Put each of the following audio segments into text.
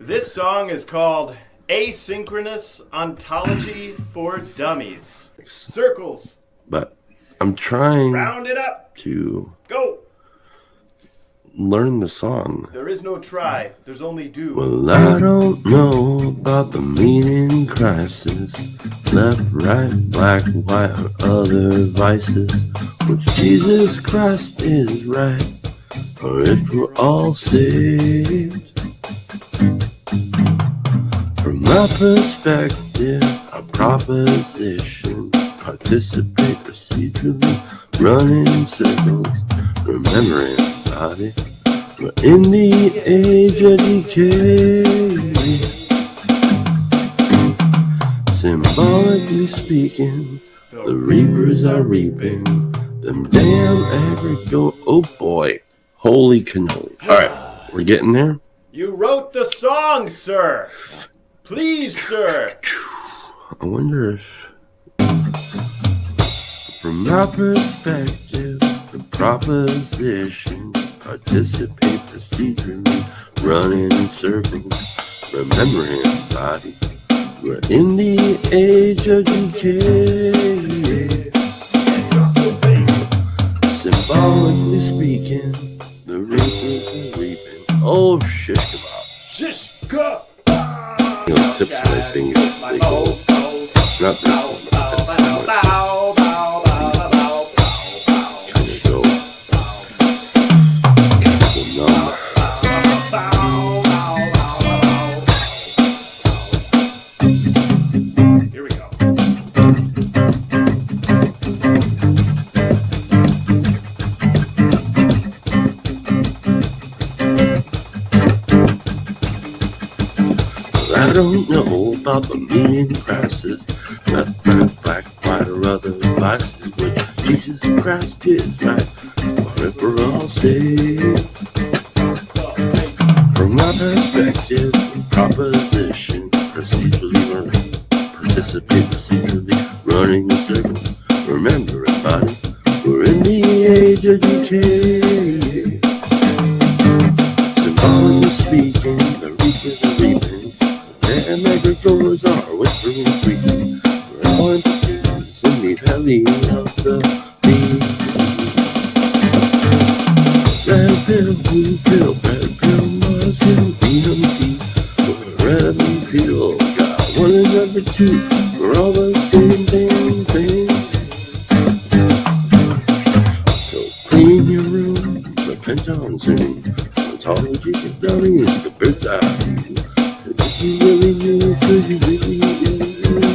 This song is called Asynchronous Ontology for Dummies. Circles. But I'm trying Round it up. to Go. learn the song. There is no try. There's only do. Well, I don't know about the meaning crisis. Left, right, black, white, or other vices. Which Jesus Christ is right, or if we're all saved. From my perspective, a proposition, participate procedurally, running in circles, remembering body. We're in the age of decay. Symbolically speaking, the reapers are reaping them damn agricult. Oh boy, holy cannoli. All right, we're getting there. You wrote the song, sir. Please, sir. I wonder if, from my perspective, the proposition, participate procedurally, running in circles, remembering body. We're in the age of decay. Symbolically speaking, the reapers are reaping. Oh, shish kebab. Shish kebab. You know, tips my fingers. They go. Not this one. Kind of go. Numb. Here we go. I don't know about the meaning crisis, left, right, black, white, or other vices, which Jesus Christ is right, or if we're all saved. From my perspective, proposition, procedurally learning, participate procedurally, running in circles, remember everybody, we're in the age of decay. Symbolically speaking, the reapers are reaping. And agricultures are whispering and sweeping. We're all in pursuit in the valley of the bee. Red pill, blue pill, red pill, Muslim, BMT. We're red and pill, got one and number two. We're all the same damn thing. So clean your room, repent on sin. Ontology for dummies, the bird's eye view. You really knew, cause you really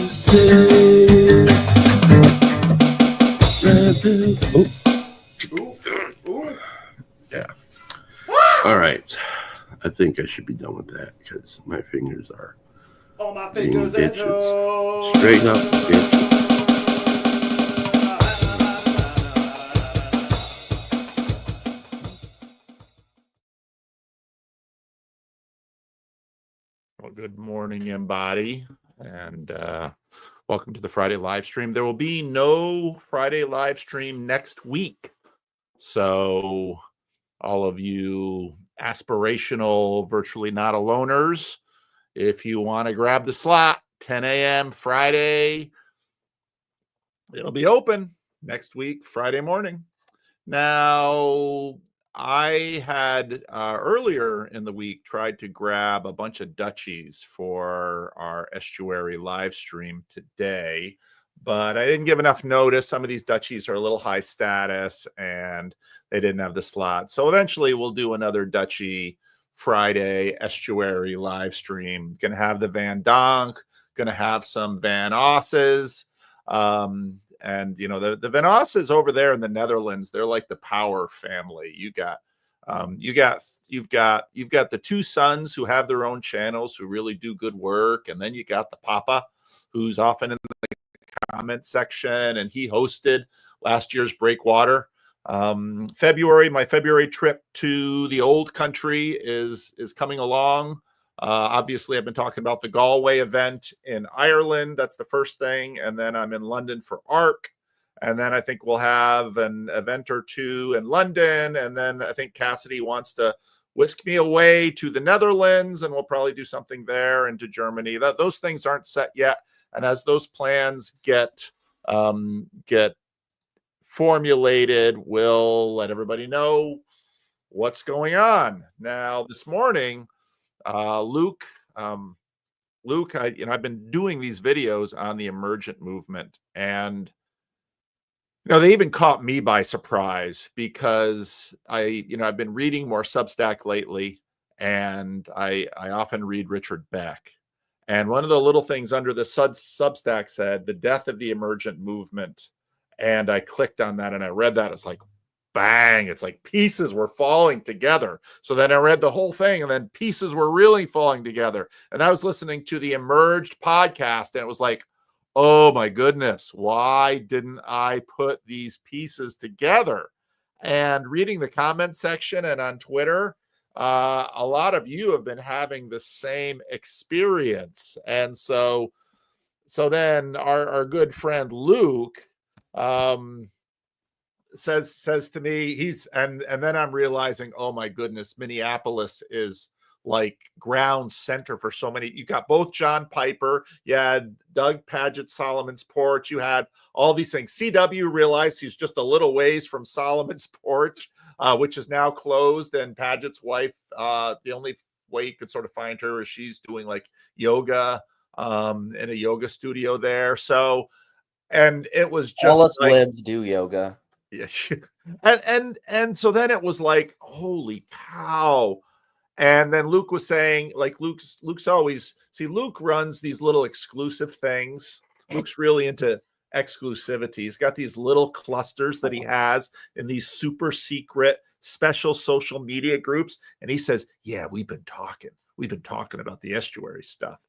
say. Oh. Yeah. All right. I think I should be done with that because my fingers are All my being fingers and bitches. toes. Straight up bitches. Well, good morning, Embody, and welcome to the Friday live stream. There will be no Friday live stream next week. So all of you aspirational, virtually not aloners, if you want to grab the slot, 10 a.m. Friday, it'll be open next week, Friday morning. Now, I had earlier in the week tried to grab a bunch of duchies for our Estuary live stream today, but I didn't give enough notice. Some of these duchies are a little high status and they didn't have the slot. So eventually we'll do another duchy Friday Estuary live stream. Gonna have the Van Donk, gonna have some Van Osses. And you know, the Van Osses over there in the Netherlands, they're like the power family. You've got the two sons who have their own channels who really do good work, and then you got the Papa, who's often in the comment section, and he hosted last year's Breakwater. My February trip to the old country is coming along. Obviously, I've been talking about the Galway event in Ireland. That's the first thing. And then I'm in London for ARC. And then I think we'll have an event or two in London. And then I think Cassidy wants to whisk me away to the Netherlands, and we'll probably do something there, and to Germany. Those things aren't set yet. And as those plans get formulated, we'll let everybody know what's going on. Now, this morning, Luke, I've been doing these videos on the Emergent movement, and they even caught me by surprise, because I've been reading more Substack lately, and I often read Richard Beck. And one of the little things under the Substack said, the death of the Emergent movement. And I clicked on that and I read that. It's like, bang, it's like pieces were falling together. So then I read the whole thing, and then pieces were really falling together. And I was listening to the Emerged podcast, and it was like, oh my goodness, why didn't I put these pieces together? And reading the comment section and on Twitter, a lot of you have been having the same experience. And so then our good friend Luke says to me, and then I'm realizing, oh my goodness, Minneapolis is like ground center for so many. You got both John Piper, you had Doug Paget, Solomon's Porch, you had all these things. CW realized he's just a little ways from Solomon's Porch, which is now closed, and Paget's wife, the only way you could sort of find her is she's doing like yoga in a yoga studio there. So, and it was just all us like, libs do yoga. Yes. And so then it was like, holy cow. And then Luke was saying, like, Luke's always, see, Luke runs these little exclusive things. Luke's really into exclusivity. He's got these little clusters that he has in these super secret special social media groups. And he says, yeah, we've been talking about the Estuary stuff.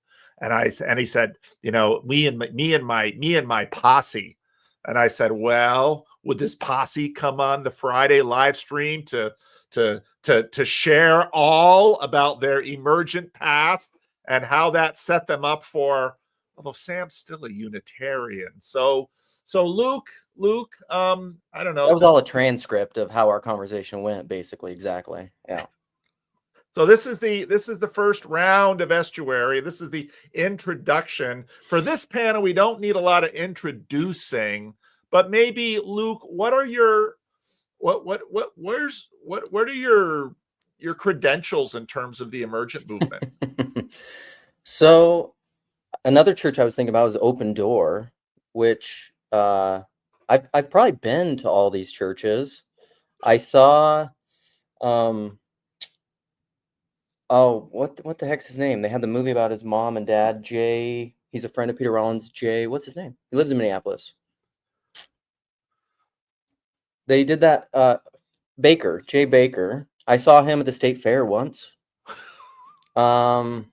And he said, me and my posse. And I said, well, would this posse come on the Friday live stream to share all about their emergent past and how that set them up for, although Sam's still a Unitarian. So Luke, I don't know. That was all a transcript of how our conversation went, basically. Exactly. Yeah. So this is the first round of Estuary. This is the introduction. For this panel, we don't need a lot of introducing, but maybe Luke, what are your credentials in terms of the Emergent movement? So another church I was thinking about was Open Door, which I've probably been to all these churches. I saw what the heck's his name? They had the movie about his mom and dad, Jay. He's a friend of Peter Rollins. Jay, what's his name? He lives in Minneapolis. They did that. Jay Baker. I saw him at the state fair once. I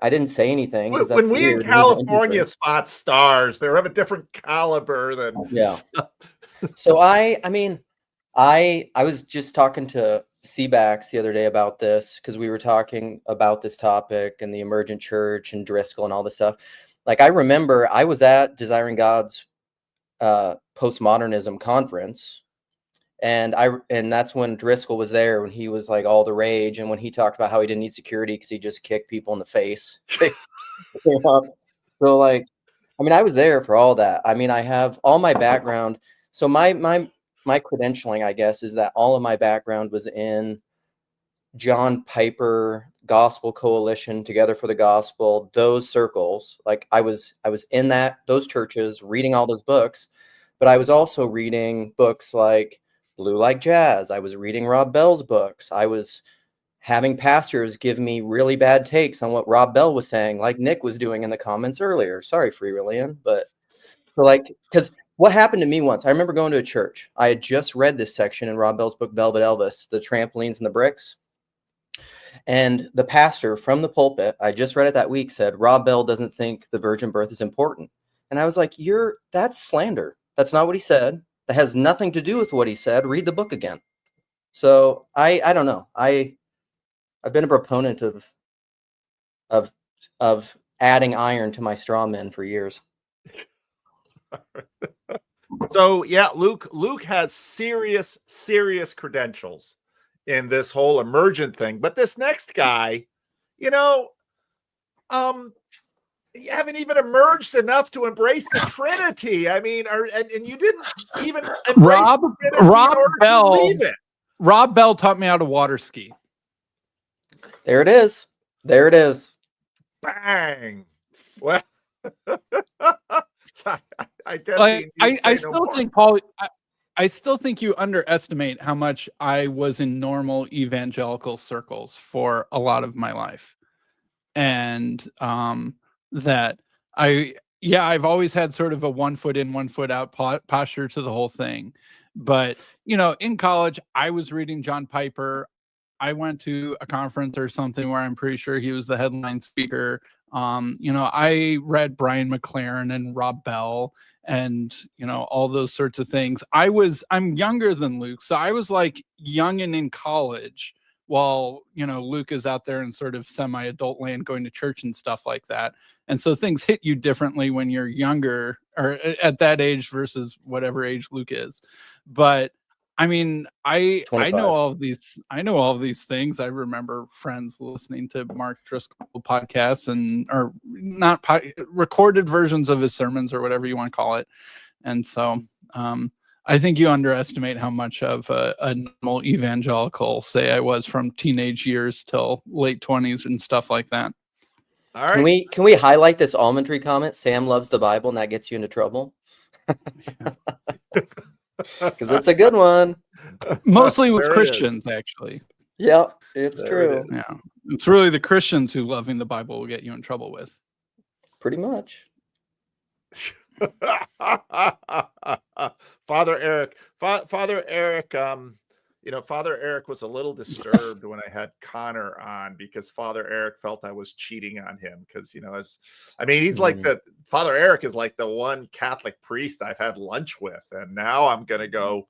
didn't say anything. When we in California spot stars, they're of a different caliber than. Yeah. So I was just talking to Seabax the other day about this, because we were talking about this topic and the Emergent Church and Driscoll and all this stuff. Like, I remember I was at Desiring God's postmodernism conference, and that's when Driscoll was there, when he was like all the rage, and when he talked about how he didn't need security because he just kicked people in the face. So like, I was there for all that. I have all my background. So my credentialing, I guess, is that all of my background was in John Piper, Gospel Coalition, Together for the Gospel, those circles. Like, I was in those churches reading all those books, but I was also reading books like Blue Like Jazz. I was reading Rob Bell's books. I was having pastors give me really bad takes on what Rob Bell was saying, like Nick was doing in the comments earlier. Sorry, Freerillian, but so like, because what happened to me once, I remember going to a church. I had just read this section in Rob Bell's book, Velvet Elvis, the trampolines and the bricks. And the pastor from the pulpit, I just read it that week, said, Rob Bell doesn't think the virgin birth is important. And I was like, that's slander. That's not what he said. That has nothing to do with what he said. Read the book again. So I don't know. I've been a proponent of adding iron to my straw men for years. So yeah, Luke has serious credentials in this whole emergent thing. But this next guy, you haven't even emerged enough to embrace the Trinity. I mean, and you didn't even embrace the Trinity Rob in order Bell, to leave it. Rob Bell taught me how to water ski. There it is. There it is. Bang. Well, I guess Like, I I still think, Paul, I still think you underestimate how much I was in normal evangelical circles for a lot of my life. And that I've always had sort of a 1 foot in, 1 foot out posture to the whole thing. But, in college, I was reading John Piper. I went to a conference or something where I'm pretty sure he was the headline speaker. I read Brian McLaren and Rob Bell and, all those sorts of things. I'm younger than Luke. So I was like young and in college while, Luke is out there in sort of semi-adult land going to church and stuff like that. And so things hit you differently when you're younger or at that age versus whatever age Luke is. But I mean, I 25. know all of these things. I remember friends listening to Mark Driscoll podcasts or not recorded versions of his sermons or whatever you want to call it. And so I think you underestimate how much of a normal evangelical, say, I was from teenage years till late 20s and stuff like that. All right. Can we highlight this almond tree comment? Sam loves the Bible, and that gets you into trouble. Because it's a good one. Mostly with There it Christians, actually. Yep, it's There true. it is. Yeah, it's really the Christians who loving the Bible will get you in trouble with. Pretty much. Father Eric, Father Eric was a little disturbed when I had Connor on because Father Eric felt I was cheating on him because, he's like Father Eric is like the one Catholic priest I've had lunch with. And now I'm going to go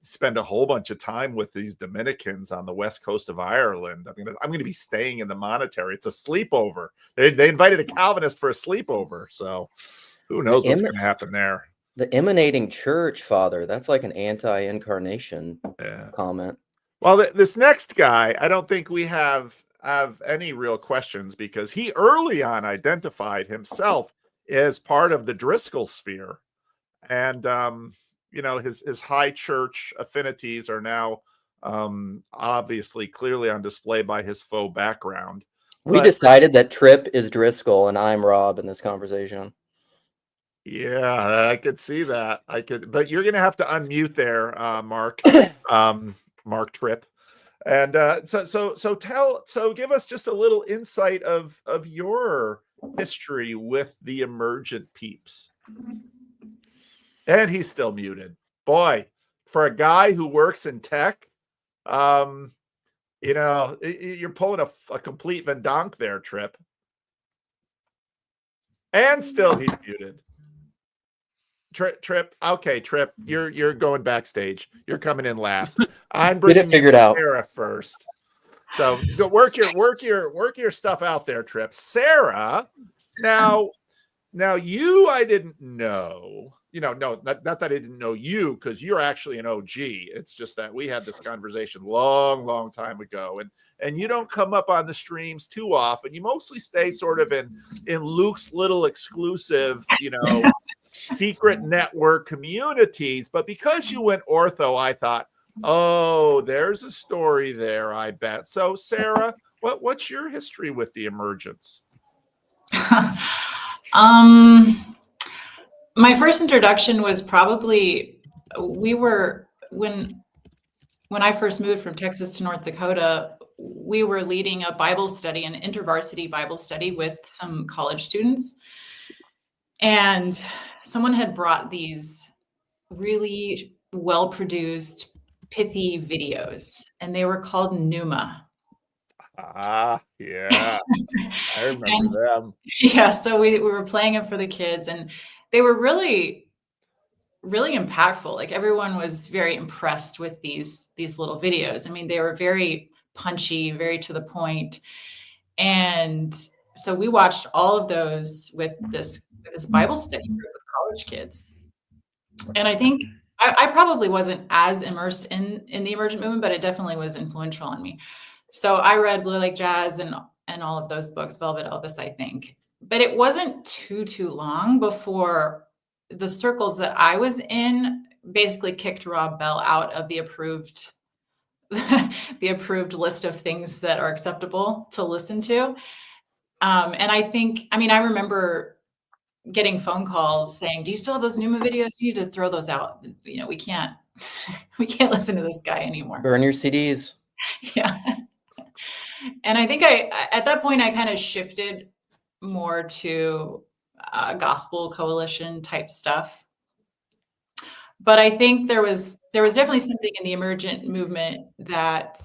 spend a whole bunch of time with these Dominicans on the west coast of Ireland. I'm going to be staying in the monastery. It's a sleepover. They invited a Calvinist for a sleepover. So who knows what's going to happen there. The emanating church, Father. That's like an anti-incarnation comment. Well, this next guy, I don't think we have any real questions because he early on identified himself as part of the Driscoll sphere. And, his high church affinities are now obviously clearly on display by his faux background. We decided that Tripp is Driscoll and I'm Rob in this conversation. Yeah, I could see that. But you're going to have to unmute there, Mark, Mark Tripp. And so give us just a little insight of your history with the Emergent peeps. And he's still muted. Boy, for a guy who works in tech, you're pulling a complete Vendonk there, Tripp. And still he's muted. Tripp. Okay, Tripp, you're going backstage. You're coming in last. I'm bringing figured out Sarah first. So go work your stuff out there, Tripp. Sarah, now you I didn't know. No, not that I didn't know you because you're actually an OG. It's just that we had this conversation long time ago, and you don't come up on the streams too often. You mostly stay sort of in Luke's little exclusive, secret network communities. But because you went ortho, I thought, oh, there's a story there, I bet. So, Sarah, what's your history with the Emergents? My first introduction was probably when I first moved from Texas to North Dakota, we were leading a Bible study, an intervarsity Bible study with some college students. And someone had brought these really well-produced, pithy videos, and they were called Pneuma. Ah, yeah. I remember them. Yeah, so we were playing them for the kids, and they were really, really impactful. Like everyone was very impressed with these little videos. I mean, they were very punchy, very to the point. And so we watched all of those with this Bible study group with college kids. And I think I probably wasn't as immersed in the emergent movement, but it definitely was influential on me. So I read Blue Lake Jazz and all of those books, Velvet Elvis, I think. But it wasn't too long before the circles that I was in basically kicked Rob Bell out of the approved the approved list of things that are acceptable to listen to. And I think, I mean, I remember getting phone calls saying, "Do you still have those Numa videos? You need to throw those out. You know, we can't we can't listen to this guy anymore." Burn your CDs. Yeah. And I think at that point, I kind of shifted more to gospel coalition type stuff. But I think there was definitely something in the emergent movement that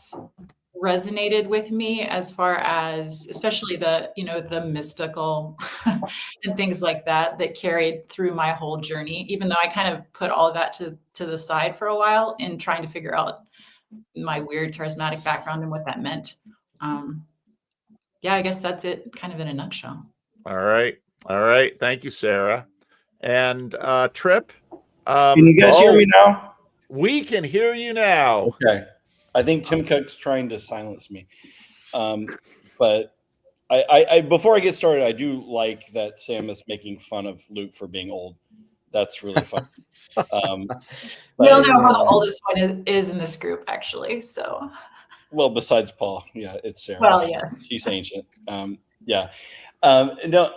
resonated with me, as far as especially the, you know, the mystical and things like that carried through my whole journey, even though I kind of put all of that to the side for a while in trying to figure out my weird charismatic background and what that meant. Yeah, I guess that's it kind of in a nutshell. All right. Thank you, Sarah. And Tripp. Can you guys hear me now? We can hear you now. Okay. I think Tim Cook's trying to silence me. But I before I get started, I do like that Sam is making fun of Luke for being old. That's really fun. We all know who the oldest one is in this group, actually. So, well, besides Paul, yeah, it's Sarah. Well, yes, she's ancient. Yeah. No.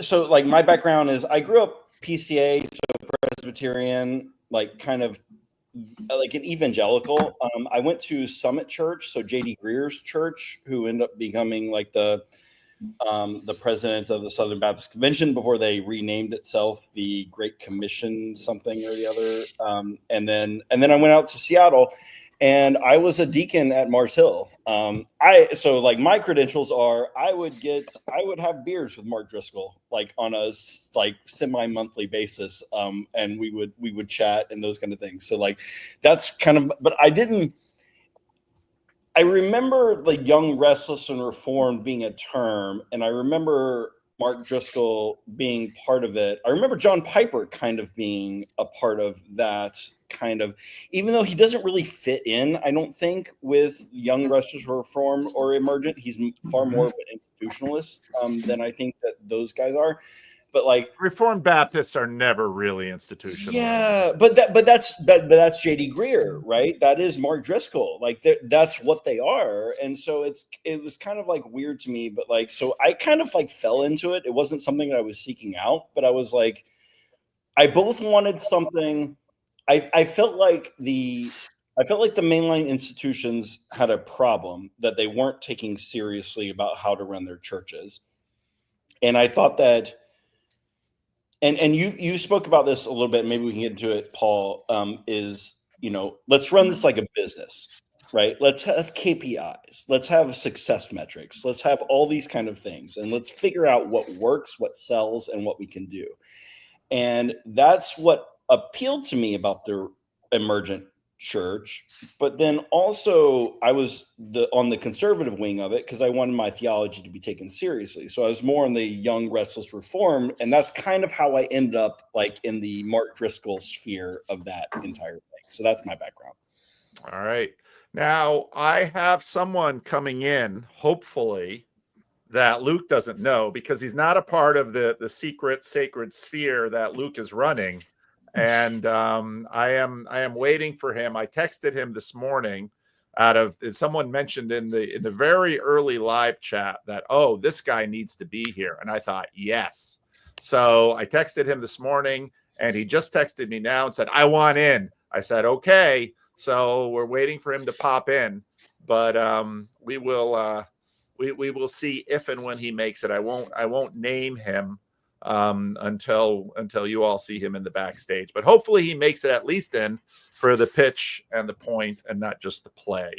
So, like, my background is I grew up PCA, so Presbyterian, like kind of like an evangelical. I went to Summit Church, so J.D. Greer's church, who ended up becoming like the president of the Southern Baptist Convention before they renamed itself the Great Commission something or the other. And then I went out to Seattle, and I was a deacon at Mars Hill. So like my credentials are I would have beers with Mark Driscoll like on a like semi-monthly basis, and we would chat and those kind of things. So like that's kind of, but I remember the Young, Restless, and Reformed being a term, and I remember Mark Driscoll being part of it. I remember John Piper kind of being a part of that kind of, even though he doesn't really fit in, I don't think, with Young, Restless, Reformed or Emergent. He's far more of an institutionalist than I think that those guys are. But like Reformed Baptists are never really institutional. Yeah, but that's J.D. Greer, right? That is Mark Driscoll. Like that's what they are, and so it was kind of like weird to me. But like, so I kind of like fell into it. It wasn't something that I was seeking out, but I was like, I both wanted something. I felt like the mainline institutions had a problem that they weren't taking seriously about how to run their churches, and I thought that. And you spoke about this a little bit. Maybe we can get into it, Paul. Is, you know, let's run this like a business, right? Let's have KPIs. Let's have success metrics. Let's have all these kind of things, and let's figure out what works, what sells, and what we can do. And that's what appealed to me about the Emergent church. But then also I was on the conservative wing of it because I wanted my theology to be taken seriously. So I was more on the Young, Restless, Reformed, and that's kind of how I ended up like in the Mark Driscoll sphere of that entire thing. So that's my background. All right. Now I have someone coming in, hopefully, that Luke doesn't know, because he's not a part of the secret sacred sphere that Luke is running. And I am waiting for him. I texted him this morning someone mentioned in the very early live chat that, oh, this guy needs to be here. And I thought, yes. So I texted him this morning, and he just texted me now and said, I want in. I said, okay. So we're waiting for him to pop in, but we will see if and when he makes it. I won't name him until you all see him in the backstage, but hopefully he makes it at least in for the pitch and the point and not just the play.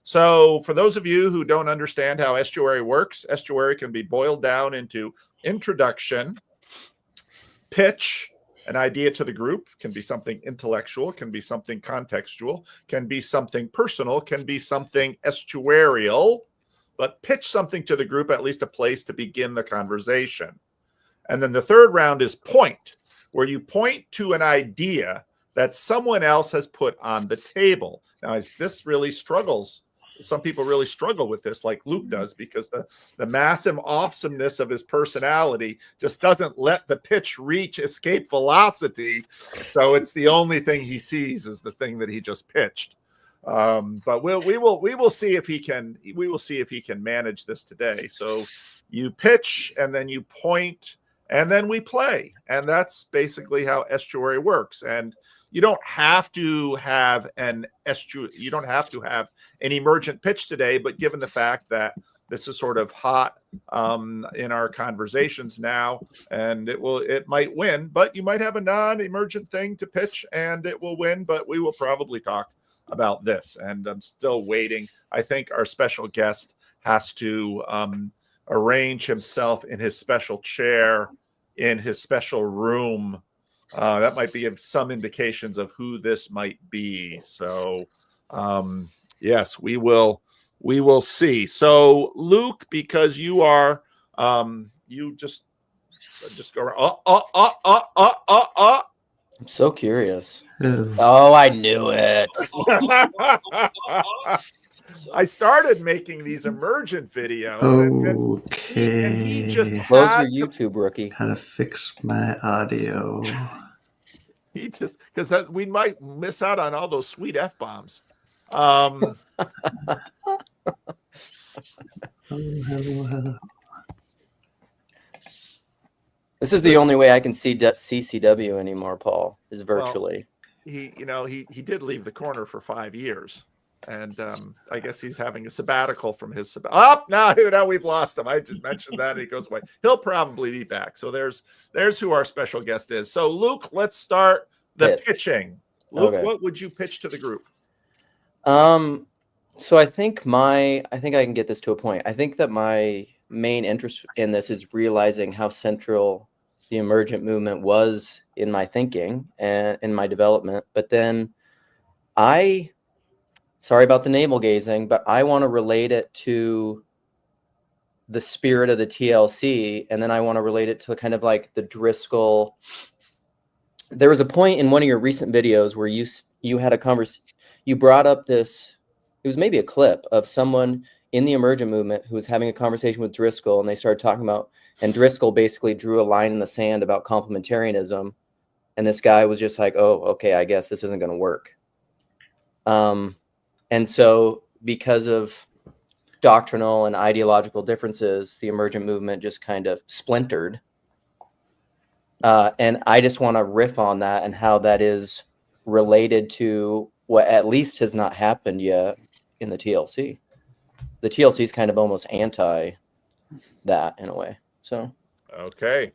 So for those of you who don't understand how Estuary works, Estuary can be boiled down into introduction, pitch, an idea to the group, can be something intellectual, can be something contextual, can be something personal, can be something estuarial, but pitch something to the group, at least a place to begin the conversation. And then the third round is point, where you point to an idea that someone else has put on the table. Now, this really struggles. Some people really struggle with this, like Luke does, because the massive awesomeness of his personality just doesn't let the pitch reach escape velocity. So it's the only thing he sees is the thing that he just pitched. But we will see if he can manage this today. So you pitch and then you point and then we play, and that's basically how Estuary works. And you don't have to have an emergent pitch today, but given the fact that this is sort of hot in our conversations now, and it might win, but you might have a non-emergent thing to pitch and it will win, but we will probably talk about this. And I'm still waiting. I think our special guest has to arrange himself in his special chair in his special room. That might be some indications of who this might be. So yes, we will see. So Luke, because you are you just go around. I'm so curious. Oh, I knew it. I started making these emergent videos, and he just Close your YouTube, rookie. How to fix my audio. He just, because we might miss out on all those sweet F-bombs. Hello. This is the only way I can see CCW anymore, Paul, is virtually. Well, he did leave the corner for 5 years. And I guess he's having a sabbatical from his now we've lost him. I just mentioned that and he goes away. He'll probably be back. So there's who our special guest is. So Luke, let's start the pitching. Luke, okay. What would you pitch to the group? So I think I can get this to a point. I think that my main interest in this is realizing how central the emergent movement was in my thinking and in my development. But then sorry about the navel gazing, but I want to relate it to the spirit of the TLC. And then I want to relate it to kind of like the Driscoll. There was a point in one of your recent videos where you had a conversation, you brought up this, it was maybe a clip of someone in the emergent movement who was having a conversation with Driscoll, and they started talking about, and Driscoll basically drew a line in the sand about complementarianism. And this guy was just like, oh, okay, I guess this isn't going to work. And so because of doctrinal and ideological differences, the emergent movement just kind of splintered. And I just want to riff on that and how that is related to what at least has not happened yet in the TLC. The TLC is kind of almost anti that in a way. So, okay.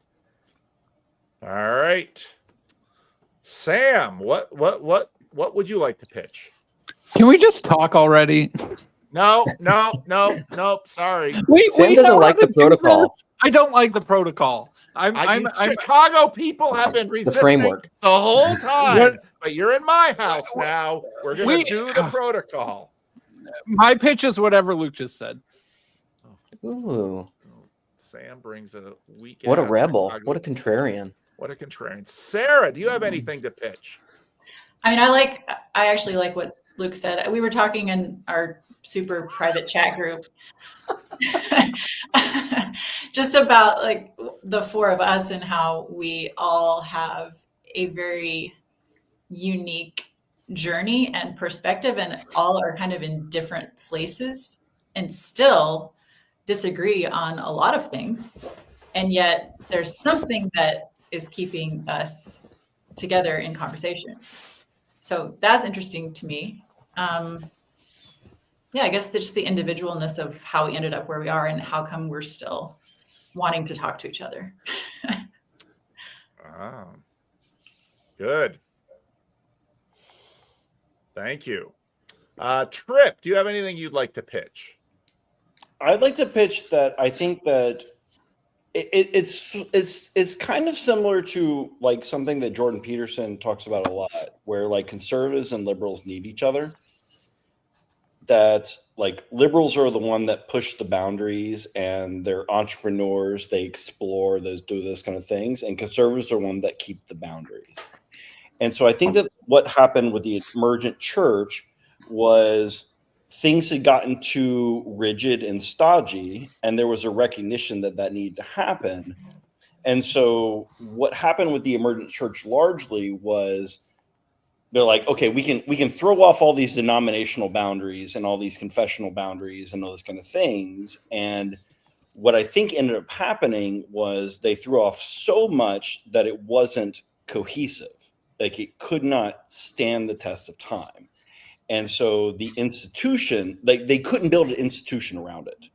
All right. Sam, what would you like to pitch? Can we just talk already? No. Sorry. Sam doesn't like the protocol. I don't like the protocol. Chicago people have been resisting the framework the whole time, but you're in my house now. We're going to do the protocol. My pitch is whatever Luke just said. Ooh. Sam brings a weak. What a rebel. What a contrarian. What a contrarian. Sarah, do you have anything to pitch? I mean, I actually like what Luke said. We were talking in our super private chat group just about like the four of us and how we all have a very unique journey and perspective, and all are kind of in different places and still disagree on a lot of things. And yet there's something that is keeping us together in conversation. So that's interesting to me. I guess it's just the individualness of how we ended up where we are and how come we're still wanting to talk to each other. Good. Thank you. Tripp, do you have anything you'd like to pitch? I'd like to pitch that I think that it's kind of similar to like something that Jordan Peterson talks about a lot, where like conservatives and liberals need each other. That like liberals are the one that push the boundaries and they're entrepreneurs, they explore, do those kind of things, and conservatives are one that keep the boundaries. And so I think that what happened with the emergent church was things had gotten too rigid and stodgy, and there was a recognition that that needed to happen. And so what happened with the emergent church largely was they're like, okay, we can throw off all these denominational boundaries and all these confessional boundaries and all those kind of things. And what I think ended up happening was they threw off so much that it wasn't cohesive. Like it could not stand the test of time. And so the institution, they couldn't build an institution around it.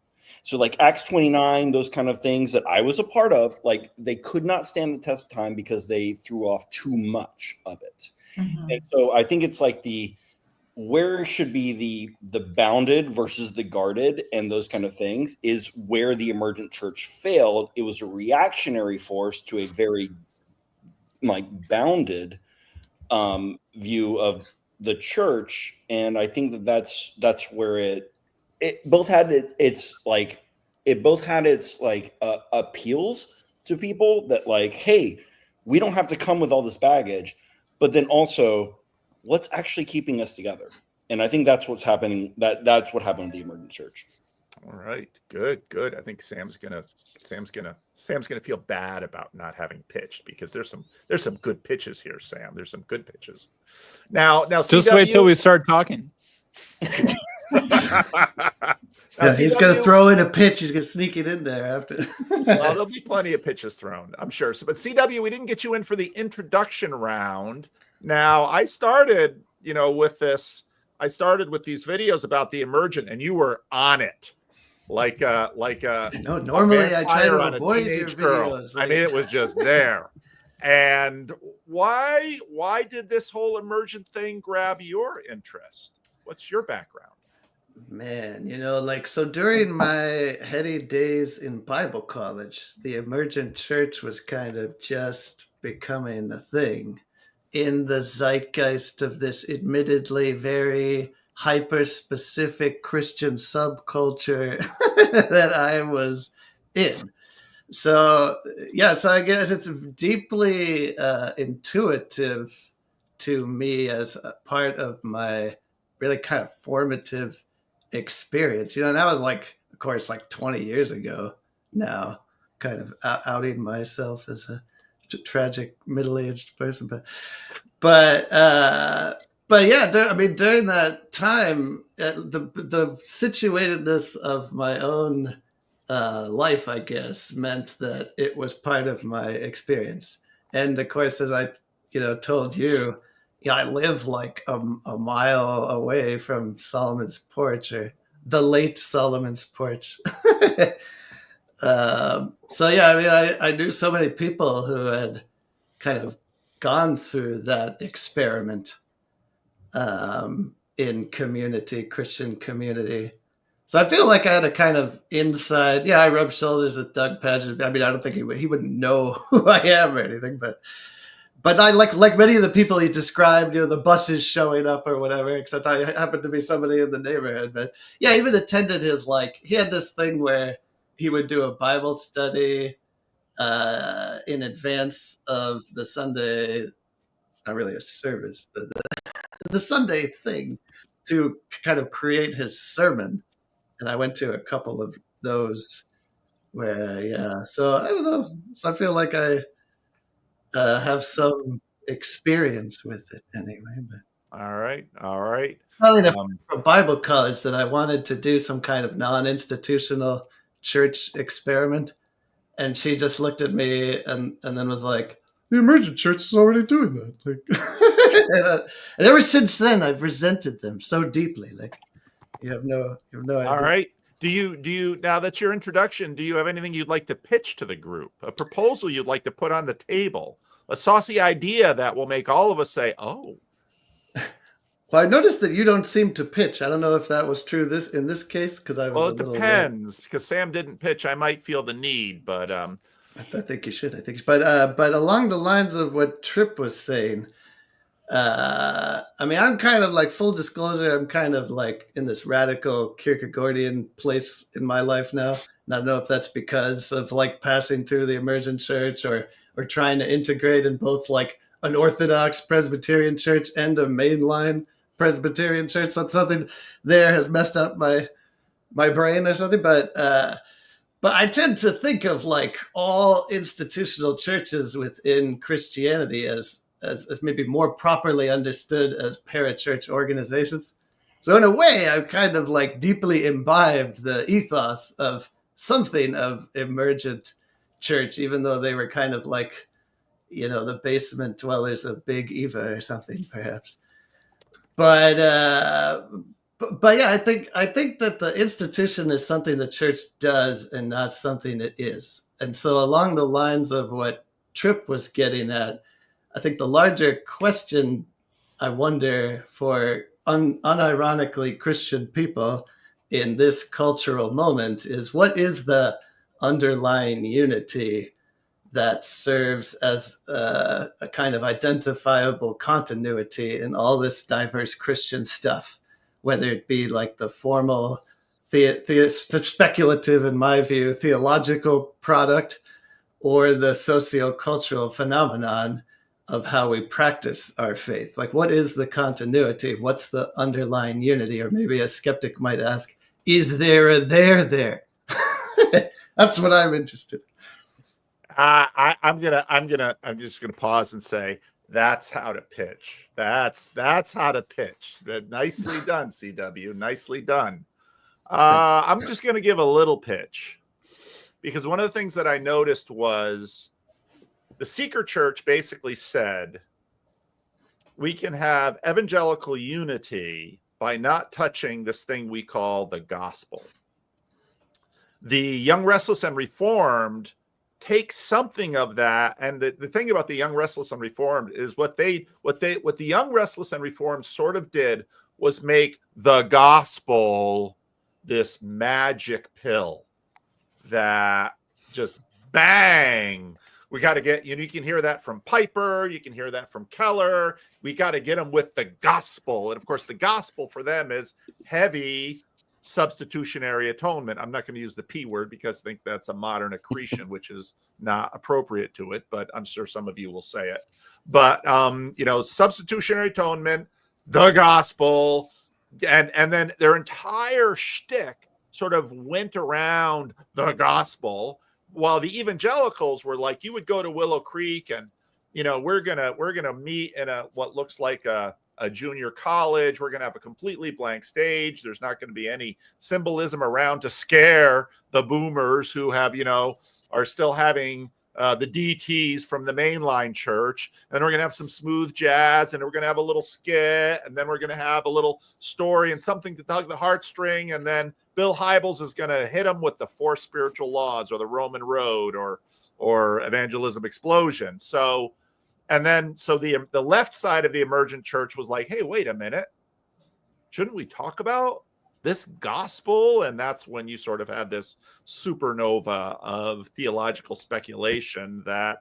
So like Acts 29, those kind of things that I was a part of, like they could not stand the test of time because they threw off too much of it. Mm-hmm. And so I think it's like where should be the bounded versus the guarded and those kind of things is where the emergent church failed. It was a reactionary force to a very like bounded view of the church. And I think that's where it both had its appeals to people that like, hey, we don't have to come with all this baggage, but then also what's actually keeping us together. And I think that's what's happening. That's what happened with the emergent church. All right, good. I think Sam's gonna feel bad about not having pitched because there's some good pitches here, Sam. There's some good pitches. Now, just wait till we start talking. Yeah, he's going to throw in a pitch. He's going to sneak it in there after. Well, there'll be plenty of pitches thrown, I'm sure. So, but CW, we didn't get you in for the introduction round. Now, I started, with this. I started with these videos about the emergent, and you were on it, like a. No, normally I try to avoid your videos. I mean, it was just there. And why did this whole emergent thing grab your interest? What's your background? Man, so during my heady days in Bible college, the emergent church was kind of just becoming a thing in the zeitgeist of this admittedly very hyper-specific Christian subculture that I was in. So I guess it's deeply intuitive to me as a part of my really kind of formative experience. And that was of course, 20 years ago now, kind of outing myself as a tragic middle-aged person. But yeah, during that time, the situatedness of my own life, I guess, meant that it was part of my experience. And of course, as I told you, I live a mile away from Solomon's Porch, or the late Solomon's Porch. I knew so many people who had kind of gone through that experiment in Christian community. So I feel like I had a kind of inside. Yeah, I rubbed shoulders with Doug Paget. I mean, I don't think he wouldn't know who I am or anything, but I like many of the people he described, the buses showing up or whatever, except I happened to be somebody in the neighborhood. But yeah, I even attended his, he had this thing where he would do a Bible study in advance of the Sunday. It's not really a service, but the Sunday thing to kind of create his sermon. And I went to a couple of those where, so I don't know. So I feel like I have some experience with it anyway. But all right. Probably from Bible college that I wanted to do some kind of non-institutional church experiment, and she just looked at me and then was like, "The emergent church is already doing that." And ever since then, I've resented them so deeply. You have no idea. All right. Do you now that's your introduction, do you have anything you'd like to pitch to the group? A proposal you'd like to put on the table? A saucy idea that will make all of us say, "Oh." Well, I noticed that you don't seem to pitch. I don't know if that was true in this case, because I was. Well, it depends. Because Sam didn't pitch, I might feel the need, but I think you should. But along the lines of what Tripp was saying, I'm kind of full disclosure. I'm kind of in this radical Kierkegaardian place in my life now. And I don't know if that's because of passing through the emergent church or trying to integrate in both an Orthodox Presbyterian church and a mainline Presbyterian church. So something there has messed up my brain or something. But I tend to think of like all institutional churches within Christianity as maybe more properly understood as parachurch organizations. So in a way, I've kind of like deeply imbibed the ethos of something of Emergent church, even though they were kind of like, the basement dwellers of Big Eva or something, perhaps. But yeah, I think that the institution is something the church does and not something it is. And so along the lines of what Tripp was getting at, I think the larger question, I wonder, for unironically Christian people in this cultural moment is, what is the underlying unity that serves as a kind of identifiable continuity in all this diverse Christian stuff, whether it be like the formal, speculative, in my view, theological product, or the socio-cultural phenomenon of how we practice our faith. Like, what is the continuity? What's the underlying unity? Or maybe a skeptic might ask, is there a there? That's what I'm interested in. I'm just gonna pause and say that's how to pitch. That's how to pitch. Nicely done, CW. Nicely done. I'm just gonna give a little pitch, because one of the things that I noticed was the Seeker Church basically said we can have evangelical unity by not touching this thing we call the gospel. The Young, Restless, and Reformed take something of that, and the thing about the Young, Restless, and Reformed is what the Young, Restless, and Reformed sort of did was make the gospel this magic pill that just bang. We got to get, you can hear that from Piper, you can hear that from Keller. We got to get them with the gospel. And of course, the gospel for them is heavy substitutionary atonement. I'm not going to use the P word because I think that's a modern accretion, which is not appropriate to it, but I'm sure some of you will say it. But, substitutionary atonement, the gospel, and then their entire shtick sort of went around the gospel, while the evangelicals were like, you would go to Willow Creek and, we're gonna meet in what looks like a junior college. We're going to have a completely blank stage. There's not going to be any symbolism around to scare the boomers who have, are still having the DTs from the mainline church. And we're going to have some smooth jazz, and we're going to have a little skit, and then we're going to have a little story and something to tug the heartstring. And then Bill Hybels is going to hit them with the 4 spiritual laws, or the Roman road, or evangelism explosion. So the left side of the Emergent church was like, hey, wait a minute. Shouldn't we talk about this gospel? And that's when you sort of had this supernova of theological speculation that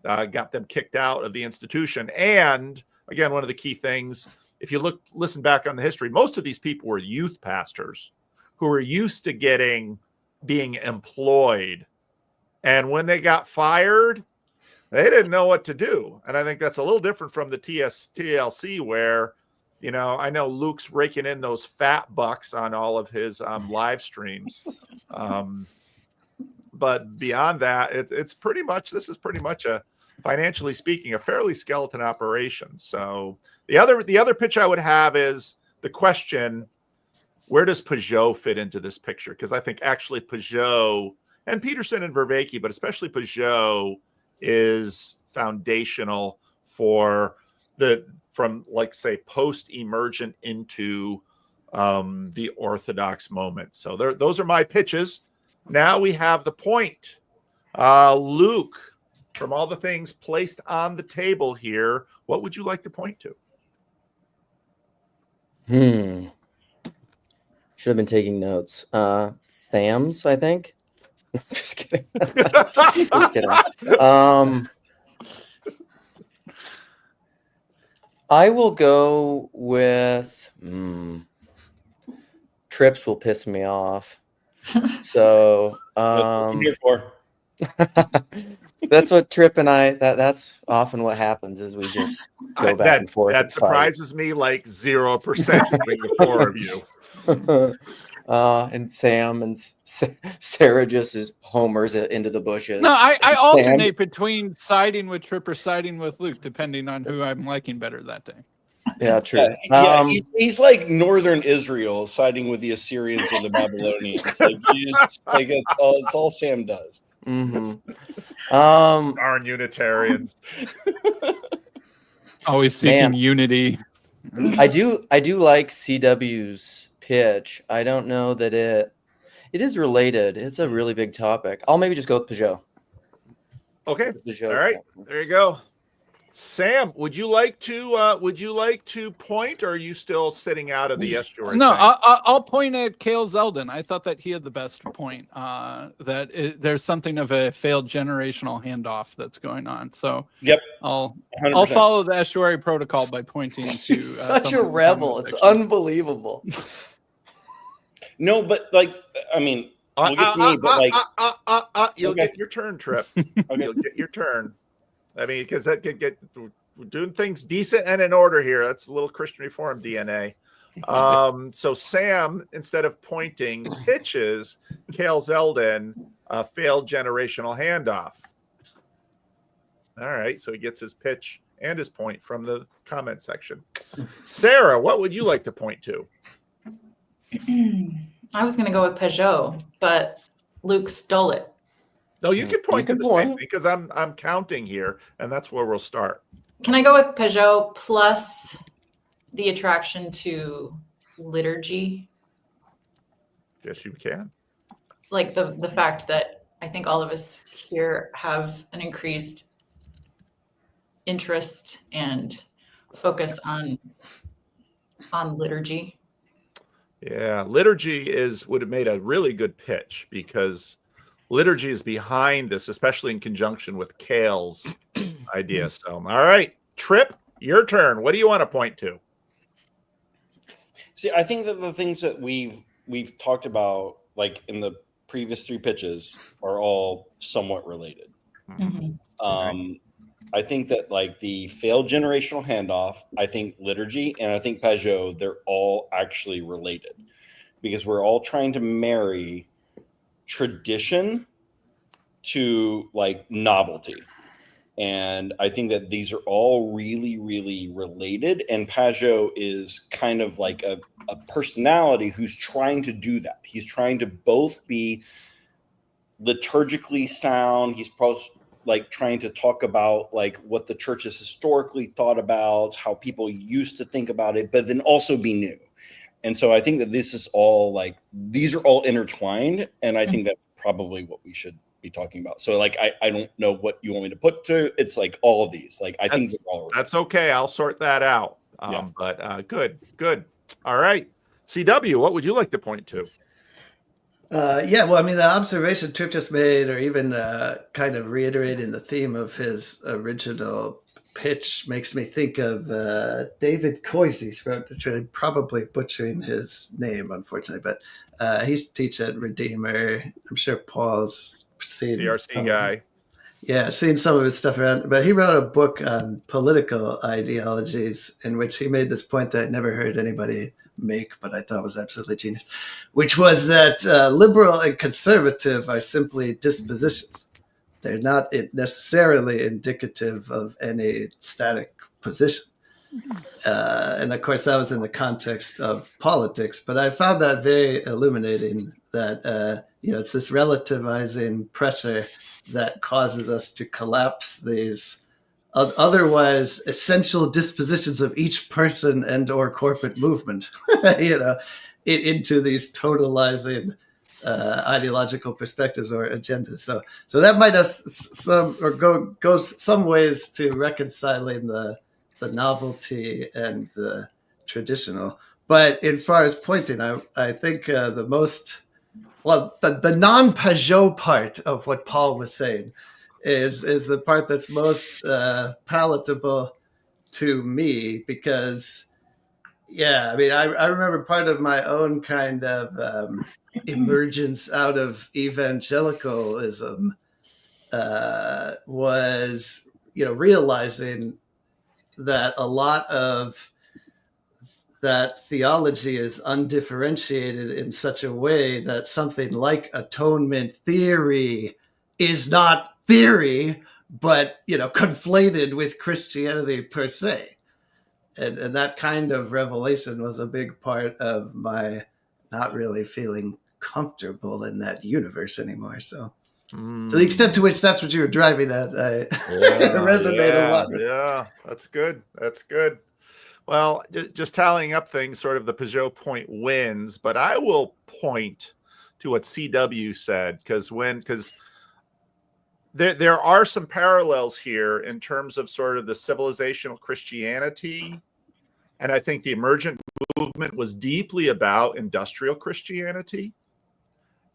got them kicked out of the institution. And again, one of the key things, if you listen back on the history, most of these people were youth pastors who were used to being employed. And when they got fired, they didn't know what to do. And I think that's a little different from the TLC, where, I know Luke's raking in those fat bucks on all of his live streams. But beyond that, this is pretty much financially speaking, a fairly skeleton operation. So the other pitch I would have is the question, where does Pajo fit into this picture? Because I think actually Pajo and Peterson and Vervaeke, but especially Pajo, is foundational from post-emergent into the Orthodox moment. So those are my pitches. Now we have the point. Luke, from all the things placed on the table here, what would you like to point to? Should have been taking notes. Sam's, I think. Just kidding. Just kidding. I will go with Trips will piss me off. So I'm here for. That's what Tripp and I. That's often what happens is we just go back and forth. That and fight. surprises me like 0% between the four of you. And Sam and Sarah just is homers into the bushes. No, I alternate between siding with Tripp or siding with Luke, depending on who I'm liking better that day. Yeah, true. He's like northern Israel siding with the Assyrians and the Babylonians. It's all Sam does. Darn Unitarians. Always seeking unity. I do like CW's pitch. I don't know that it is related. It's a really big topic. I'll maybe just go with Peugeot. Okay. Peugeot. All right. There you go. Sam, would you like to point, or are you still sitting out of the estuary? No, I'll point at Cale Zeldin. I thought that he had the best point. There's something of a failed generational handoff that's going on. So yep, I'll 100%. follow the estuary protocol by pointing to such a rebel. It's unbelievable. No, but like I mean, we'll get to me, but like you'll get your turn, Tripp. You'll get your turn. I mean, because that could get we're doing things decent and in order here. That's a little Christian Reform DNA. So Sam, instead of pointing, pitches Cale Zeldin a failed generational handoff. All right, so he gets his pitch and his point from the comment section. Sarah, what would you like to point to? I was going to go with Peugeot, but Luke stole it. No, you can point to the same thing because I'm counting here, and that's where we'll start. Can I go with Peugeot plus the attraction to liturgy? Yes, you can. Like the fact that I think all of us here have an increased interest and focus on liturgy. Yeah, liturgy would have made a really good pitch because liturgy is behind this, especially in conjunction with Cale's idea. So, all right, Tripp, your turn. What do you want to point to? See, I think that the things that we've talked about, like in the previous three pitches, are all somewhat related. Mm-hmm. I think that like the failed generational handoff, I think liturgy, and I think Pajo, they're all actually related because we're all trying to marry tradition to like novelty. And I think that these are all really, really related. And Pajo is kind of like a personality who's trying to do that. He's trying to both be liturgically sound. He's like trying to talk about like what the church has historically thought about, how people used to think about it, but then also be new. And so I think that this is all like, these are all intertwined. And I think that's probably what we should be talking about. So like, I don't know what you want me to put to, it's like all of these, like, I think they're all that's okay. I'll sort that out. But good. All right. CW, what would you like to point to? Well, I mean, the observation Tripp just made, or even kind of reiterating the theme of his original pitch, makes me think of David Coises, which I'm probably butchering his name, unfortunately, but he's teaching at Redeemer. I'm sure Paul's seen CRC guy. Yeah, seen some of his stuff around, but he wrote a book on political ideologies in which he made this point that I never heard anybody make, but I thought was absolutely genius, which was that liberal and conservative are simply dispositions. They're not necessarily indicative of any static position. And of course, that was in the context of politics, but I found that very illuminating that, it's this relativizing pressure that causes us to collapse these otherwise essential dispositions of each person and or corporate movement, into these totalizing ideological perspectives or agendas. So that might have go some ways to reconciling the novelty and the traditional. But in far as pointing, I think the non-Pajo part of what Paul was saying is the part that's most palatable to me, because I mean, I remember part of my own kind of emergence out of evangelicalism was, realizing that a lot of that theology is undifferentiated in such a way that something like atonement theory is not theory, but conflated with Christianity per se. And that kind of revelation was a big part of my not really feeling comfortable in that universe anymore. So to the extent to which that's what you were driving at, I resonate a lot with. Yeah, that's good. That's good. Well, just tallying up things, sort of the Pageau point wins, but I will point to what CW said, because there are some parallels here in terms of sort of the civilizational Christianity, and I think the emergent movement was deeply about industrial Christianity.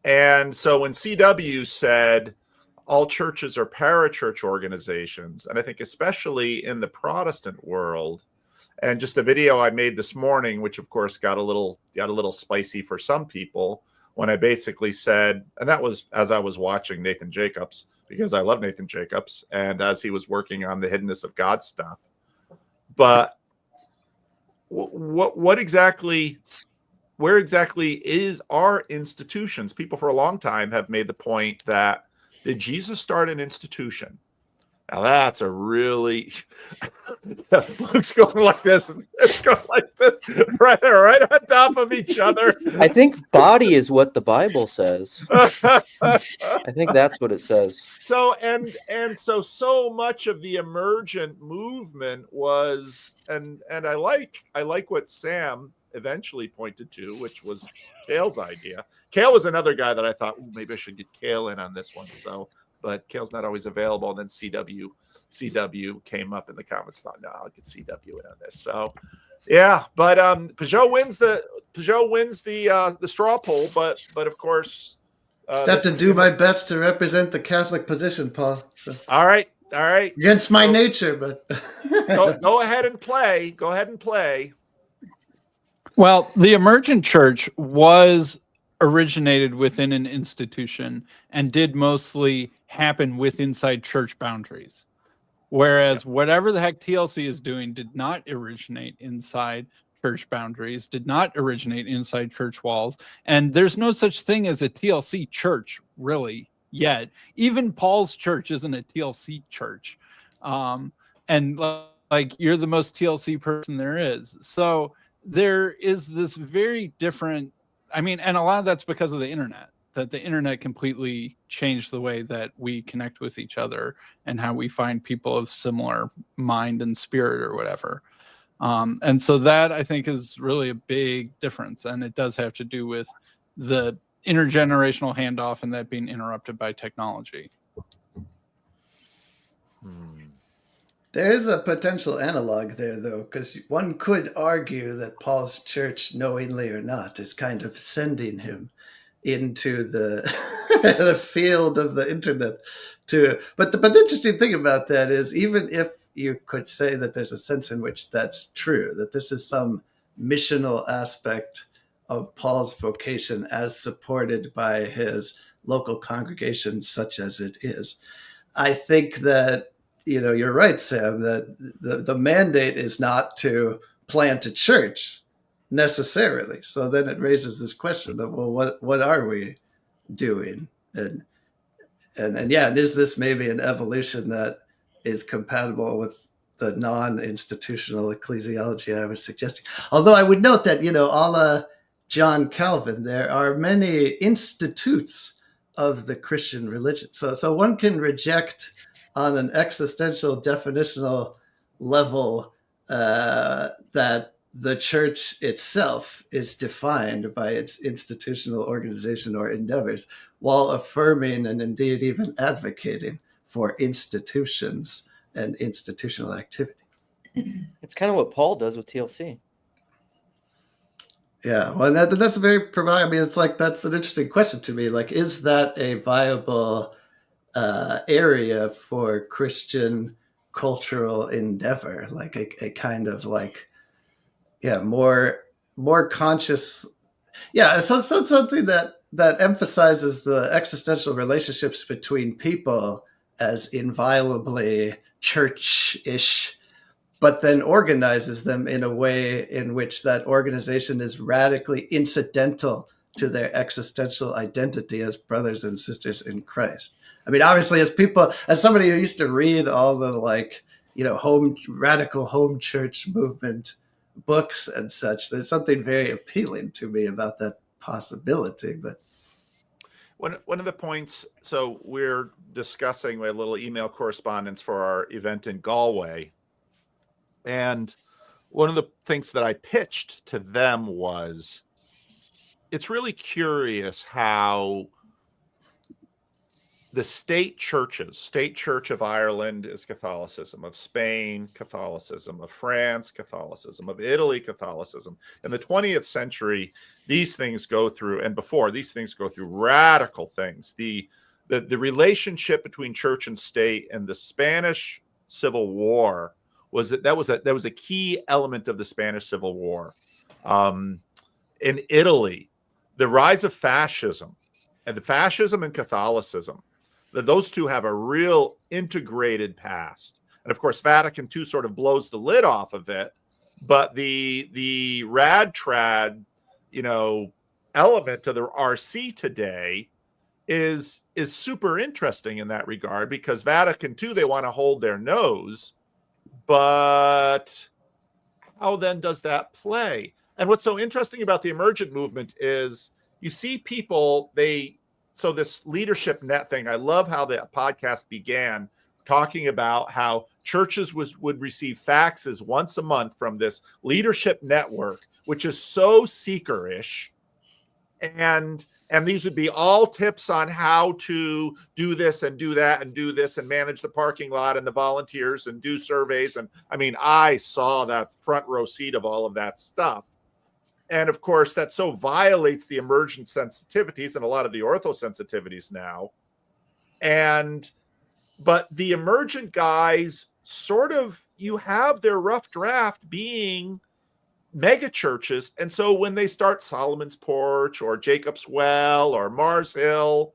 And so when CW said all churches are parachurch organizations, and I think especially in the Protestant world, and just the video I made this morning, which of course got a little spicy for some people, when I basically said, and that was as I was watching Nathan Jacobs, because I love Nathan Jacobs, and as he was working on the hiddenness of God stuff. But what exactly, where exactly are institutions? People for a long time have made the point that, did Jesus start an institution? Now that's a really Luke's going like this and it's going like this, right on top of each other. I think body is what the Bible says. I think that's what it says. So so much of the emergent movement was, and I like what Sam eventually pointed to, which was Kale's idea. Kale was another guy that I thought, maybe I should get Kale in on this one. But Kale's not always available. And then CW came up in the comments. Thought, no, I'll get CW in on this. So, yeah. But Pageau wins the straw poll. But of course, just have to do my best to represent the Catholic position, Paul. So. All right. Against my nature, but go ahead and play. Go ahead and play. Well, the emergent church was originated within an institution and did mostly happen inside church boundaries. Whereas whatever the heck TLC is doing did not originate inside church boundaries, did not originate inside church walls. And there's no such thing as a TLC church, really, yet. Even Paul's church isn't a TLC church. And like, you're the most TLC person there is. So there is this very different, and a lot of that's because of the internet, that the internet completely changed the way that we connect with each other and how we find people of similar mind and spirit or whatever. And so that, I think, is really a big difference. And it does have to do with the intergenerational handoff and that being interrupted by technology. There is a potential analog there, though, because one could argue that Paul's church, knowingly or not, is kind of sending him into the the field of the internet. But the interesting thing about that is, even if you could say that there's a sense in which that's true, that this is some missional aspect of Paul's vocation as supported by his local congregation, such as it is, I think that, you're right, Sam, that the mandate is not to plant a church necessarily. So then it raises this question of, well, what are we doing? And is this maybe an evolution that is compatible with the non-institutional ecclesiology I was suggesting? Although I would note that, a la John Calvin, there are many institutes of the Christian religion. So one can reject on an existential definitional level that the church itself is defined by its institutional organization or endeavors, while affirming and indeed even advocating for institutions and institutional activity. It's kind of what Paul does with TLC. Yeah, well, that's a very provocative. It's like, that's an interesting question to me. Like, is that a viable area for Christian cultural endeavor? Like a kind of more conscious. Yeah, so something that emphasizes the existential relationships between people as inviolably church-ish, but then organizes them in a way in which that organization is radically incidental to their existential identity as brothers and sisters in Christ. I mean, obviously, as somebody who used to read all the radical home church movement books and such, there's something very appealing to me about that possibility. But one of the points, so we're discussing a little email correspondence for our event in Galway. And one of the things that I pitched to them was, it's really curious how the state churches, State Church of Ireland is Catholicism, of Spain, Catholicism, of France, Catholicism, of Italy, Catholicism. In the 20th century, these things go through, and before, these things go through radical things. The relationship between church and state and the Spanish Civil War was a key element of the Spanish Civil War. In Italy, the rise of fascism, and the fascism and Catholicism, those two have a real integrated past. And of course, Vatican II sort of blows the lid off of it. But the rad trad, element of the RC today is super interesting in that regard, because Vatican II, they want to hold their nose. But how then does that play? And what's so interesting about the Emergent movement is you see people, so this leadership net thing, I love how the podcast began talking about how churches would receive faxes once a month from this leadership network, which is so seeker-ish. And these would be all tips on how to do this and do that and do this and manage the parking lot and the volunteers and do surveys. And I mean, I saw that front row seat of all of that stuff. And of course, that so violates the emergent sensitivities and a lot of the ortho sensitivities now. But the emergent guys sort of, you have their rough draft being mega churches. And so when they start Solomon's Porch or Jacob's Well or Mars Hill,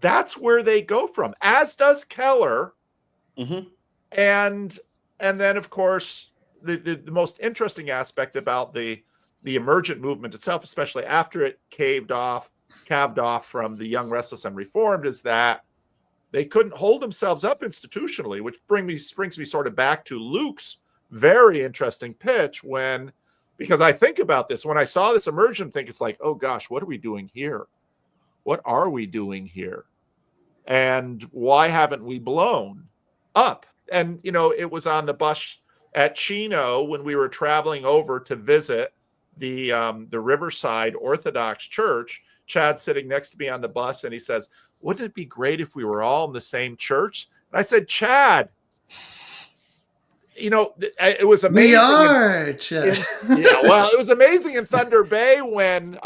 that's where they go from, as does Keller. Mm-hmm. And then, of course, the most interesting aspect about the emergent movement itself, especially after it calved off from the Young, Restless, and Reformed, is that they couldn't hold themselves up institutionally, which brings me sort of back to Luke's very interesting pitch because I think about this, when I saw this emergent thing, it's like, oh gosh, what are we doing here? What are we doing here? And why haven't we blown up? And, it was on the bus at Chino when we were traveling over to visit the Riverside Orthodox Church. Chad's sitting next to me on the bus, and he says, wouldn't it be great if we were all in the same church? And I said, Chad, it was amazing. We are, Chad. It was amazing in Thunder Bay when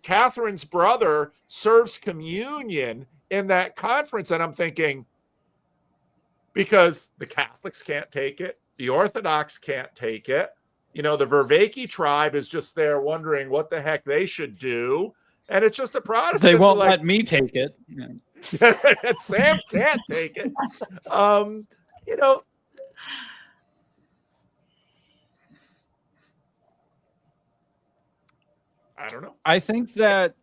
Catherine's brother serves communion in that conference. And I'm thinking, because the Catholics can't take it, the Orthodox can't take it, the Vervaeke tribe is just there wondering what the heck they should do. And it's just the Protestants. They won't let me take it. Sam can't take it. I don't know. I think that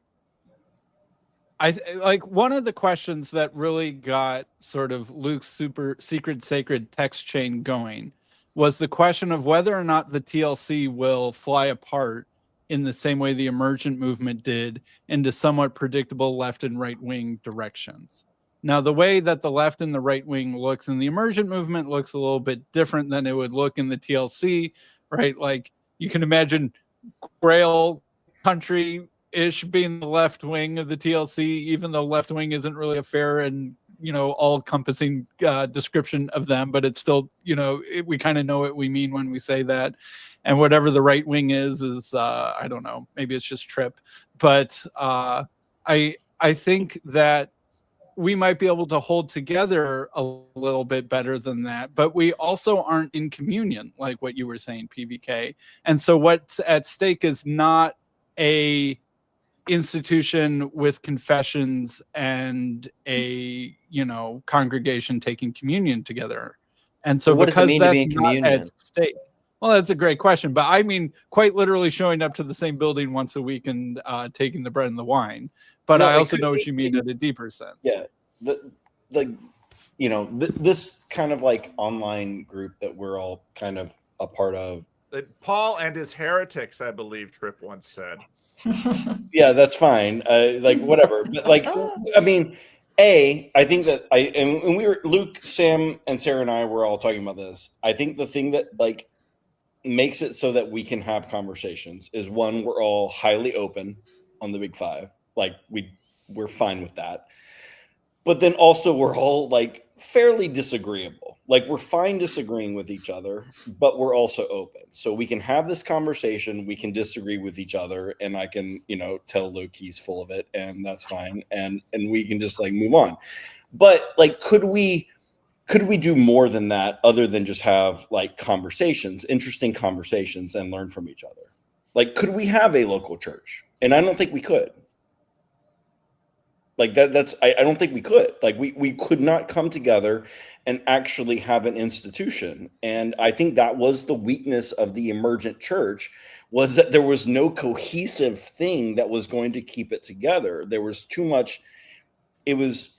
one of the questions that really got sort of Luke's super secret sacred text chain going was the question of whether or not the TLC will fly apart in the same way the emergent movement did into somewhat predictable left and right wing directions. Now, the way that the left and the right wing looks in the emergent movement looks a little bit different than it would look in the TLC, right? Like, you can imagine Grail country-ish being the left wing of the TLC, even though left wing isn't really a fair and all-encompassing description of them, but it's still, we kind of know what we mean when we say that. And whatever the right wing is I don't know, maybe it's just Tripp. But I think that we might be able to hold together a little bit better than that, but we also aren't in communion, like what you were saying, PVK. And so what's at stake is not a institution with confessions and a, congregation taking communion together. And so What does it because mean to be that's in not communion? at stake. Well, that's a great question, but I mean quite literally showing up to the same building once a week and taking the bread and the wine. But No, I it also could know what be- you mean in a deeper sense. Yeah, this kind of like online group that we're all kind of a part of. Paul and his heretics, I believe Tripp once said. Yeah, that's fine. Like whatever, but like, I mean, I think that and we were Luke, Sam, and Sarah and I were all talking about this. I think the thing that like makes it so that we can have conversations is one, we're all highly open on the Big Five. Like we're fine with that. But then also we're all like fairly disagreeable. Like we're fine disagreeing with each other, but we're also open. So we can have this conversation, we can disagree with each other, and I can, tell Luke he's full of it, and that's fine. And we can just like move on. But like could we do more than that other than just have like conversations, interesting conversations, and learn from each other? Like could we have a local church? And I don't think we could. Like I don't think we could. Like we could not come together and actually have an institution. And I think that was the weakness of the emergent church, was that there was no cohesive thing that was going to keep it together. There was too much. It was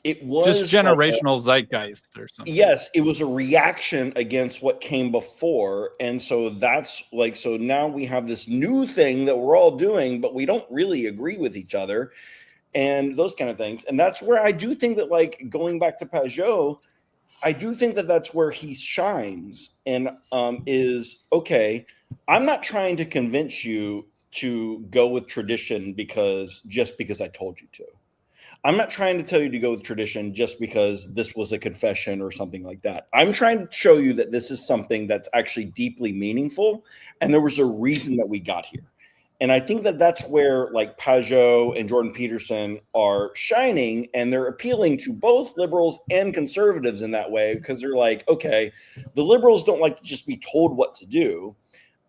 just generational zeitgeist or something. Yes, it was a reaction against what came before. And so that's like, so now we have this new thing that we're all doing, but we don't really agree with each other and those kind of things. And that's where I do think that, like, going back to Pajo, I do think that that's where he shines and is, okay, I'm not trying to convince you to go with tradition because I told you to. I'm not trying to tell you to go with tradition just because this was a confession or something like that. I'm trying to show you that this is something that's actually deeply meaningful, and there was a reason that we got here. And I think that that's where like Pajo and Jordan Peterson are shining, and they're appealing to both liberals and conservatives in that way, because they're like, okay, the liberals don't like to just be told what to do,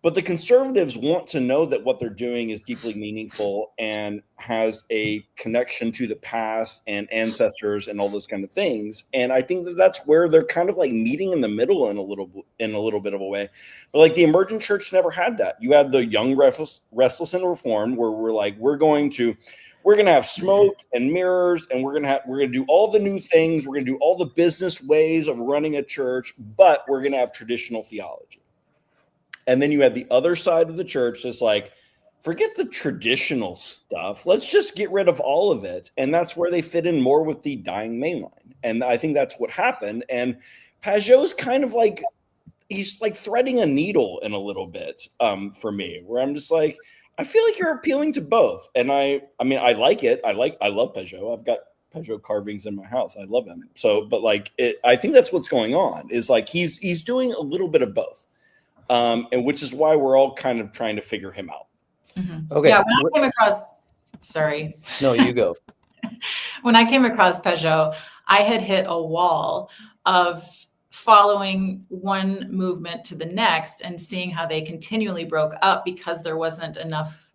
but the conservatives want to know that what they're doing is deeply meaningful and has a connection to the past and ancestors and all those kind of things. And I think that that's where they're kind of like meeting in the middle in a little bit of a way. But like the emergent church never had that. You had the young, restless and reformed, where we're like, we're going to have smoke and mirrors, and we're going to do all the new things. We're going to do all the business ways of running a church, but we're going to have traditional theology. And then you had the other side of the church that's like, forget the traditional stuff. Let's just get rid of all of it. And that's where they fit in more with the dying mainline. And I think that's what happened. And Pajo's kind of like, he's like threading a needle in a little bit for me, where I'm just like, I feel like you're appealing to both. And I mean, I like it. I love Pajo. I've got Pajo carvings in my house. I love him. So, but like, I think that's what's going on, is like, he's doing a little bit of both. And which is why we're all kind of trying to figure him out. Mm-hmm. Okay. Yeah, when I came across, sorry. No, you go. When I came across Pajo, I had hit a wall of following one movement to the next and seeing how they continually broke up because there wasn't enough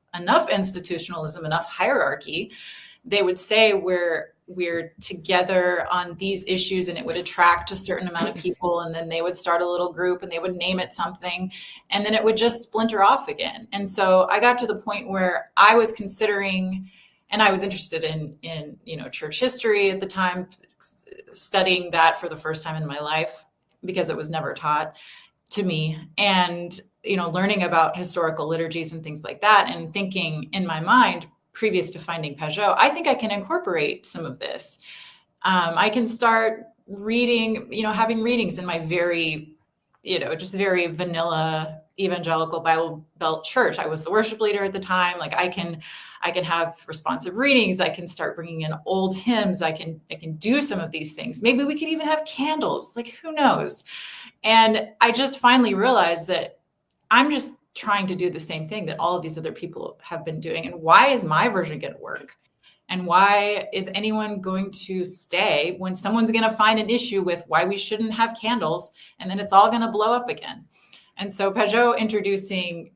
institutionalism, enough hierarchy. They would say we're together on these issues, and it would attract a certain amount of people, and then they would start a little group and they would name it something, and then it would just splinter off again. And so I got to the point where I was considering, and I was interested in church history at the time, studying that for the first time in my life because it was never taught to me, and learning about historical liturgies and things like that, and thinking in my mind, previous to finding Pajo, I think I can incorporate some of this. I can start reading, having readings in my very, just very vanilla evangelical Bible Belt church. I was the worship leader at the time. Like I can have responsive readings. I can start bringing in old hymns. I can do some of these things. Maybe we could even have candles. Like who knows? And I just finally realized that I'm just trying to do the same thing that all of these other people have been doing. And why is my version going to work? And why is anyone going to stay when someone's going to find an issue with why we shouldn't have candles, and then it's all going to blow up again? And so Pajo introducing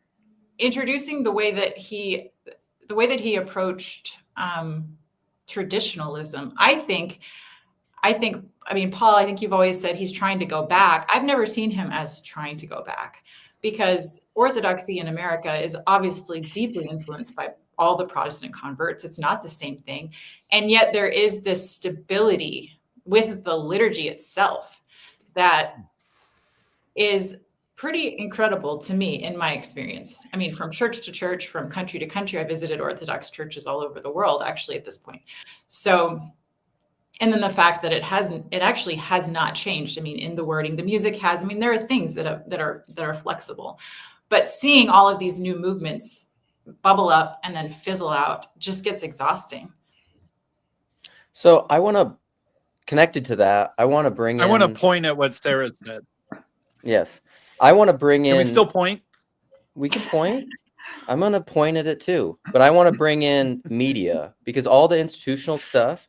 the way that he he approached traditionalism, I mean, Paul, I think you've always said he's trying to go back. I've never seen him as trying to go back, because Orthodoxy in America is obviously deeply influenced by all the Protestant converts. It's not the same thing. And yet there is this stability with the liturgy itself that is pretty incredible to me in my experience. I mean, from church to church, from country to country, I visited Orthodox churches all over the world, actually, at this point. So, and then the fact that it actually has not changed. I mean, in the wording, the music has, I mean, there are things that are flexible, but seeing all of these new movements bubble up and then fizzle out just gets exhausting. So I want to, connected to that, I want to bring in. I want to point at what Sarah said. Yes. I want to bring in. Can we still point? We can point. I'm going to point at it too, but I want to bring in media, because all the institutional stuff,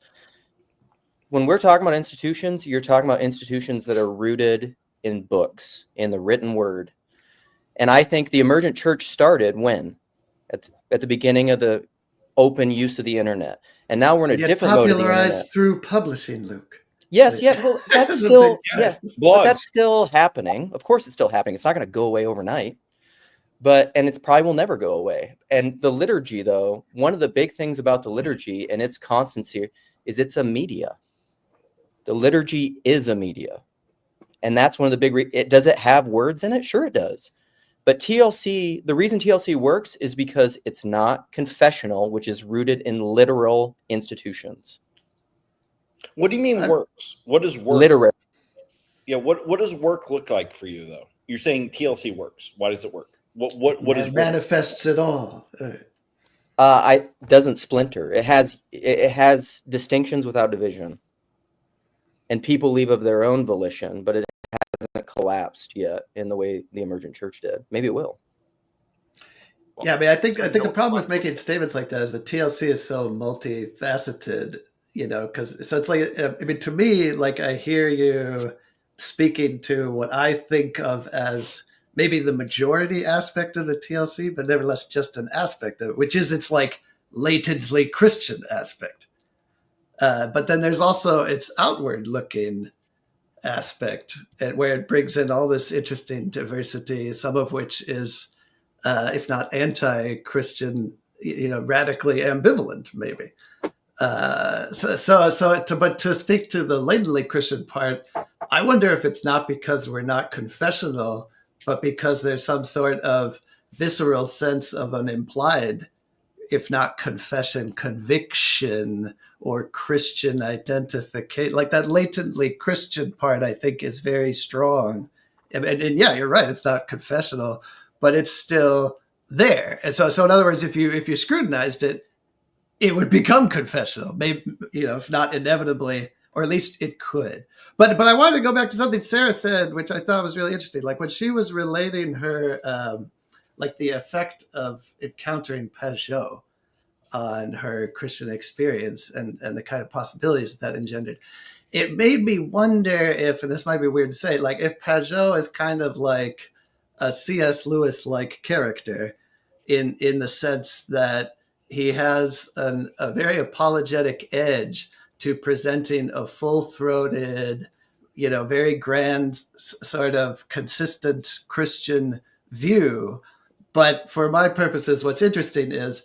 when we're talking about institutions, you're talking about institutions that are rooted in books, in the written word. And I think the emergent church started when? At the beginning of the open use of the internet. And now we're in a different mode of the internet. Popularized through publishing, Luke. Yes, yeah, well, that's still, yeah, Blogs. but that's still happening. Of course, it's still happening. It's not going to go away overnight, and it's probably will never go away. And the liturgy, though, one of the big things about the liturgy and its constancy is it's a media. The liturgy is a media, and that's one of the big. Does it have words in it? Sure, it does. But TLC, the reason TLC works is because it's not confessional, which is rooted in literal institutions. What do you mean works? What does work? Literary. Yeah. What does work look like for you, though? You're saying TLC works. Why does it work? What is manifests it all? Doesn't splinter. It has distinctions without division, and people leave of their own volition, but it hasn't collapsed yet in the way the emergent church did. Maybe it will. Yeah, I mean, I think the problem with making statements like that is the TLC is so multifaceted, because so it's like, I mean, to me, like I hear you speaking to what I think of as maybe the majority aspect of the TLC, but nevertheless just an aspect of it, which is its like latently Christian aspect. But then there's also its outward looking aspect, where it brings in all this interesting diversity, some of which is, if not anti-Christian, radically ambivalent, maybe. But to speak to the latently Christian part, I wonder if it's not because we're not confessional, but because there's some sort of visceral sense of an implied, if not confession, conviction or Christian identification. Like that latently Christian part, I think, is very strong. And yeah, you're right. It's not confessional, but it's still there. And so in other words, if you scrutinized it, it would become confessional, maybe, if not inevitably, or at least it could. But I wanted to go back to something Sarah said, which I thought was really interesting. Like when she was relating her, like the effect of encountering Pajo on her Christian experience and the kind of possibilities that engendered, it made me wonder if, and this might be weird to say, like if Pajo is kind of like a C.S. Lewis-like character in the sense that he has a very apologetic edge to presenting a full-throated, very grand, sort of consistent Christian view. But for my purposes, what's interesting is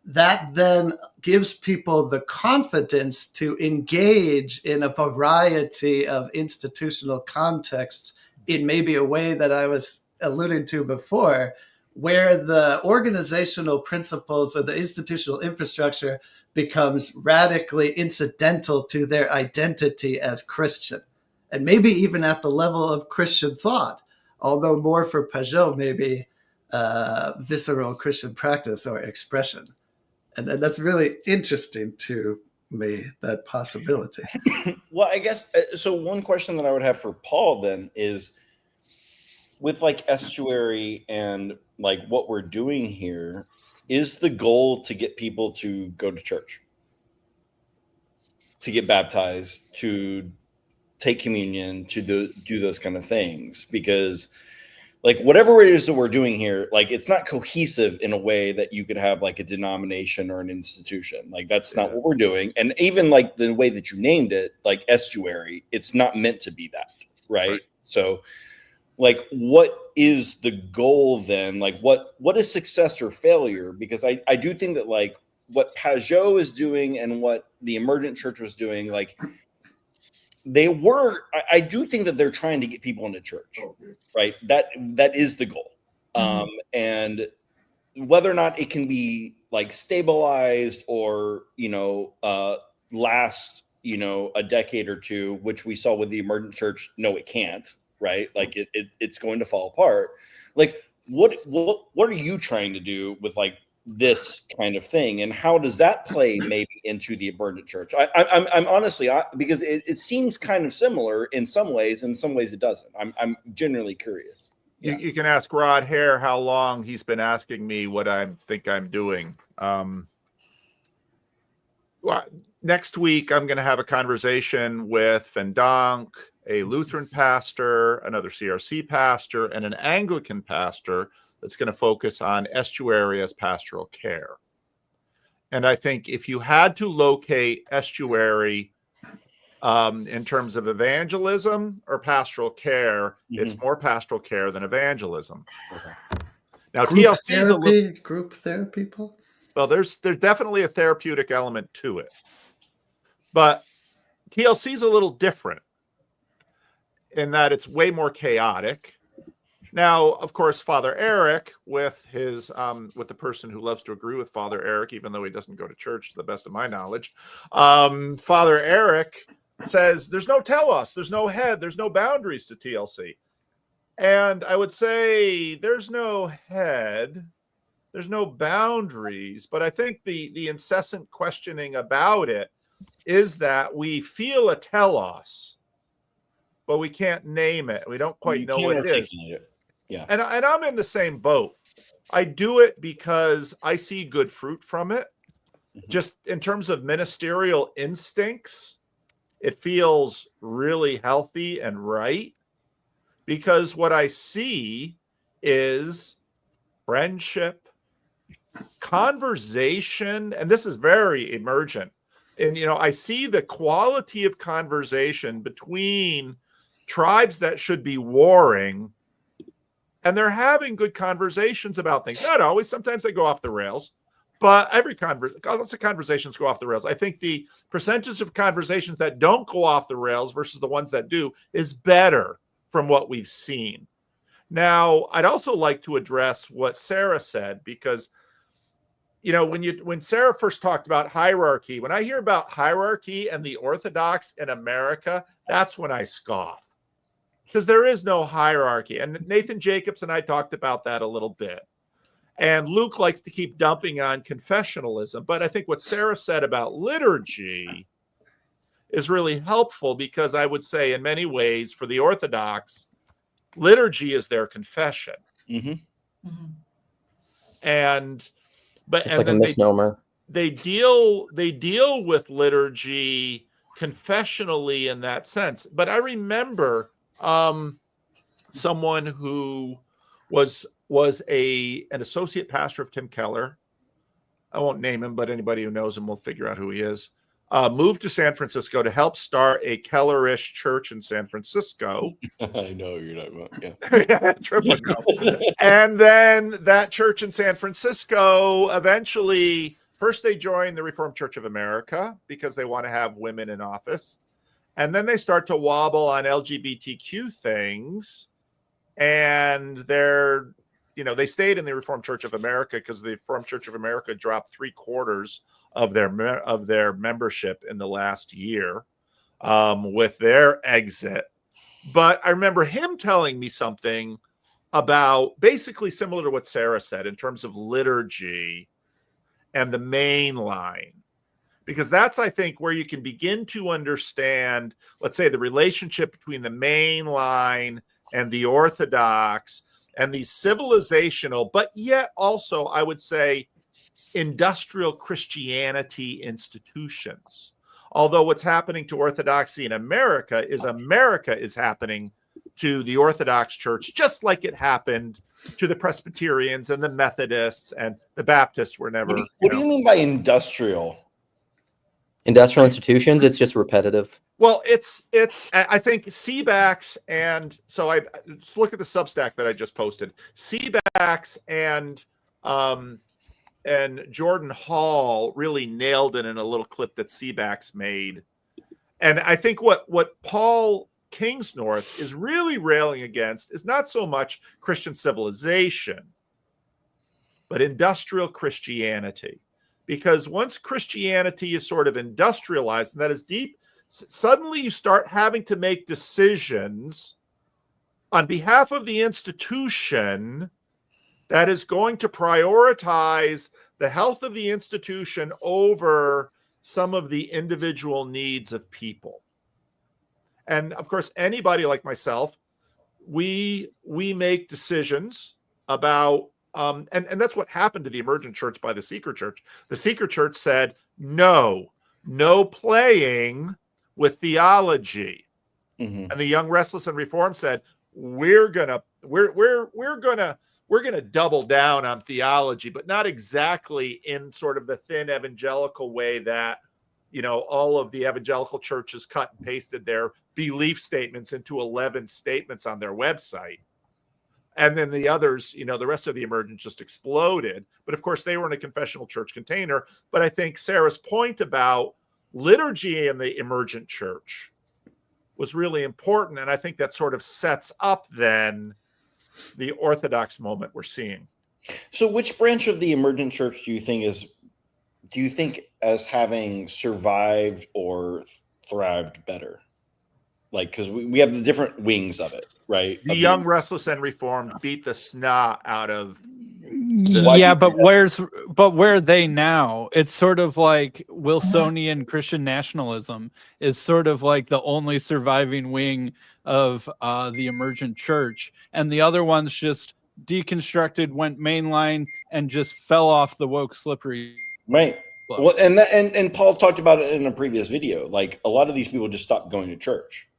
that then gives people the confidence to engage in a variety of institutional contexts in maybe a way that I was alluding to before, where the organizational principles of the institutional infrastructure becomes radically incidental to their identity as Christian, and maybe even at the level of Christian thought, although more for Pajo, maybe visceral Christian practice or expression. And that's really interesting to me, that possibility. Well, I guess, so one question that I would have for Paul then is, with like Estuary and like what we're doing here, is the goal to get people to go to church, to get baptized, to take communion, to do those kind of things? Because like whatever it is that we're doing here, like it's not cohesive in a way that you could have like a denomination or an institution. Like that's not what we're doing. And even like the way that you named it, like Estuary, it's not meant to be that, right? So like what is the goal then? Like what is success or failure? Because I do think that like what Pajo is doing and what the Emergent Church was doing, like I do think that they're trying to get people into church, right? That is the goal. And whether or not it can be like stabilized or, last, a decade or two, which we saw with the Emergent Church, no, it can't, right? Like it's going to fall apart. Like what are you trying to do with like this kind of thing, and how does that play maybe into the Emergent Church? I'm honestly, because it seems kind of similar in some ways it doesn't. I'm genuinely curious. Yeah. You can ask Rod Hare how long he's been asking me what I think I'm doing. Well, next week I'm going to have a conversation with Van Donk, a Lutheran pastor, another CRC pastor, and an Anglican pastor that's going to focus on Estuary as pastoral care. And I think if you had to locate Estuary in terms of evangelism or pastoral care, it's more pastoral care than evangelism. Now, TLC is group therapy, Paul? Well, there's definitely a therapeutic element to it. But TLC is a little different in that it's way more chaotic. Now, of course, Father Eric, with his with the person who loves to agree with Father Eric, even though he doesn't go to church, to the best of my knowledge, Father Eric says there's no telos, there's no head, there's no boundaries to TLC. And I would say there's no head, there's no boundaries, but I think the incessant questioning about it is that we feel a telos, but we can't name it. We don't quite know what it is. Yeah. And I'm in the same boat. I do it because I see good fruit from it. Just in terms of ministerial instincts, it feels really healthy and right, because what I see is friendship, conversation, and this is very emergent. And, I see the quality of conversation between tribes that should be warring, and they're having good conversations about things. Not always. Sometimes they go off the rails, but lots of conversations go off the rails. I think the percentage of conversations that don't go off the rails versus the ones that do is better from what we've seen. Now, I'd also like to address what Sarah said, because when Sarah first talked about hierarchy, when I hear about hierarchy and the Orthodox in America, that's when I scoff. Because there is no hierarchy. And Nathan Jacobs and I talked about that a little bit. And Luke likes to keep dumping on confessionalism. But I think what Sarah said about liturgy is really helpful, because I would say in many ways for the Orthodox, liturgy is their confession. And it's like a misnomer. They deal with liturgy confessionally in that sense. But I remember someone who was an associate pastor of Tim Keller. I won't name him, but anybody who knows him will figure out who he is. Moved to San Francisco to help start a Kellerish church in San Francisco. I know you're not about, yeah. Tripp would know. And then that church in San Francisco eventually, first they joined the Reformed Church of America because they want to have women in office. And then they start to wobble on LGBTQ things. And they stayed in the Reformed Church of America because the Reformed Church of America dropped 3/4 of their membership in the last year with their exit. But I remember him telling me something about basically similar to what Sarah said in terms of liturgy and the main line. Because that's, I think, where you can begin to understand, let's say, the relationship between the main line and the Orthodox and the civilizational, but yet also, I would say, industrial Christianity institutions. Although what's happening to Orthodoxy in America is happening to the Orthodox Church, just like it happened to the Presbyterians and the Methodists, and the Baptists were never. What do you mean by industrial? Industrial institutions, it's just repetitive. Well, it's I think Seabax, and so I just look at the Substack that I just posted. Seabax and Jordan Hall really nailed it in a little clip that Seabax made. And I think what Paul Kingsnorth is really railing against is not so much Christian civilization, but industrial Christianity. Because once Christianity is sort of industrialized, and that is deep, suddenly you start having to make decisions on behalf of the institution that is going to prioritize the health of the institution over some of the individual needs of people. And of course, anybody like myself, we make decisions about and that's what happened to the Emergent Church by the Seeker Church. The Seeker Church said, no playing with theology. Mm-hmm. And the Young, Restless, and Reformed said, we're gonna double down on theology, but not exactly in sort of the thin evangelical way that, you know, all of the evangelical churches cut and pasted their belief statements into 11 statements on their website. And then the others, you know, the rest of the Emergent just exploded. But of course, they were in a confessional church container. But I think Sarah's point about liturgy in the Emergent Church was really important. And I think that sort of sets up then the Orthodox moment we're seeing. So which branch of the Emergent Church do you think as having survived or thrived better? Like, because we have the different wings of it, right? The Young, Restless, and Reformed beat the snot out of. But where are they now? It's sort of like Wilsonian Christian nationalism is sort of like the only surviving wing of the Emergent Church, and the other ones just deconstructed, went mainline, and just fell off the woke slippery. Right. Well, and Paul talked about it in a previous video. Like, a lot of these people just stopped going to church.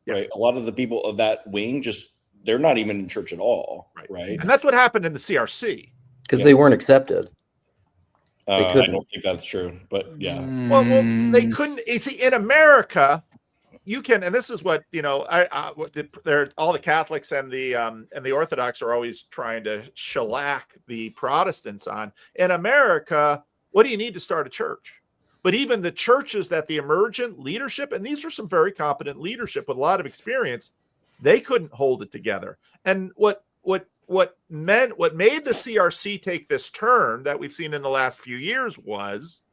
Right. A lot of the people of that wing they're not even in church at all. Right. And that's what happened in the CRC. Because they weren't accepted. I don't think that's true, but yeah. Well, they couldn't. You see, in America, you can, and this is what, you know, all the Catholics and the Orthodox are always trying to shellac the Protestants on. In America, what do you need to start a church? But even the churches that the Emergent leadership, and these are some very competent leadership with a lot of experience, they couldn't hold it together. And what made the CRC take this turn that we've seen in the last few years was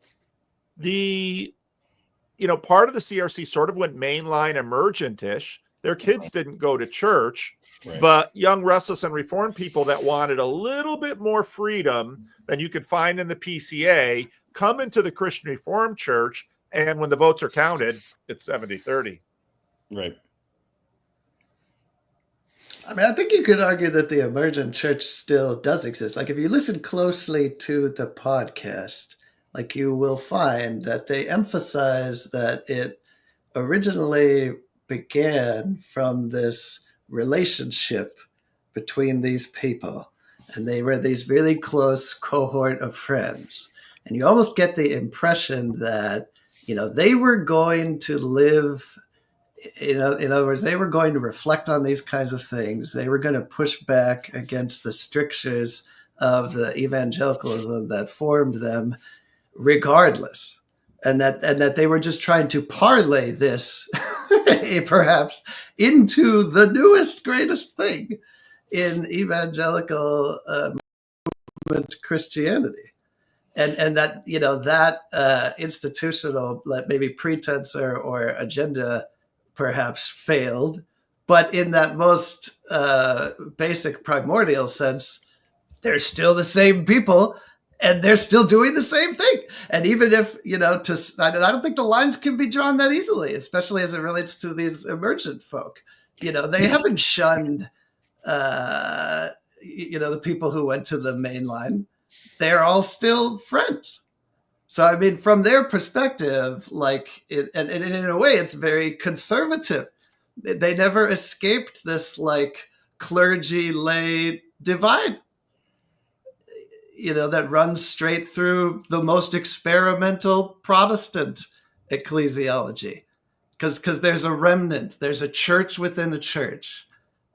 part of the CRC sort of went mainline Emergent-ish. Their kids didn't go to church, but Young, Restless, and Reformed people that wanted a little bit more freedom than you could find in the PCA come into the Christian Reformed Church, and when the votes are counted, it's 70-30. Right. I mean, I think you could argue that the Emergent Church still does exist. Like, if you listen closely to the podcast, like, you will find that they emphasize that it originally began from this relationship between these people, and they were these really close cohort of friends. And you almost get the impression that, you know, they were going to live, you know, in other words, they were going to reflect on these kinds of things. They were going to push back against the strictures of the evangelicalism that formed them regardless. And that they were just trying to parlay this perhaps into the newest, greatest thing in evangelical movement Christianity. And that, you know, that institutional maybe pretense or agenda perhaps failed, but in that most basic primordial sense, they're still the same people and they're still doing the same thing. And even if, you know, I don't think the lines can be drawn that easily, especially as it relates to these Emergent folk. You know, they haven't shunned, you know, the people who went to the main line. They're all still friends. So, I mean, from their perspective, like, and in a way, it's very conservative They never escaped this like clergy lay divide, that runs straight through the most experimental Protestant ecclesiology. Because there's a remnant, there's a church within a church.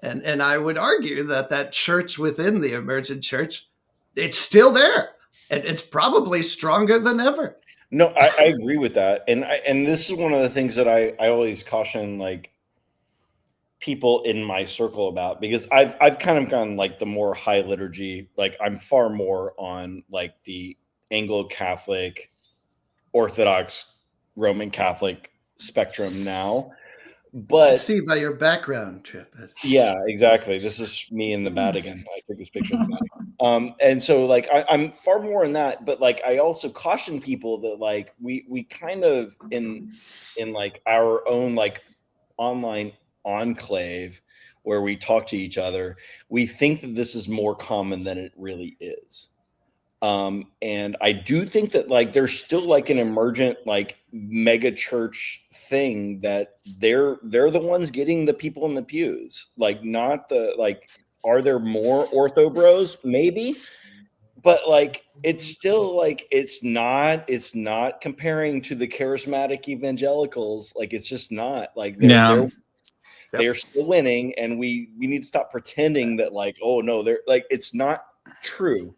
And I would argue that church within the emergent church, it's still there. And it's probably stronger than ever. No, I agree with that. And this is one of the things that I always caution like people in my circle about, because I've kind of gone like the more high liturgy, like I'm far more on like the Anglo-Catholic, Orthodox, Roman Catholic spectrum now. But I see by your background, Tripp. yeah, exactly. This is me in the Vatican. I took this picture in the Vatican. And so like I'm far more in that, but like I also caution people that like we kind of in like our own like online enclave where we talk to each other, we think that this is more common than it really is. And I do think that like there's still like an emergent like mega church thing that they're the ones getting the people in the pews, like not the like, are there more ortho bros? Maybe, but like it's still like it's not comparing to the charismatic evangelicals. Like it's just not like they're still winning, and we need to stop pretending that like, oh no, they're like, it's not true.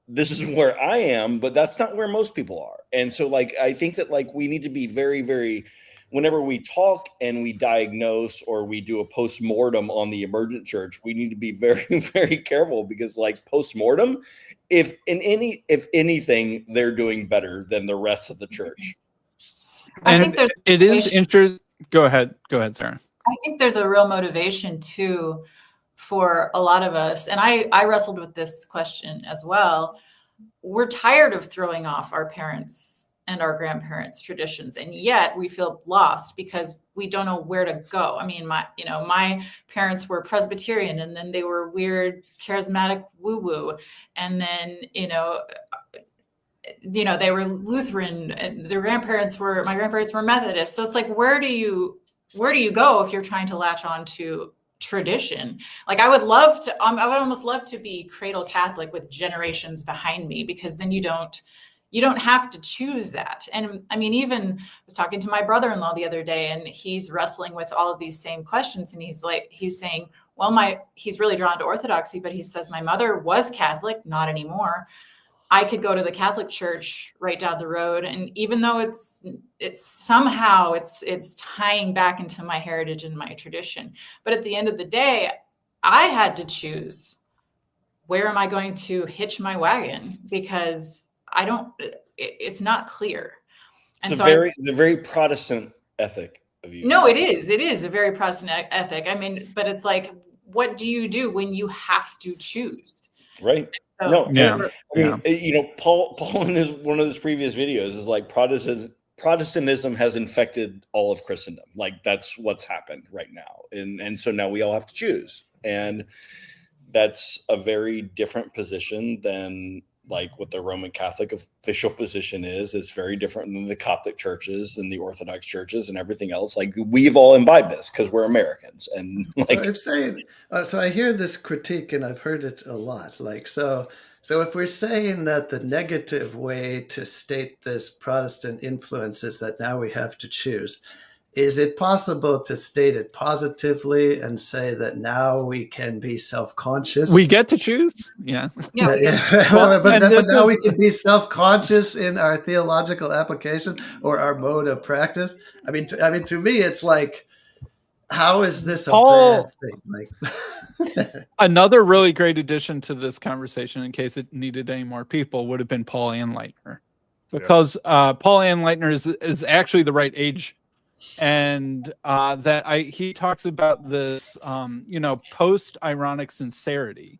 This is where I am, but that's not where most people are. And so like I think that like we need to be very, very, whenever we talk and we diagnose or we do a post-mortem on the emergent church, we need to be very, very careful, because like post-mortem, if anything, they're doing better than the rest of the church. I think there's it is interesting. Go ahead, Sarah. I think there's a real motivation too for a lot of us, and I wrestled with this question as well. We're tired of throwing off our parents and our grandparents' traditions, and yet we feel lost because we don't know where to go. I mean, my parents were Presbyterian, and then they were weird charismatic woo-woo, and then they were Lutheran, and my grandparents were Methodist. So it's like, where do you go if you're trying to latch on to tradition? Like I would almost love to be cradle Catholic with generations behind me, because then you don't have to choose that. And I mean, even I was talking to my brother-in-law the other day, and he's wrestling with all of these same questions. And he's saying, well, he's really drawn to Orthodoxy, but he says, my mother was Catholic, not anymore. I could go to the Catholic church right down the road. And even though it's somehow tying back into my heritage and my tradition, but at the end of the day, I had to choose, where am I going to hitch my wagon? Because it's not clear. And it's a very Protestant ethic of you. No, it is a very Protestant ethic. I mean, but it's like, what do you do when you have to choose? Right. So, Paul in one of his previous videos is like, Protestantism has infected all of Christendom. Like that's what's happened right now. And so now we all have to choose. And that's a very different position than like what the Roman Catholic official position is. It's very different than the Coptic churches and the Orthodox churches and everything else. Like we've all imbibed this because we're Americans. And like, so I hear this critique, and I've heard it a lot. Like, so if we're saying that the negative way to state this Protestant influence is that now we have to choose, is it possible to state it positively and say that now we can be self-conscious? We get to choose? Yeah. But now we can be self-conscious in our theological application or our mode of practice. I mean, to me, it's like, how is this a bad thing? Like, another really great addition to this conversation, in case it needed any more people, would have been Paul Anleitner, because Paul Anleitner is actually the right age. And he talks about this, post-ironic sincerity,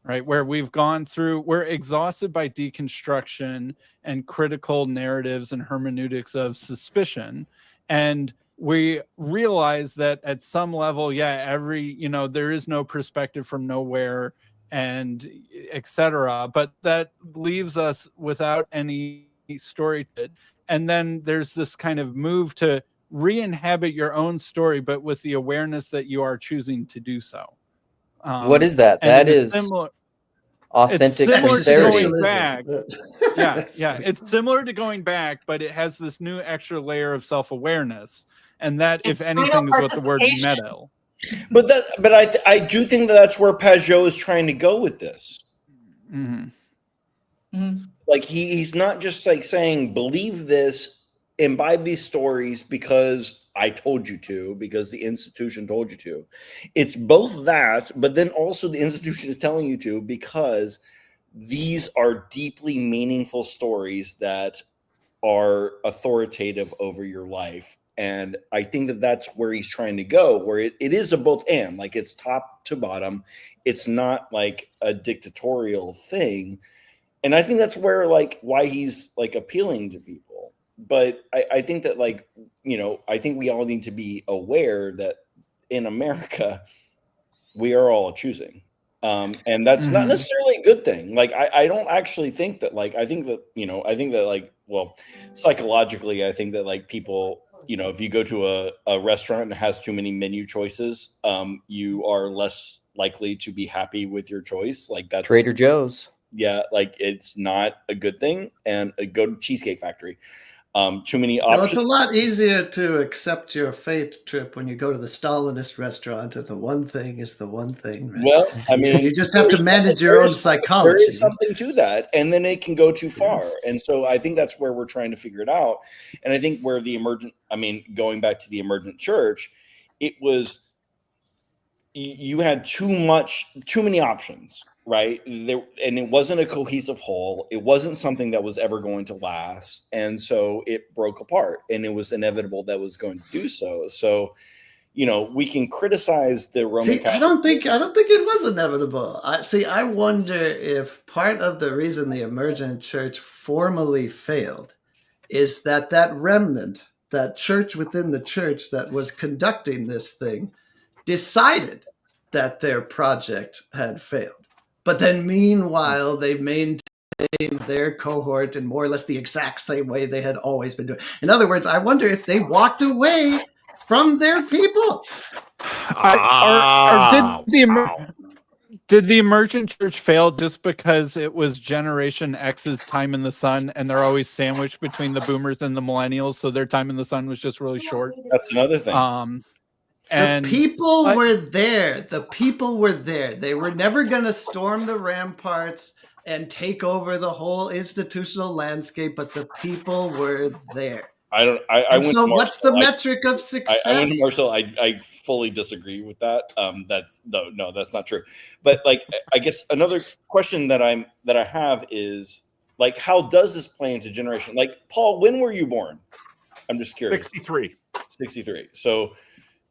right? Where we're exhausted by deconstruction and critical narratives and hermeneutics of suspicion. And we realize that at some level, there is no perspective from nowhere, and etc. But that leaves us without any story to it. And then there's this kind of move to re-inhabit your own story, but with the awareness that you are choosing to do so. What is that? And That it is similar. authentic It's similar to sincerity. going back. Yeah, That's yeah. right. It's similar to going back, but it has this new extra layer of self-awareness, and that, It's if anything, is what the word participation. meta. But I do think that that's where Pajo is trying to go with this. Mhm. Mhm. Like he's not just like saying believe this, imbibe these stories because I told you to, because the institution told you to. It's both that, but then also the institution is telling you to because these are deeply meaningful stories that are authoritative over your life. And I think that that's where he's trying to go, where it is a both and, like it's top to bottom. It's not like a dictatorial thing. And I think that's where like why he's like appealing to people. But I think that like, you know, I think we all need to be aware that in America, we are all choosing. And that's not necessarily a good thing. Like I don't actually think that like I think that, you know, I think that like, well, psychologically, I think that like people, you know, if you go to a restaurant and it has too many menu choices, you are less likely to be happy with your choice. Like that's Trader Joe's. yeah, like it's not a good thing. And go to Cheesecake Factory. Too many Well, it's options. a lot easier to accept your fate, Tripp, when you go to the Stalinist restaurant and the one thing is the one thing. Right? Well, I mean, You just have to there's manage your there own is- psychology. There is something to that, and then it can go too far. And so I think that's where we're trying to figure it out. And I think where the emergent, I mean, going back to the emergent church, it was you had too many options, right? There, and it wasn't a cohesive whole. It wasn't something that was ever going to last, and so it broke apart, and it was inevitable that was going to do so. So, you know, we can criticize the Roman See, Catholic. I don't think it was inevitable. I wonder if part of the reason the emergent church formally failed is that remnant, that church within the church that was conducting this thing, decided that their project had failed. But then meanwhile, they maintained their cohort in more or less the exact same way they had always been doing. In other words, I wonder if they walked away from their people. Did the emergent church fail just because it was Generation X's time in the sun, and they're always sandwiched between the boomers and the millennials, so their time in the sun was just really short? That's another thing. And the people were there. The people were there. They were never going to storm the ramparts and take over the whole institutional landscape, but the people were there. I went so to what's the metric of success? I went to Marcel. I fully disagree with that. That's no, that's not true. But like, I guess another question that I have is like, how does this play into generation? Like, Paul, when were you born? I'm just curious. 63. 63. So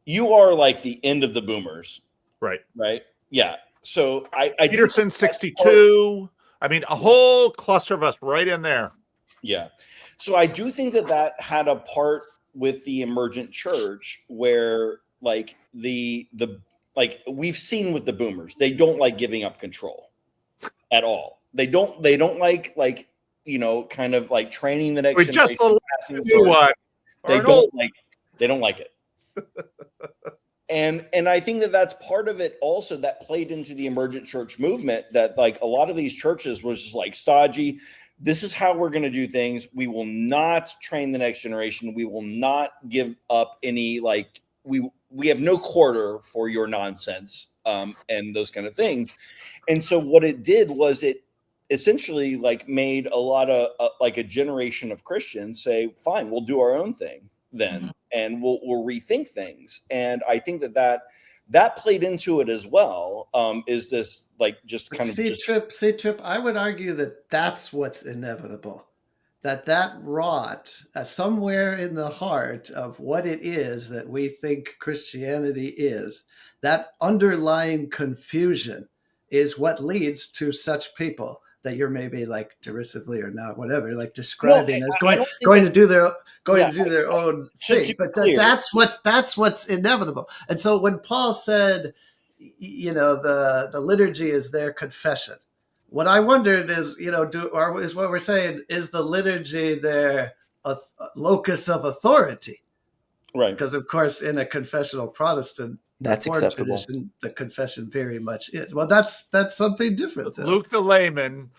you are like the end of the boomers, Right? right? Yeah. So I Peterson 62. I mean, a whole cluster of us right in there. Yeah. So I do think that had a part with the emergent church where like the like we've seen with the boomers, they don't like giving up control at all. They don't like, you know, kind of like training the next generation. Just a passing the new one. They don't like it. And I think that that's part of it also that played into the emergent church movement, that like a lot of these churches was just like stodgy. This is how we're going to do things. We will not train the next generation. We will not give up any, like, we have no quarter for your nonsense, and those kind of things. And so what it did was it essentially like made a lot of like a generation of Christians say, fine, we'll do our own thing then, and we'll rethink things. And I think that played into it as well. Is this like just kind of Tripp, I would argue that that's what's inevitable. That rot somewhere in the heart of what it is that we think Christianity is, that underlying confusion is what leads to such people that you're maybe like derisively or not, whatever, like describing as going to do their own thing. But that's what's inevitable. And so when Paul said, you know, the liturgy is their confession, what I wondered is, you know, is what we're saying, is the liturgy their locus of authority? Right. Because, of course, in a confessional Protestant That's Reformed acceptable. tradition, the confession very much is. Well, that's something different, though. Luke the layman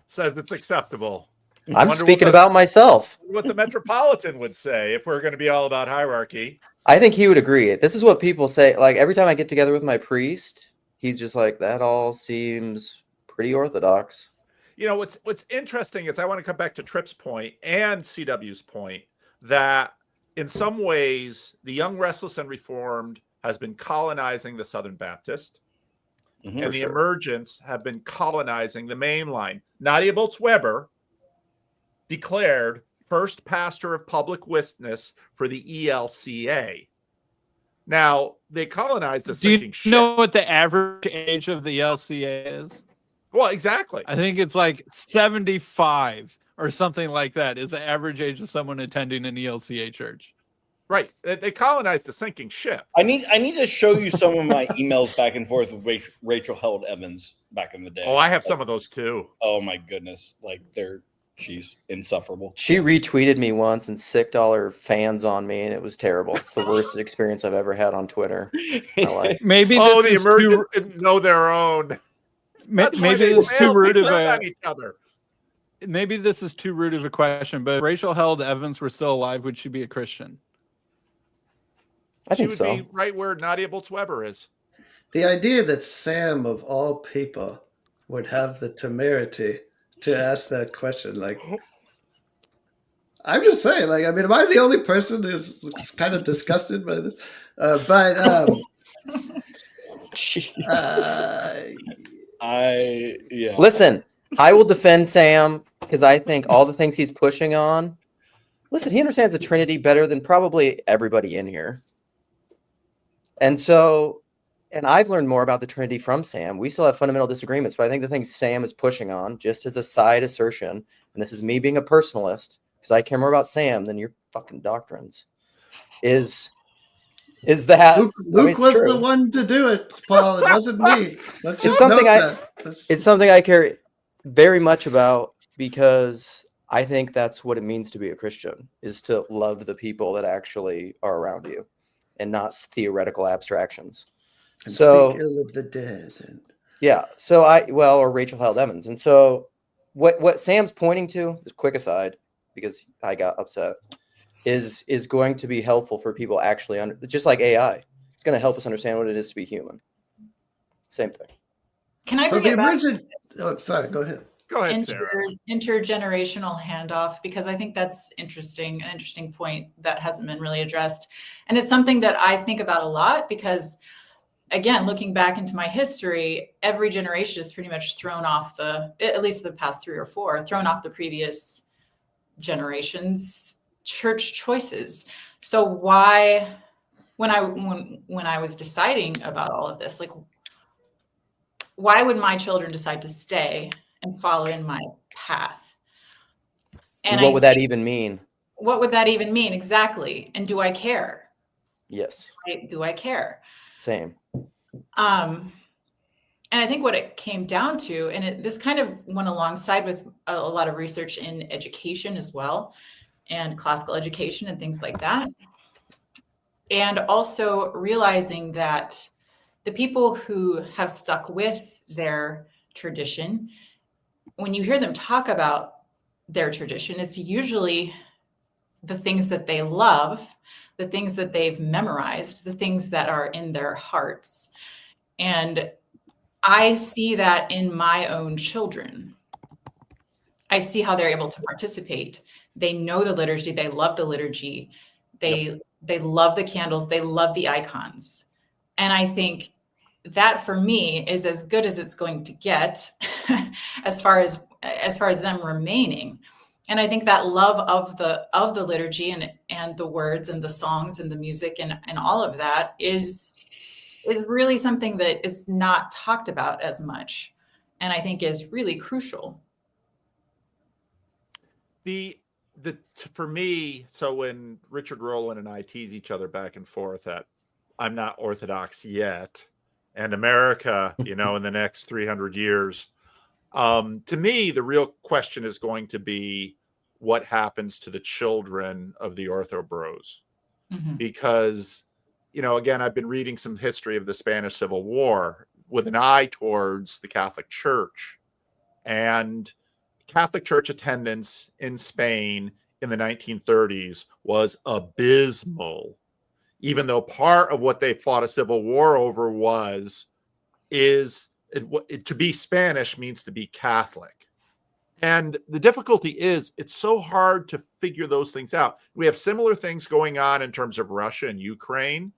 says it's acceptable. I'm Wonder speaking what the- about myself. What the Metropolitan would say if we're going to be all about hierarchy. I think he would agree. This is what people say. Like every time I get together with my priest, he's just like, that all seems pretty orthodox. You know, what's interesting is I want to come back to Tripp's point and CW's point that in some ways the Young, Restless, and Reformed has been colonizing the Southern Baptist, Mhm. and the Emergents have been colonizing the mainline. Nadia Bolz-Weber declared first pastor of public witness for the ELCA. Now, they colonized a Do you sinking ship. know what the average age of the LCA is? Well, exactly. I think it's like 75 or something like that is the average age of someone attending an ELCA church. Right. They colonized a sinking ship. I need to show you some of my emails back and forth with Rachel Held Evans back in the day. Oh, I have some of those too. Oh my goodness, like she's insufferable. She retweeted me once and sicked all her fans on me, and it was terrible. It's the worst experience I've ever had on Twitter. Maybe Oh, this the is Emergent didn't know their own. That's why maybe they it's too failed. rude They of turned a on each other. maybe this is too rude of a question, but if Rachel Held Evans were still alive, would she be a Christian? I think She so. would be right where Nadia Bolz-Weber is. The idea that Sam, of all people, would have the temerity to ask that question, like, I'm just saying, like, I mean, am I the only person who's kind of disgusted by this? Yeah. Listen, I will defend Sam because I think all the things he's pushing on. Listen, he understands the Trinity better than probably everybody in here. And I've learned more about the Trinity from Sam. We still have fundamental disagreements, but I think the things Sam is pushing on, just as a side assertion, and this is me being a personalist, because I care more about Sam than your fucking doctrines, is that Luke was the one to do it, Paul. It wasn't me. It's something I care very much about because I think that's what it means to be a Christian, is to love the people that actually are around you and not theoretical abstractions. And so speak ill of the dead. Yeah. So or Rachel Held Evans. And so what Sam's pointing to, this quick aside, because I got upset, is going to be helpful for people actually just like AI. It's going to help us understand what it is to be human. Same thing. Can I bring it back? Oh, sorry. Go ahead. Go ahead, Sarah. Intergenerational handoff, because I think that's an interesting point that hasn't been really addressed. And it's something that I think about a lot because, again, looking back into my history, every generation is pretty much thrown off at least the past 3 or 4, thrown off the previous generation's church choices. So why, when I was deciding about all of this, like, why would my children decide to stay and follow in my path? And what would that even mean? What would that even mean? Exactly. And do I care? Yes. Do I care? Same. And I think what it came down to, and this kind of went alongside with a lot of research in education as well, and classical education and things like that. And also realizing that the people who have stuck with their tradition, when you hear them talk about their tradition, it's usually the things that they love, the things that they've memorized, the things that are in their hearts. And I see that in my own children. I see how they're able to participate. They know the liturgy. They love the liturgy. They love the candles. They love the icons. And I think that for me is as good as it's going to get as far as them remaining. And I think that love of the liturgy and the words and the songs and the music and all of that is really something that is not talked about as much, and I think is really crucial. For me, so when Richard Rowland and I tease each other back and forth that I'm not Orthodox yet, and America, in the next 300 years, to me, the real question is going to be what happens to the children of the Ortho Bros. because, again, I've been reading some history of the Spanish Civil War with an eye towards the Catholic Church. And Catholic Church attendance in Spain in the 1930s was abysmal, even though part of what they fought a civil war over to be Spanish means to be Catholic. And the difficulty is it's so hard to figure those things out. We have similar things going on in terms of Russia and Ukraine.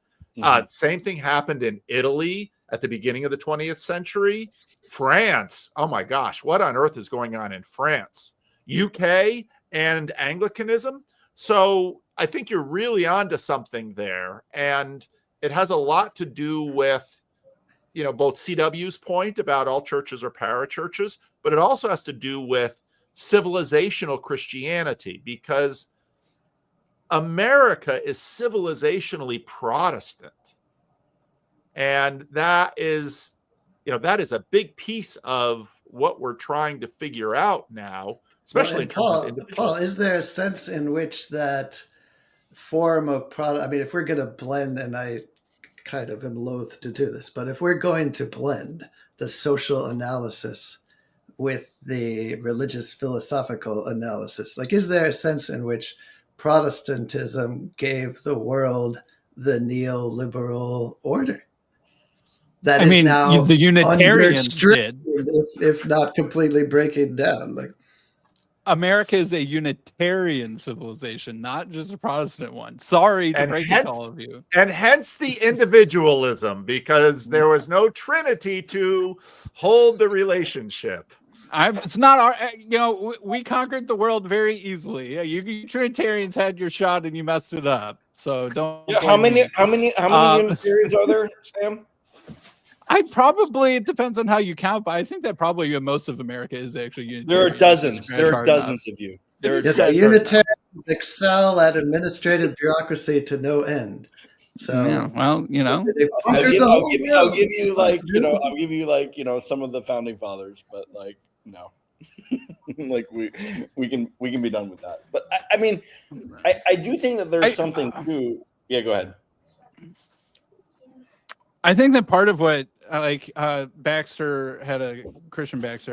Same thing happened in Italy at the beginning of the 20th century. France, oh my gosh, what on earth is going on in France? UK and Anglicanism. So I think you're really onto something there. And it has a lot to do with, both CW's point about all churches are parachurches, but it also has to do with civilizational Christianity, because America is civilizationally Protestant. And that is a big piece of what we're trying to figure out now, especially in terms of individuals. Paul, is there a sense in which that form of Protestant, I mean, if we're going to blend, and I kind of am loath to do this, but if we're going to blend the social analysis with the religious philosophical analysis, like, is there a sense in which Protestantism gave the world the neoliberal order that is now the Unitarians did, if not completely breaking down? Like, America is a Unitarian civilization, not just a Protestant one. Sorry to break it to all of you. And hence the individualism, because there was no Trinity to hold the relationship. It's not our, we conquered the world very easily. You Trinitarians had your shot and you messed it up. So don't. Yeah, how many Unitarians are there, Sam? It depends on how you count, but I think that probably most of America is actually Unitarian. There are dozens. There are dozens of you. The Unitarians excel at administrative bureaucracy to no end. So, yeah, well, I'll give you some of the founding fathers, but no, like we can be done with that. But I mean, I do think that there's something to. Yeah, go ahead. I think that part of what Christian Baxter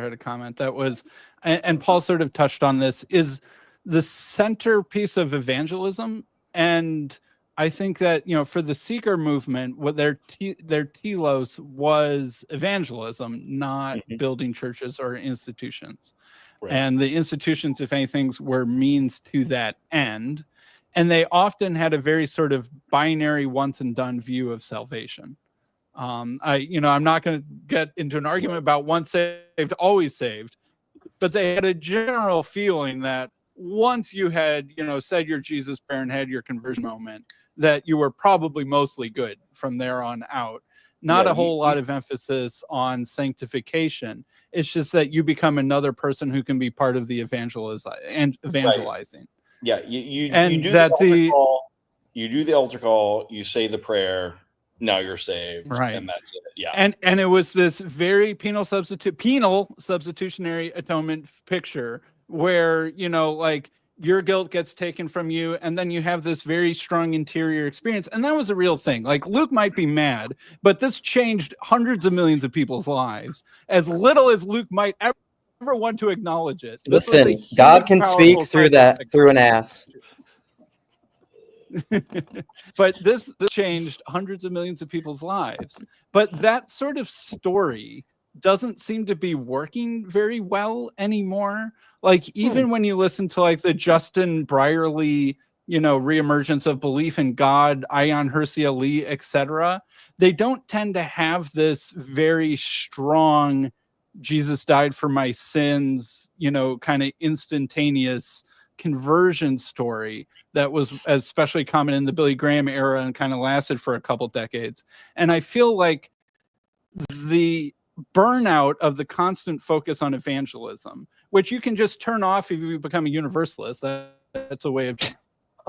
had a comment that was, and Paul sort of touched on this, is the centerpiece of evangelism. And I think that, for the seeker movement, what their telos was evangelism, not building churches or institutions. Right. And the institutions, if anything, were means to that end. And they often had a very sort of binary once and done view of salvation. I'm not going to get into an argument about once saved, always saved, but they had a general feeling that once you had, said your Jesus prayer and had your conversion moment, that you were probably mostly good from there on out. Not a whole lot of emphasis on sanctification. It's just that you become another person who can be part of the evangelizing. Right. Yeah, you do the altar call, you say the prayer, now you're saved, right? And that's it. Yeah, and it was this very penal substitutionary atonement picture where your guilt gets taken from you, and then you have this very strong interior experience, and that was a real thing. Like, Luke might be mad, but this changed hundreds of millions of people's lives. As little as Luke might ever want to acknowledge it. Listen, God can speak through an ass. But this changed hundreds of millions of people's lives. But that sort of story doesn't seem to be working very well anymore. Like, even when you listen to the Justin Brierley, reemergence of belief in God, Ion Hersey Ali, etc., they don't tend to have this very strong Jesus died for my sins, kind of instantaneous conversion story that was especially common in the Billy Graham era and kind of lasted for a couple decades. And I feel like the burnout of the constant focus on evangelism, which you can just turn off if you become a universalist, that's a way of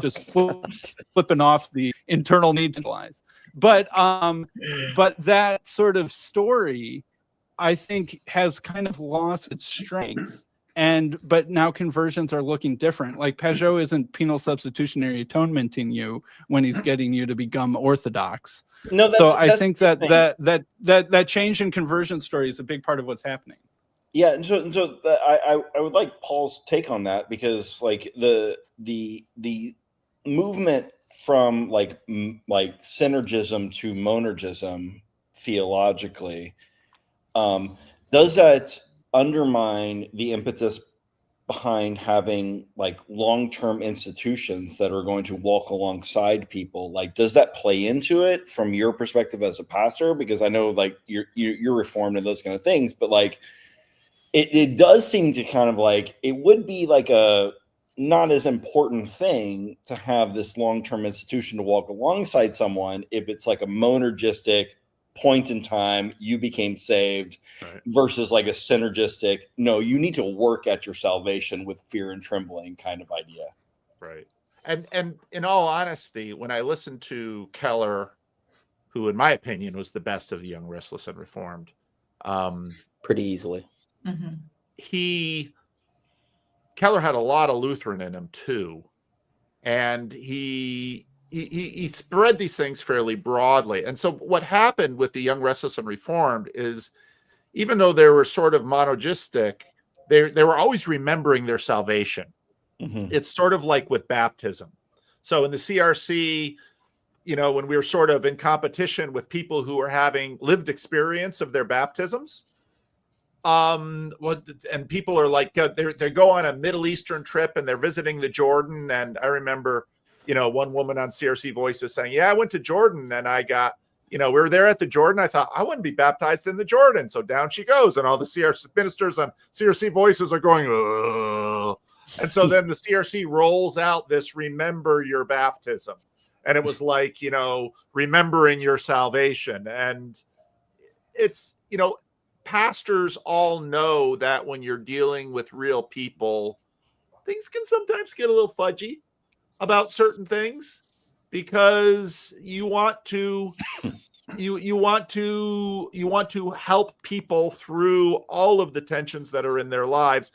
just flipping off the internal need to utilize. But that sort of story, I think, has kind of lost its strength But now conversions are looking different. Like Pajo isn't penal substitutionary atonementing you when he's getting you to become Orthodox. No, So I that's think the thing. that change in conversion story is a big part of what's happening. Yeah, and so I would like Paul's take on that, because like the movement from like synergism to monergism theologically, does that undermine the impetus behind having like long-term institutions that are going to walk alongside people? Like, does that play into it from your perspective as a pastor? Because I know like you're reformed and those kind of things, but like it does seem to kind of like, it would be like a not as important thing to have this long-term institution to walk alongside someone if it's like a monergistic point in time you became saved, Right. versus like a synergistic, no, you need to work at your salvation with fear and trembling kind of idea. Right. And in all honesty, when I listened to Keller, who in my opinion was the best of the Young, Restless, and Reformed, Pretty easily. Keller had a lot of Lutheran in him too, and he spread these things fairly broadly. And so what happened with the Young, Restless, and Reformed is, even though they were sort of monogistic, they were always remembering their salvation. It's sort of like with baptism. So in the CRC, you know, when we were sort of in competition with people who were having lived experience of their baptisms, and people are like, they go on a Middle Eastern trip and they're visiting the Jordan. And I remember, you know, one woman on CRC Voices saying, yeah, I went to Jordan and I got, you know, we were there at the Jordan. I thought I wouldn't be baptized in the Jordan. So down she goes. And all the CRC ministers on CRC Voices are going, ugh. And so then the CRC rolls out this remember your baptism. And it was like, you know, remembering your salvation. And it's, you know, pastors all know that when you're dealing with real people, things can sometimes get a little fudgy about certain things, because you want to you want to help people through all of the tensions that are in their lives,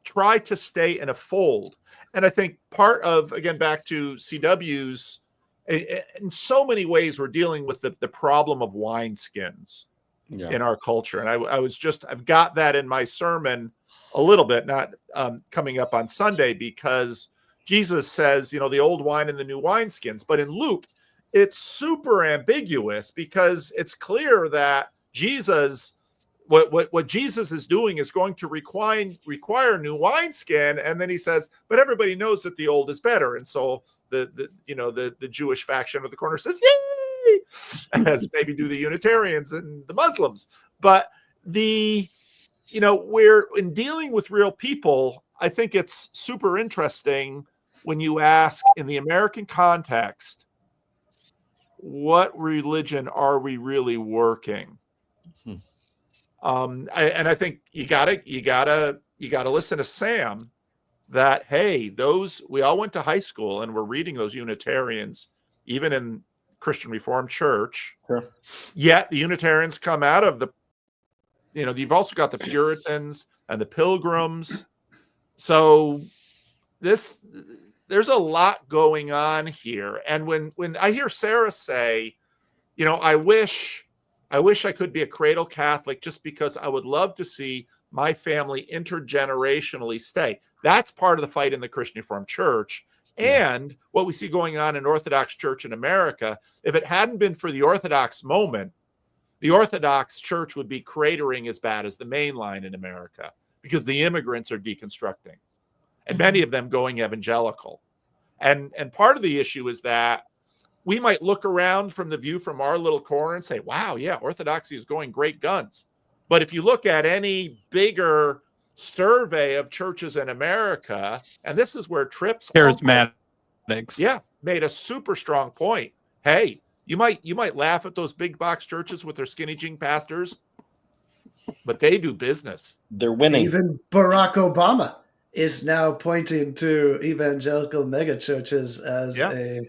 try to stay in a fold. And I think part of, again, back to CW's, in so many ways, we're dealing with the problem of wineskins in our culture. And I've got that in my sermon a little bit, not coming up on Sunday, because Jesus says, you know, the old wine and the new wineskins. But in Luke, it's super ambiguous, because it's clear that Jesus, what Jesus is doing is going to require new wineskin. And then he says, but everybody knows that the old is better. And so the Jewish faction of the corner says, yay, as maybe do the Unitarians and the Muslims. But we're in dealing with real people. I think it's super interesting when you ask, in the American context, what religion are we really working? I think you gotta listen to Sam, that, hey, we all went to high school and we're reading those Unitarians, even in Christian Reformed Church. Sure. Yet the Unitarians come out of you've also got the Puritans and the Pilgrims. So there's a lot going on here. And when I hear Sarah say, you know, I wish I could be a cradle Catholic, just because I would love to see my family intergenerationally stay. That's part of the fight in the Christian Reformed Church. And what we see going on in Orthodox Church in America, if it hadn't been for the Orthodox moment, the Orthodox Church would be cratering as bad as the main line in America, because the immigrants are deconstructing, and many of them going evangelical. And part of the issue is that we might look around from the view from our little corner and say, wow, yeah, Orthodoxy is going great guns. But if you look at any bigger survey of churches in America, and this is where Tripp's charismatics, made a super strong point. Hey, you might laugh at those big box churches with their skinny jean pastors, but they do business. They're winning. Even Barack Obama is now pointing to evangelical megachurches as a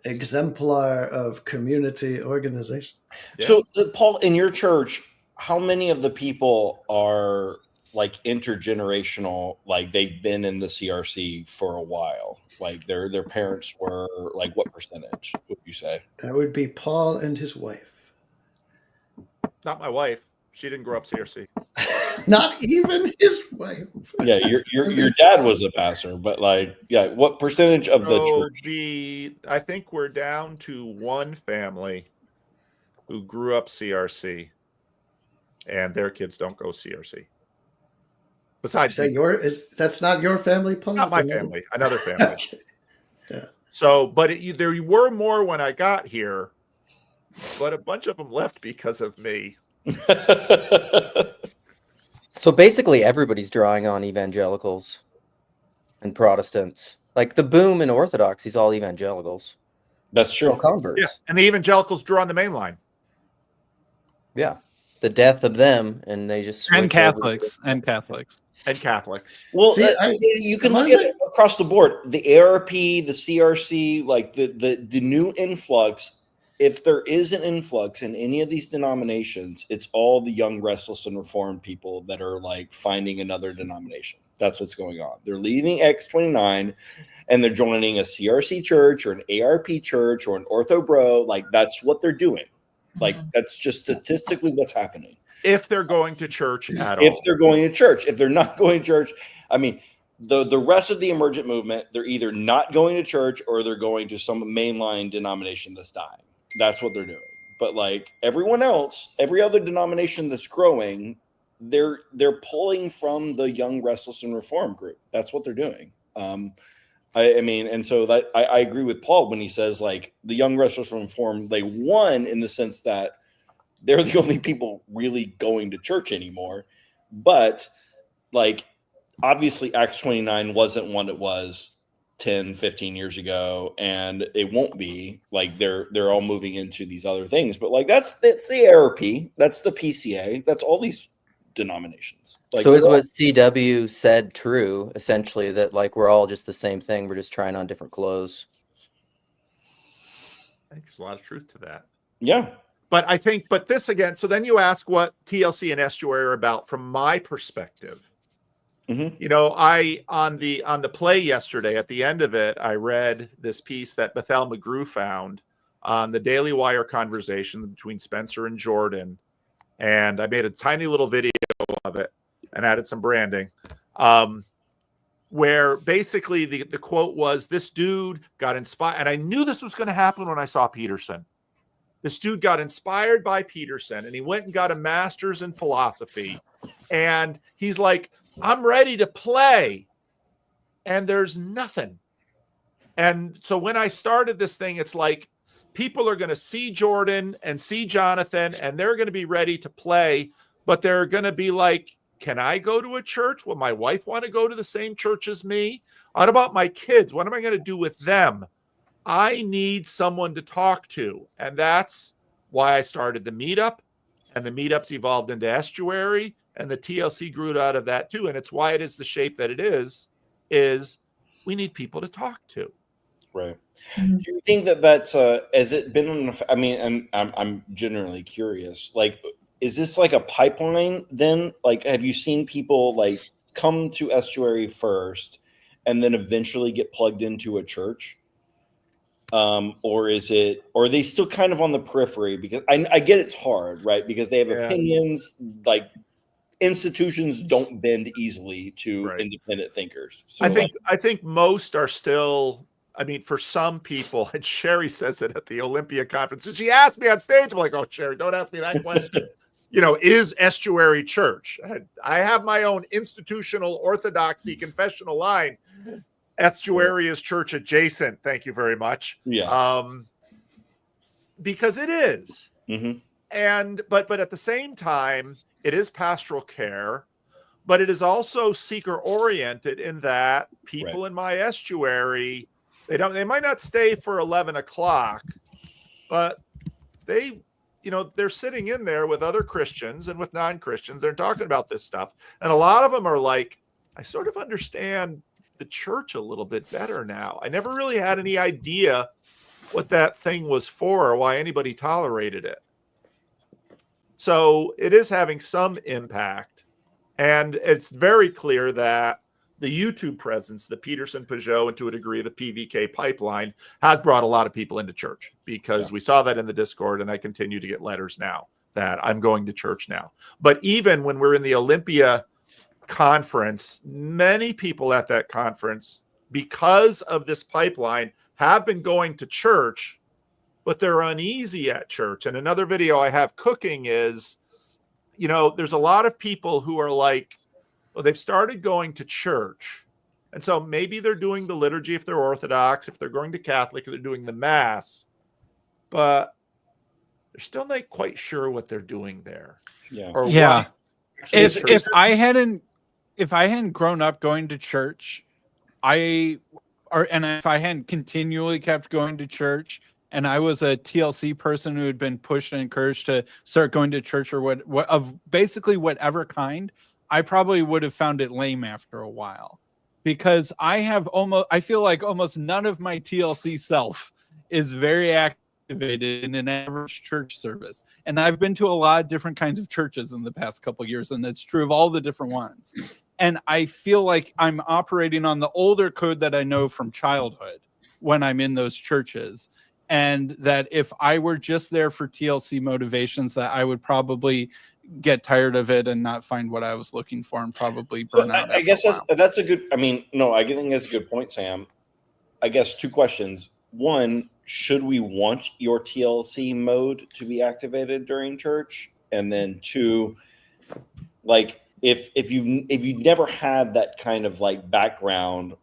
exemplar of community organization. So, Paul, in your church, how many of the people are like intergenerational, like they've been in the CRC for a while. Like their parents were like, what percentage would you say? That would be Paul and his wife. Not my wife. She didn't grow up CRC. Not even his wife. Yeah, your dad was a pastor, but like, yeah, what percentage of the So church? I think we're down to one family who grew up CRC, and their kids don't go CRC. Besides, That's not your family, Paul? not my family, another family. Okay. Yeah. So, but there were more when I got here, but a bunch of them left because of me. So basically, everybody's drawing on evangelicals and Protestants. Like the boom in Orthodoxy is all evangelicals. That's true. All converts. Yeah, and the evangelicals drew on the main line. Yeah. The death of them, and they just switch And over Catholics. to- And Catholics. And Catholics. Well, See, you can look at it across the board. The ARP, the CRC, like the new influx. If there is an influx in any of these denominations, it's all the young, restless, and reformed people that are like finding another denomination. That's what's going on. They're leaving X29 and they're joining a CRC church or an ARP church or an Ortho Bro. Like that's what they're doing. Like that's just statistically what's happening. If they're going to church at If all. they're going to church. If they're not going to church, I mean, the rest of the emergent movement, they're either not going to church or they're going to some mainline denomination that's dying. That's what they're doing. But like everyone else, every other denomination that's growing, they're pulling from the young, restless, and reformed group. That's what they're doing. I mean, and so that I agree with Paul when he says like the young, restless, and reformed, they won in the sense that they're the only people really going to church anymore. But like obviously Acts 29 wasn't what it was 10, 15 years ago, and it won't be. Like they're all moving into these other things. But like that's the ARP, that's the PCA, that's all these denominations. Like, so is what CW said true, essentially, that like we're all just the same thing, we're just trying on different clothes? I think there's a lot of truth to that. Yeah. But this again, so then you ask what TLC and Estuary are about from my perspective. Mm-hmm. You know, I on the play yesterday, at the end of it, I read this piece that Bethel McGrew found on the Daily Wire conversation between Spencer and Jordan. And I made a tiny little video of it and added some branding. Where basically the quote was, this dude got inspired. And I knew this was going to happen when I saw Peterson. This dude got inspired by Peterson and he went and got a master's in philosophy. And he's like, I'm ready to play. And there's nothing. And so when I started this thing, it's like people are going to see Jordan and see Jonathan and they're going to be ready to play. But they're going to be like, can I go to a church? Will my wife want to go to the same church as me? What about my kids? What am I going to do with them? I need someone to talk to. And that's why I started the meetup. And the meetups evolved into Estuary. And the TLC grew out of that too. And it's why it is the shape that it is we need people to talk to. Right. Do you think that's has it been I mean, I'm generally curious. Like, is this like a pipeline then? Like, have you seen people like come to Estuary first and then eventually get plugged into a church? Or are they still kind of on the periphery? Because I get it's hard, right? Because they have opinions. Like institutions don't bend easily to independent thinkers. So I think most are still. I mean, for some people, and Sherry says it at the Olympia conference, and she asked me on stage. I'm like, oh, Sherry, don't ask me that question. You know, is Estuary church? I have my own institutional orthodoxy confessional line. Estuary is church adjacent. Thank you very much. Yeah. Because it is. Mm-hmm. And but at the same time, it is pastoral care, but it is also seeker oriented in that people in my estuary, they might not stay for 11 o'clock, but they're sitting in there with other Christians and with non-Christians. They're talking about this stuff. And a lot of them are like, I sort of understand the church a little bit better now. I never really had any idea what that thing was for or why anybody tolerated it. So it is having some impact. And it's very clear that the YouTube presence, the Peterson, Pajo, and to a degree, the PVK pipeline has brought a lot of people into church, because we saw that in the Discord, and I continue to get letters now that I'm going to church now. But even when we're in the Olympia conference, many people at that conference, because of this pipeline, have been going to church, but they're uneasy at church. And another video I have cooking is, you know, there's a lot of people who are like, well, they've started going to church. And so maybe they're doing the liturgy if they're Orthodox, if they're going to Catholic, they're doing the Mass, but they're still not quite sure what they're doing there. Yeah. Or Yeah. what. If I hadn't grown up going to church, and if I hadn't continually kept going to church, and I was a TLC person who had been pushed and encouraged to start going to church or what of basically whatever kind, I probably would have found it lame after a while, because I feel like almost none of my TLC self is very activated in an average church service. And I've been to a lot of different kinds of churches in the past couple of years, and that's true of all the different ones. And I feel like I'm operating on the older code that I know from childhood when I'm in those churches. And that if I were just there for TLC motivations, that I would probably get tired of it and not find what I was looking for, and probably burn out. I guess that's a good, I mean, no, I think that's a good point, Sam. I guess two questions. One, should we want your TLC mode to be activated during church? And then two, like, if you've never had that kind of like background,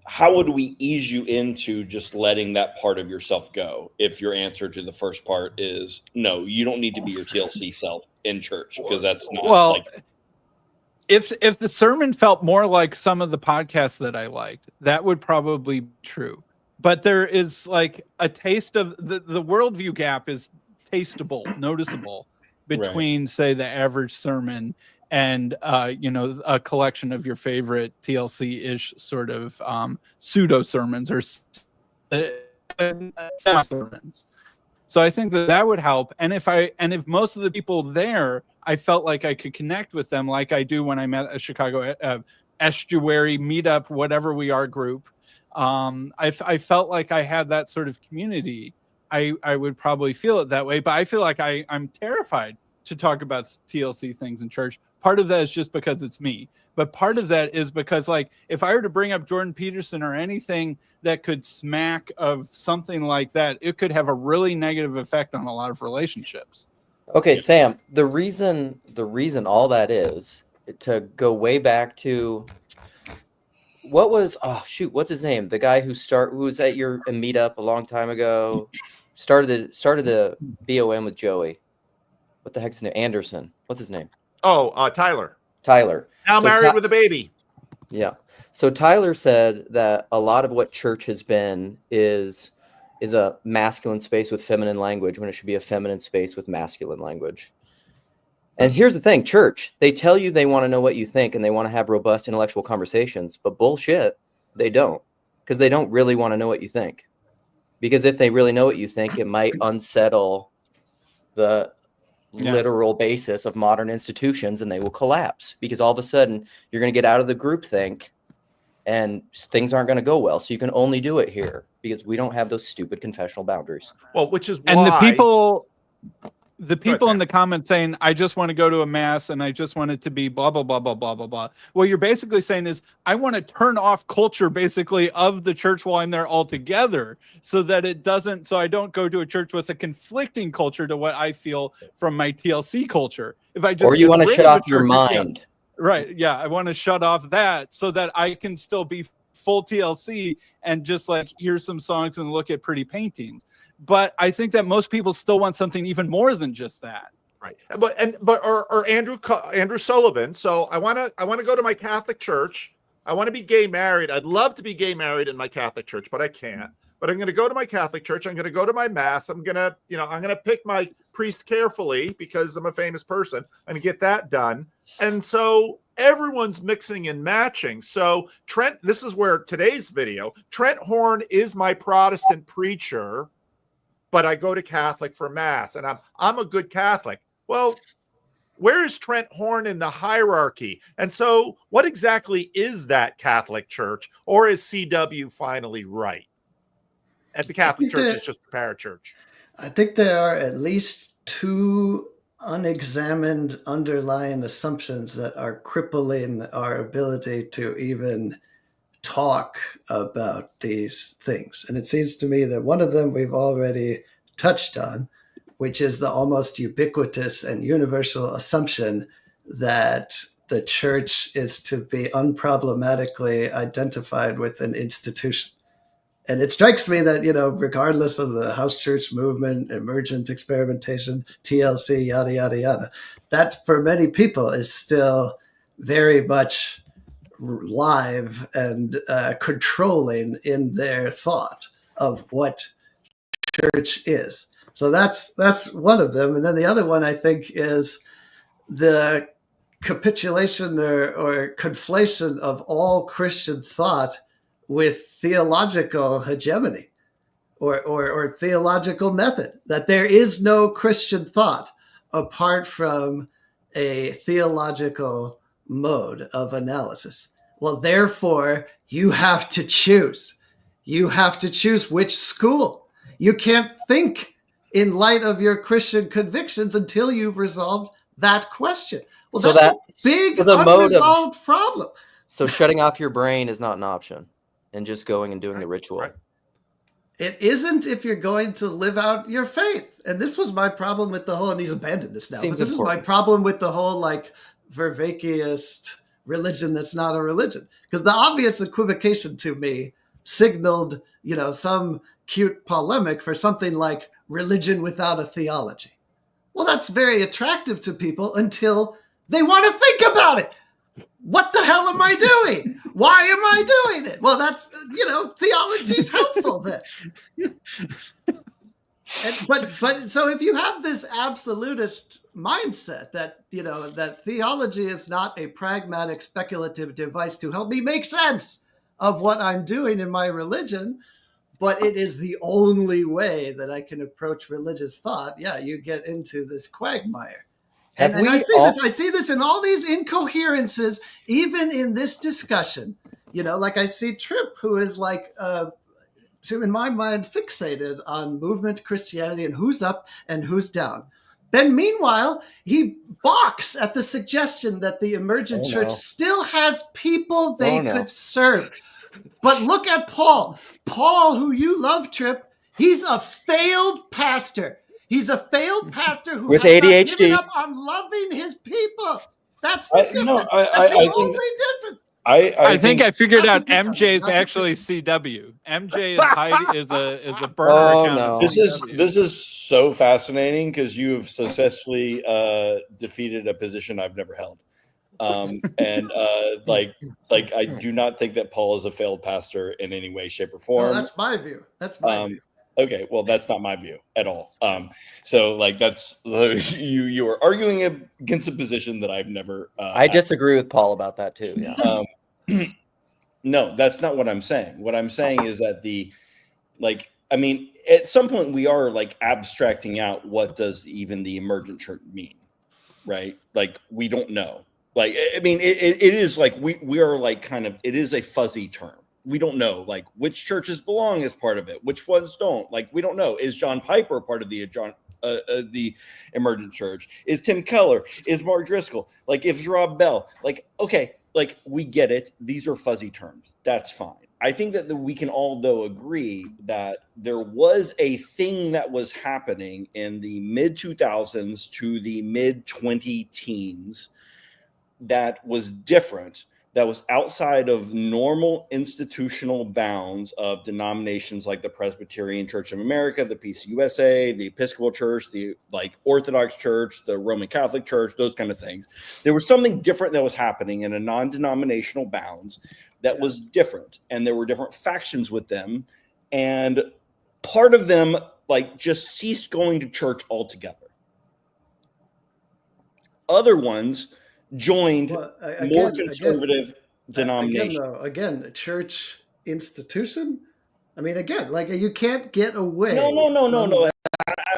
how would we ease you into just letting that part of yourself go? If your answer to the first part is no, you don't need to be your TLC self in church, because that's not like. If the sermon felt more like some of the podcasts that I liked, that would probably be true. But there is like a taste of the worldview gap is tasteable, noticeable between, say, the average sermon and a collection of your favorite TLC-ish sort of pseudo sermons or sermons. So I think that would help. And if most of the people there, I felt like I could connect with them like I do when I'm at a Chicago Estuary meetup, whatever we are group. I felt like I had that sort of community. I would probably feel it that way, but I feel like I'm terrified to talk about TLC things in church. Part of that is just because it's me, but part of that is because, like, if I were to bring up Jordan Peterson or anything that could smack of something like that, it could have a really negative effect on a lot of relationships. Okay, Sam, the reason all that is, to go way back to what's his name? The guy who was at your meetup a long time ago, started the BOM with Joey. What the heck's his name? Anderson. What's his name? Oh, Tyler. Now married with a baby. Yeah. So Tyler said that a lot of what church has been is a masculine space with feminine language when it should be a feminine space with masculine language. And here's the thing, church, they tell you they want to know what you think and they want to have robust intellectual conversations, but bullshit, they don't, because they don't really want to know what you think. Because if they really know what you think, it might unsettle the literal basis of modern institutions, and they will collapse, because all of a sudden you're going to get out of the groupthink and things aren't going to go well. So you can only do it here because we don't have those stupid confessional boundaries. Well, which is why. And the people in the comments saying, I just want to go to a mass and I just want it to be blah, blah, blah, blah, blah, blah, blah. What you're basically saying is, I want to turn off culture basically of the church while I'm there altogether, so that so I don't go to a church with a conflicting culture to what I feel from my TLC culture. If I just or you want to shut off your mind. Right. Yeah. I want to shut off that so that I can still be full TLC and just like hear some songs and look at pretty paintings. But I think that most people still want something even more than just that. Right. But Andrew Sullivan. So I want to go to my Catholic church. I want to be gay married. I'd love to be gay married in my Catholic church, but I can't. But I'm going to go to my Catholic church. I'm going to go to my mass. I'm going to pick my priest carefully because I'm a famous person. I'm going to get that done. And so everyone's mixing and matching. So Trent, this is where today's video, Trent Horn is my Protestant preacher, but I go to Catholic for mass and I'm a good Catholic. Well, Where is Trent Horn in the hierarchy? And so what exactly is that Catholic Church, or is CW finally right? And the Catholic Church is just a parachurch. I think there are at least two unexamined underlying assumptions that are crippling our ability to even talk about these things. And it seems to me that one of them we've already touched on, which is the almost ubiquitous and universal assumption that the church is to be unproblematically identified with an institution. And it strikes me that, regardless of the house church movement, emergent experimentation, TLC, yada, yada, yada, that for many people is still very much live and controlling in their thought of what church is. So that's one of them. And then the other one, I think, is the capitulation or conflation of all Christian thought with theological hegemony or theological method, that there is no Christian thought apart from a theological mode of analysis. Well, therefore, you have to choose. You have to choose which school. You can't think in light of your Christian convictions until you've resolved that question. Well, So that's a big so the mode of- unresolved problem. So shutting off your brain is not an option, and just going and doing the ritual. Right. It isn't if you're going to live out your faith. And this was my problem with the whole, and he's abandoned this now, Seems but this important. is my problem with the whole Vervaekeist religion that's not a religion. Because the obvious equivocation to me signaled, some cute polemic for something like religion without a theology. Well, that's very attractive to people until they want to think about it. What the hell am I doing? Why am I doing it? Well, that's, theology is helpful then. But so if you have this absolutist mindset that, that theology is not a pragmatic, speculative device to help me make sense of what I'm doing in my religion, but it is the only way that I can approach religious thought, yeah, you get into this quagmire. And I see this in all these incoherences, even in this discussion. I see Tripp, who is in my mind, fixated on movement Christianity and who's up and who's down. Then meanwhile, he balks at the suggestion that the emergent church still has people they could serve. But look at Paul. Paul, who you love, Tripp, he's a failed pastor. He's a failed pastor who with has ADHD. not given up on loving his people. That's the difference. That's the only difference. I think I figured out Not to pick on MJ him, is not to actually CW. MJ is a burner account of CW. This is so fascinating because you have successfully defeated a position I've never held. I do not think that Paul is a failed pastor in any way, shape, or form. No, that's my view. That's my view. Okay, well, that's not my view at all. That's you are arguing against a position that I've never. I disagree with Paul about that too. Yeah. No, that's not what I'm saying. What I'm saying is that at some point we are abstracting out what does even the emergent church mean, right? We don't know. It is we are it is a fuzzy term. We don't know which churches belong as part of it, which ones don't. We don't know. Is John Piper part of the emergent church? Is Tim Keller? Is Mark Driscoll? Is Rob Bell? Okay, we get it. These are fuzzy terms. That's fine. I think that we can all though agree that there was a thing that was happening in the mid 2000s to the mid 2010s that was different, that was outside of normal institutional bounds of denominations like the Presbyterian Church of America, the PCUSA, the Episcopal Church, the Orthodox Church, the Roman Catholic Church, those kind of things. There was something different that was happening in a non-denominational bounds that was different, and there were different factions with them, and part of them just ceased going to church altogether. Other ones joined more conservative denominations. Again, church institution. I mean, again, you can't get away. No.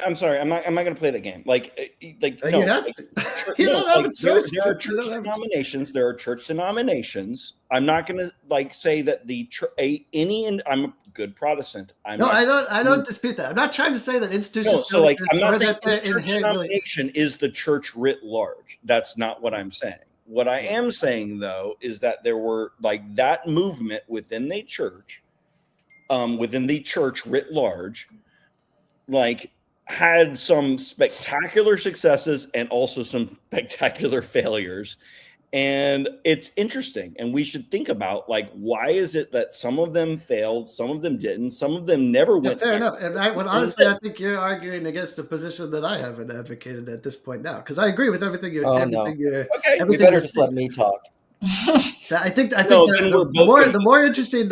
I'm sorry. I'm not going to play that game. Like no. You have like, to. You don't have a there choice. are You church don't have a choice. denominations. There are church denominations. I'm not going to like say that I'm a good Protestant. I don't dispute that. I'm not trying to say that institutions so like I'm not or saying that they're church inherently. denomination is the church writ large. That's not what I'm saying. What I am saying though is that there were like that movement within the church writ large, like had some spectacular successes and also some spectacular failures. And it's interesting. And we should think about like, why is it that some of them failed, some of them didn't, some of them never went. Fair enough. And honestly, I think you're arguing against a position that I haven't advocated at this point now, because I agree with everything you're. Oh, everything no. you're Okay, everything you better you're just saying. let me talk. I think No, then we're both the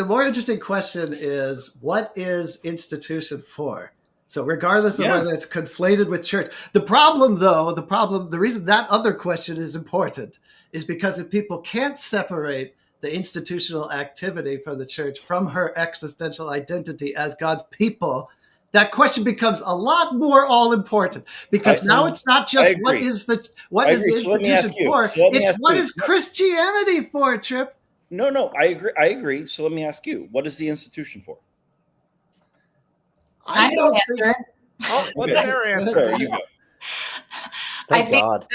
more interesting question is, what is institution for? So regardless of whether it's conflated with church, the reason that other question is important is because if people can't separate the institutional activity from the church from her existential identity as God's people, that question becomes a lot more all important, because now it's not just what is the institution for, it's what is Christianity for, Tripp? No, I agree. So let me ask you, what is the institution for? I don't answer. Oh, let Sarah answer. Sarah, you go. Thank I think God.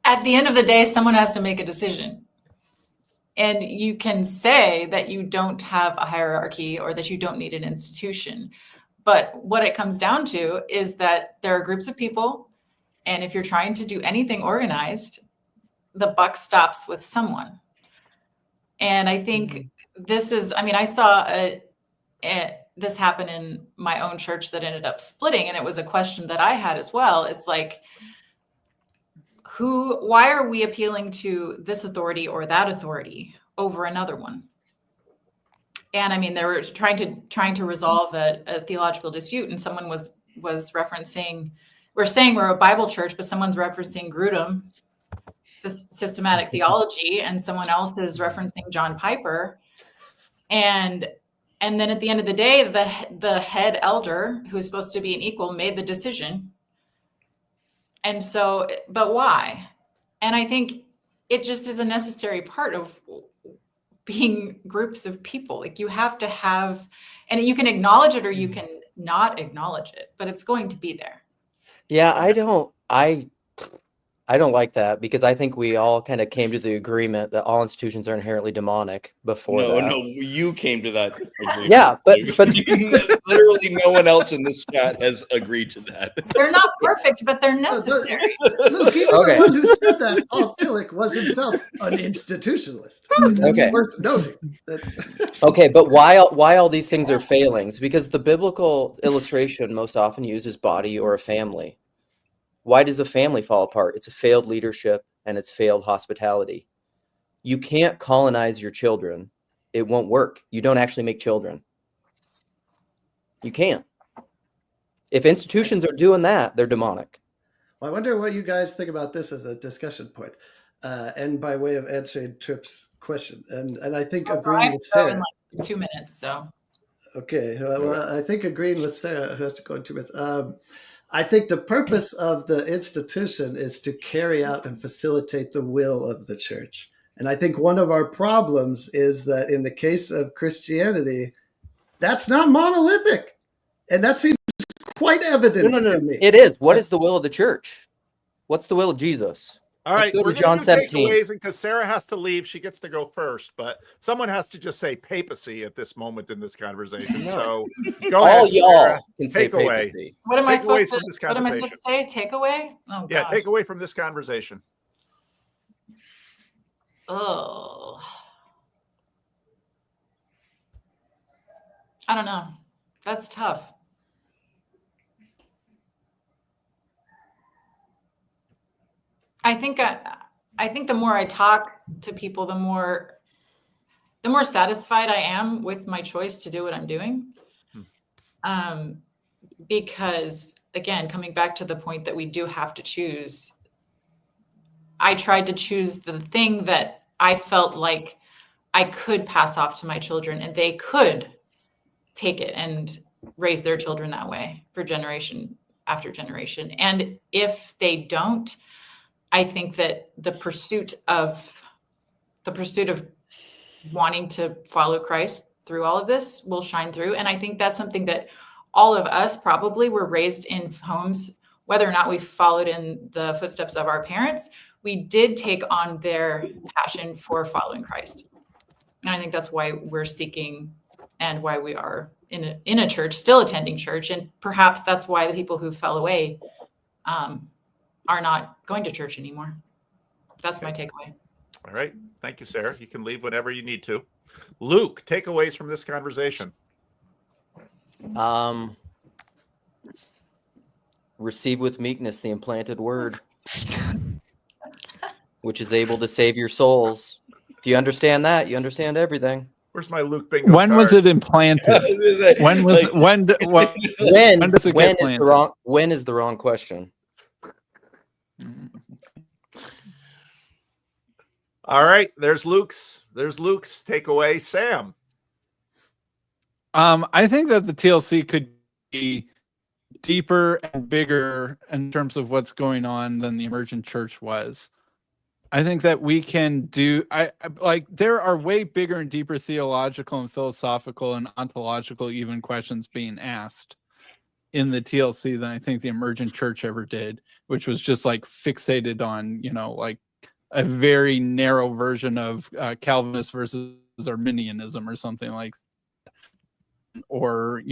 at the end of the day, someone has to make a decision. And you can say that you don't have a hierarchy or that you don't need an institution. But what it comes down to is that there are groups of people, and if you're trying to do anything organized, the buck stops with someone. And I think this is, I mean, I saw this happen in my own church that ended up splitting, and it was a question that I had as well. It's like, why are we appealing to this authority or that authority over another one? And I mean, they were trying to resolve a theological dispute, and someone was referencing, we're saying we're a Bible church, but someone's referencing Grudem, systematic theology, and someone else is referencing John Piper. And then at the end of the day, the head elder, who's supposed to be an equal, made the decision. And so, but why? And I think it just is a necessary part of being groups of people. Like, you have to have, and you can acknowledge it or you can not acknowledge it, but it's going to be there. Yeah, I don't like that, because I think we all kind of came to the agreement that all institutions are inherently demonic before that. No, you came to that agreement. Yeah, but literally no one else in this chat has agreed to that. They're not perfect, but they're necessary. Look, even the one who said that, Paul Tillich, was himself an institutionalist. That's Okay. worth noting. Okay, but why all these things are failings? Because the biblical illustration most often used is body or a family. Why does a family fall apart? It's a failed leadership and it's failed hospitality. You can't colonize your children. It won't work. You don't actually make children. You can't. If institutions are doing that, they're demonic. Well, I wonder what you guys think about this as a discussion point, and by way of answering Tripp's question. And I think agreeing with Sarah. In like 2 minutes, so. Okay, well, I think agreeing with Sarah, who has to go in 2 minutes. I think the purpose of the institution is to carry out and facilitate the will of the church. And I think one of our problems is that in the case of Christianity, that's not monolithic. And that seems quite evident to me. It is. What is the will of the church? What's the will of Jesus? All right, Let's go we're to John do 17. takeaways, and because Sarah has to leave, she gets to go first. But someone has to just say papacy at this moment in this conversation. So go ahead, All y'all Sarah. can say Take away. papacy. What am I Take away supposed from this to? What am I conversation. supposed to say? Take away? Oh, Yeah, gosh. take away from this conversation. Oh, I don't know. That's tough. I think the more I talk to people, the more satisfied I am with my choice to do what I'm doing. Because again, coming back to the point that we do have to choose, I tried to choose the thing that I felt like I could pass off to my children and they could take it and raise their children that way for generation after generation. And if they don't, I think that the pursuit of wanting to follow Christ through all of this will shine through. And I think that's something that all of us probably were raised in homes, whether or not we followed in the footsteps of our parents, we did take on their passion for following Christ. And I think that's why we're seeking and why we are in a church, still attending church. And perhaps that's why the people who fell away are not going to church anymore. That's my takeaway. All right. Thank you, Sarah. You can leave whenever you need to. Luke, takeaways from this conversation. Receive with meekness the implanted word, which is able to save your souls. If you understand that, you understand everything. Where's my Luke bingo When card? was it implanted? When was when does it get planted? When is the wrong question? All right, there's Luke's takeaway. Sam. I think that the TLC could be deeper and bigger in terms of what's going on than the Emergent Church was. I think that we can do, there are way bigger and deeper theological and philosophical and ontological even questions being asked in the TLC than I think the Emergent Church ever did, which was just like fixated on, like a very narrow version of Calvinist versus Arminianism or something like that. Or,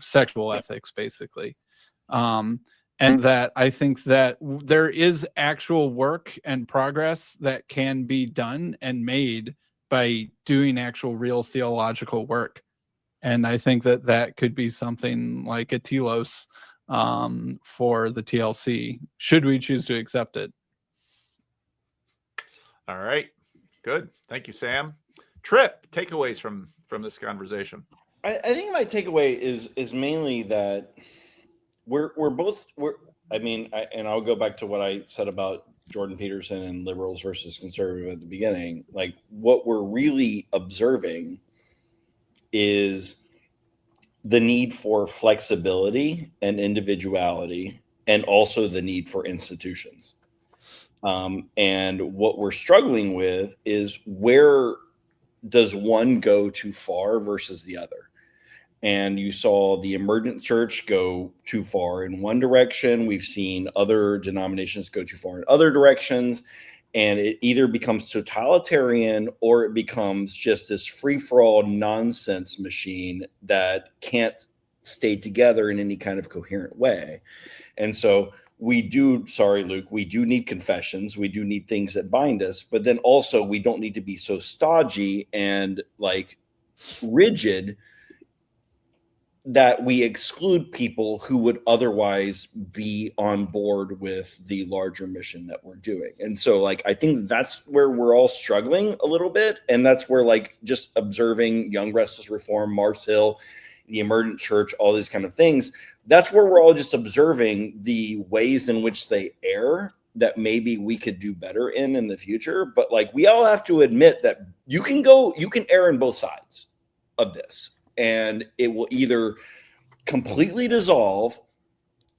sexual ethics, basically. And that I think that there is actual work and progress that can be done and made by doing actual real theological work. And I think that that could be something like a telos for the TLC, should we choose to accept it. All right, good. Thank you, Sam. Tripp, takeaways from this conversation. I think my takeaway is mainly that and I'll go back to what I said about Jordan Peterson and liberals versus conservative at the beginning. Like, what we're really observing is the need for flexibility and individuality, and also the need for institutions. And what we're struggling with is, where does one go too far versus the other? And you saw the Emergent Church go too far in one direction. We've seen other denominations go too far in other directions. And it either becomes totalitarian or it becomes just this free-for-all nonsense machine that can't stay together in any kind of coherent way. And so we do need confessions. We do need things that bind us. But then also, we don't need to be so stodgy and rigid that we exclude people who would otherwise be on board with the larger mission that we're doing. And so I think that's where we're all struggling a little bit. And that's where just observing Young Restless Reform, Mars Hill, the Emergent Church, all these kind of things, that's where we're all just observing the ways in which they err that maybe we could do better in the future. But we all have to admit that you can err in both sides of this. And it will either completely dissolve,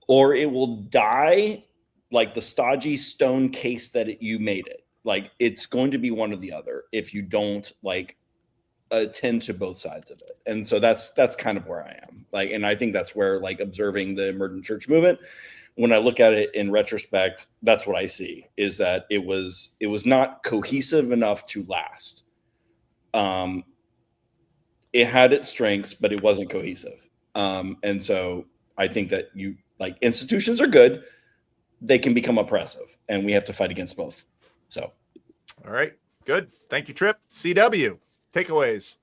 or it will die like the stodgy stone case that you made it. It's going to be one or the other if you don't attend to both sides of it. And so that's kind of where I am. And I think that's where observing the Emergent Church movement, when I look at it in retrospect, that's what I see, is that it was not cohesive enough to last. It had its strengths, but it wasn't cohesive. And so I think that institutions are good. They can become oppressive, and we have to fight against both. So. All right, good. Thank you, Tripp. CW, takeaways.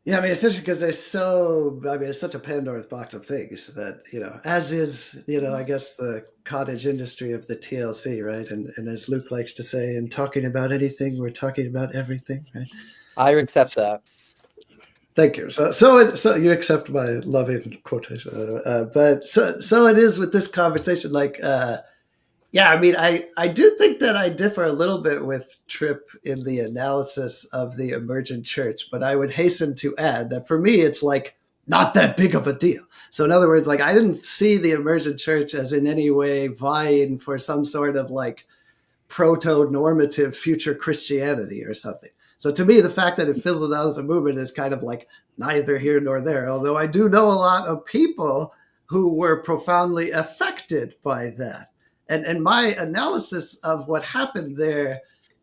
Yeah, it's interesting because it's such a Pandora's box of things that, as is, I guess the cottage industry of the TLC, right? And as Luke likes to say, in talking about anything, we're talking about everything, right? I accept that. Thank you. So you accept my loving quotation, but so it is with this conversation. I do think that I differ a little bit with Tripp in the analysis of the Emergent Church, but I would hasten to add that for me, it's not that big of a deal. So in other words, like I didn't see the emergent church as in any way vying for some sort of like proto-normative future Christianity or something. So to me, the fact that it fizzled out as a movement is kind of like neither here nor there. Although I do know a lot of people who were profoundly affected by that. And my analysis of what happened there,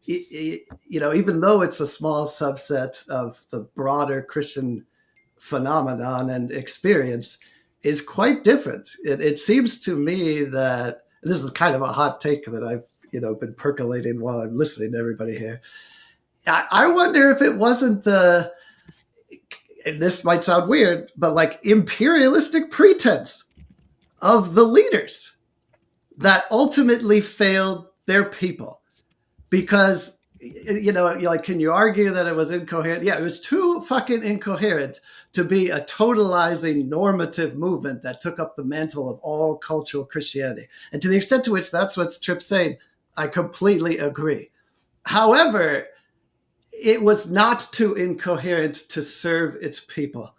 even though it's a small subset of the broader Christian phenomenon and experience, is quite different. It seems to me that this is kind of a hot take that I've been percolating while I'm listening to everybody here. I wonder if it wasn't and this might sound weird, but like imperialistic pretense of the leaders that ultimately failed their people. Because, like, can you argue that it was incoherent? Yeah, it was too fucking incoherent to be a totalizing normative movement that took up the mantle of all cultural Christianity. And to the extent to which that's what Tripp's saying, I completely agree. However, it was not too incoherent to serve its people.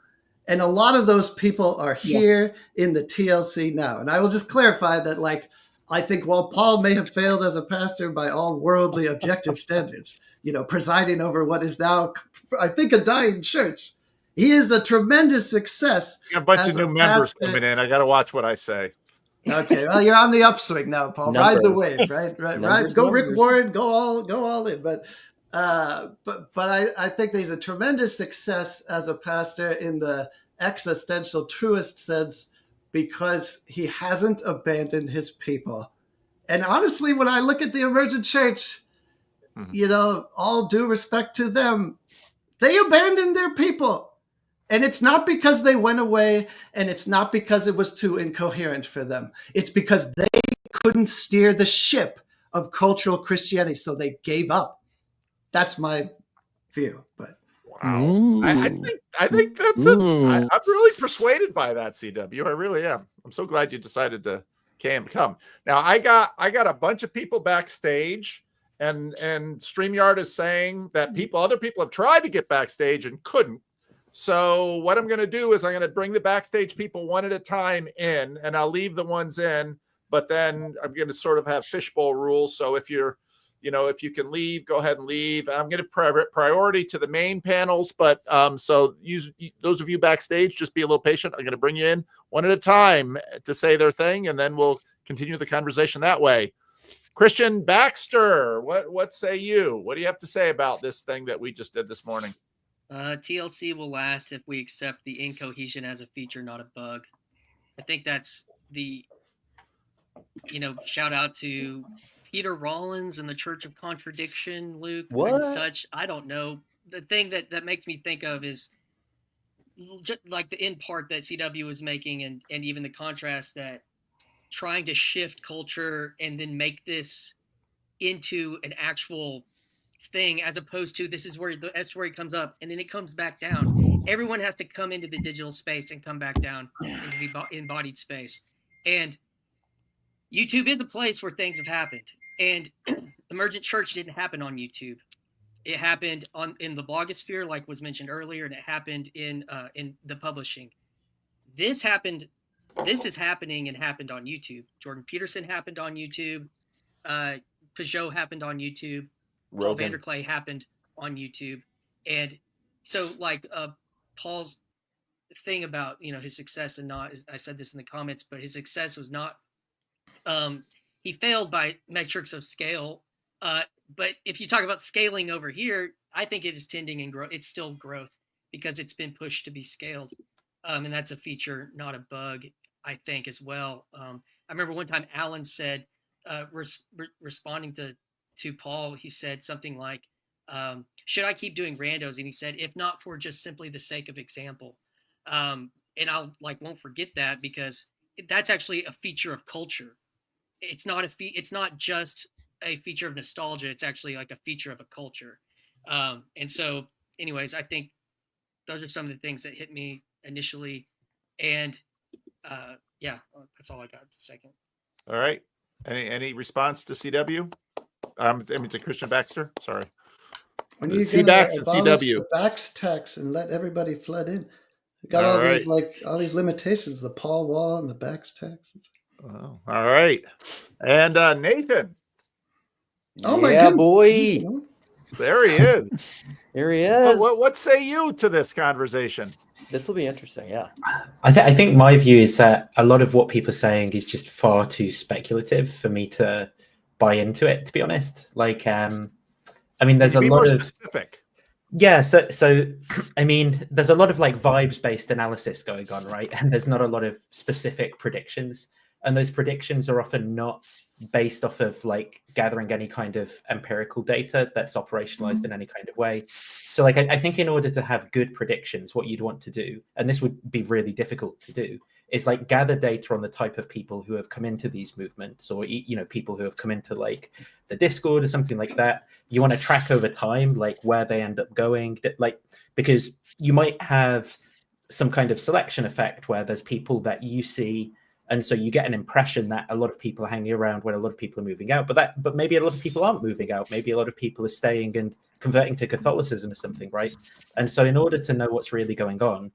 And a lot of those people are here in the TLC now. And I will just clarify that, like, I think while Paul may have failed as a pastor by all worldly objective standards, presiding over what is now, I think, a dying church, he is a tremendous success. A bunch of new members coming in. I got to watch what I say. Okay, well, you're on the upswing now, Paul. Numbers. Ride the wave, right? Numbers, go, Rick numbers. Warren, go all in. But I think he's a tremendous success as a pastor in the existential truest sense, because he hasn't abandoned his people. And honestly, when I look at the emergent church, all due respect to them, they abandoned their people. And it's not because they went away, and it's not because it was too incoherent for them. It's because they couldn't steer the ship of cultural Christianity, so they gave up. That's my view. But wow, I think that's it. I'm really persuaded by that, CW. I really am. I'm so glad you decided to come. Now I got a bunch of people backstage, and StreamYard is saying that other people have tried to get backstage and couldn't. So what I'm going to do is I'm going to bring the backstage people one at a time in, and I'll leave the ones in, but then I'm going to sort of have fishbowl rules. So if you're, if you can leave, go ahead and leave. I'm going to priority to the main panels, but so those of you backstage, just be a little patient. I'm going to bring you in one at a time to say their thing, and then we'll continue the conversation that way. Christian Baxter, what say you? What do you have to say about this thing that we just did this morning? TLC will last if we accept the incohesion as a feature, not a bug. I think that's the, shout out to Peter Rollins and the Church of Contradiction, Luke, and such. I don't know. The thing that makes me think of is just like the end part that CW was making, and even the contrast that trying to shift culture and then make this into an actual thing, as opposed to this is where the Estuary comes up and then it comes back down. Everyone has to come into the digital space and come back down into the embodied space. And YouTube is a place where things have happened. And Emergent Church didn't happen on YouTube. It happened in the blogosphere, like was mentioned earlier, and it happened in the publishing. This is happening and happened on YouTube. Jordan Peterson happened on YouTube. Pajo happened on YouTube. Paul Vanderklay happened on YouTube. And so like Paul's thing about, his success, and not, I said this in the comments, but his success was not, he failed by metrics of scale. But if you talk about scaling over here, I think it is tending and grow. It's still growth because it's been pushed to be scaled. And that's a feature, not a bug, I think, as well. I remember one time Alan said, responding to Paul, he said something like, should I keep doing randos? And he said, if not for just simply the sake of example. And I'll won't forget that, because that's actually a feature of culture. It's not just a feature of nostalgia. It's actually like a feature of a culture. And so anyways, I think those are some of the things that hit me initially. And yeah, that's all I got. A second. All right. Any response to CW? I mean, to Christian Baxter. Sorry. When you C-Bax and CW. The Bax tax and let everybody flood in. Got All all right. these like all these limitations, the Paul wall and the back's text. Oh, all right. And Nathan. Oh my Yeah, goodness. boy. There he is. Here he is. What say you to this conversation? This will be interesting. Yeah. I think my view is that a lot of what people are saying is just far too speculative for me to buy into it, to be honest. Like, I mean, there's a lot of specific. Yeah, so I mean, there's a lot of like vibes-based analysis going on, right? And there's not a lot of specific predictions, and those predictions are often not based off of like gathering any kind of empirical data that's operationalized in any kind of way. So like I think in order to have good predictions, what you'd want to do, and this would be really difficult to do, is like gather data on the type of people who have come into these movements, or people who have come into like the Discord or something like that. You want to track over time like where they end up going, like because you might have some kind of selection effect where there's people that you see, and so you get an impression that a lot of people are hanging around when a lot of people are moving out, but maybe a lot of people aren't moving out. Maybe a lot of people are staying and converting to Catholicism or something, right? And so in order to know what's really going on,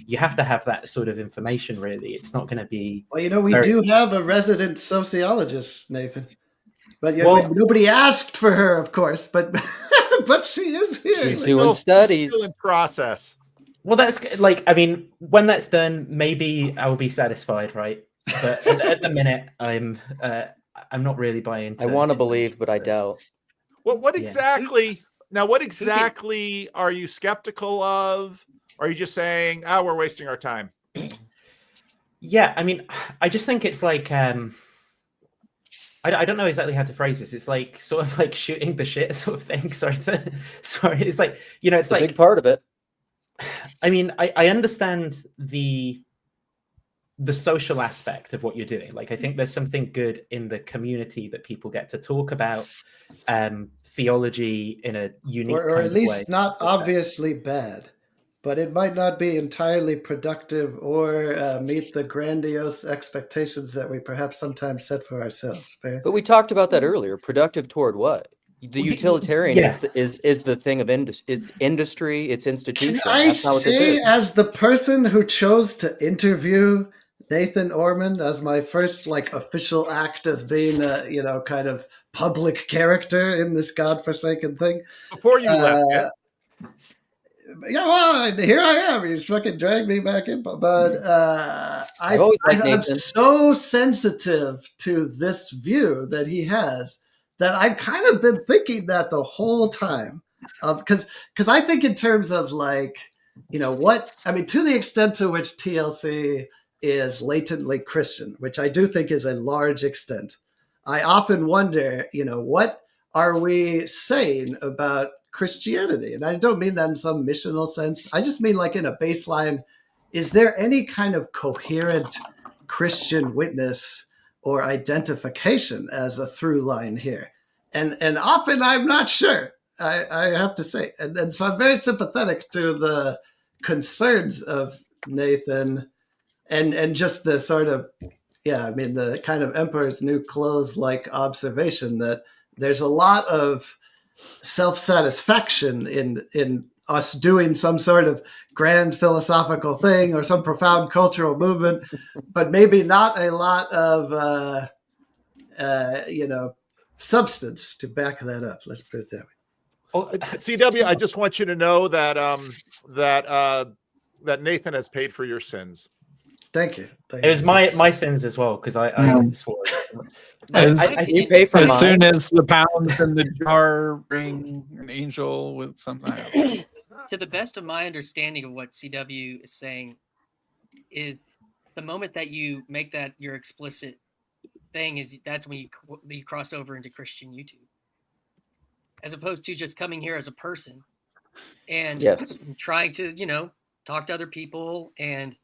you have to have that sort of information. Really, it's not going to be Well, we do have a resident sociologist, Nathan, but nobody asked for her, of course, but but she is here. She's doing studies. Still in process. Well, that's like, I mean, when that's done, maybe I will be satisfied, right? But at the minute, I'm not really buying into. I want to believe, but I doubt. What exactly? Now, what exactly are you skeptical of? Or are you just saying, we're wasting our time? Yeah, I mean, I just think it's like, I don't know exactly how to phrase this. It's like sort of like shooting the shit sort of thing. Sorry. It's like, it's like a big part of it. I mean, I understand the social aspect of what you're doing. Like, I think there's something good in the community that people get to talk about theology in a unique or at least way. Not obviously bad, but it might not be entirely productive or meet the grandiose expectations that we perhaps sometimes set for ourselves. Fair? But we talked about that earlier. Productive toward what? The utilitarian is the thing of it's industry, it's institution. Can I say, as the person who chose to interview Nathan Orman as my first official act as being a kind of public character in this godforsaken thing, before you left it. Yeah, well, here I am. He's fucking dragged me back in, but I'm so sensitive to this view that he has that I've kind of been thinking that the whole time, because I think in terms of to the extent to which TLC is latently Christian, which I do think is a large extent, I often wonder, what are we saying about Christianity? And I don't mean that in some missional sense. I just mean in a baseline, is there any kind of coherent Christian witness or identification as a through line here? And often I'm not sure, I have to say. And so I'm very sympathetic to the concerns of Nathan and just the sort of, the kind of emperor's new clothes observation that there's a lot of self-satisfaction in us doing some sort of grand philosophical thing or some profound cultural movement, but maybe not a lot of substance to back that up. Let's put it that way. CW, I just want you to know that that Nathan has paid for your sins. Thank you. It was my sins as well, because I swore. You pay for as soon as the pounds in the jar ring an angel with something. To the best of my understanding of what CW is saying, is the moment that you make that your explicit thing that's when you cross over into Christian YouTube, as opposed to just coming here as a person and trying to talk to other people and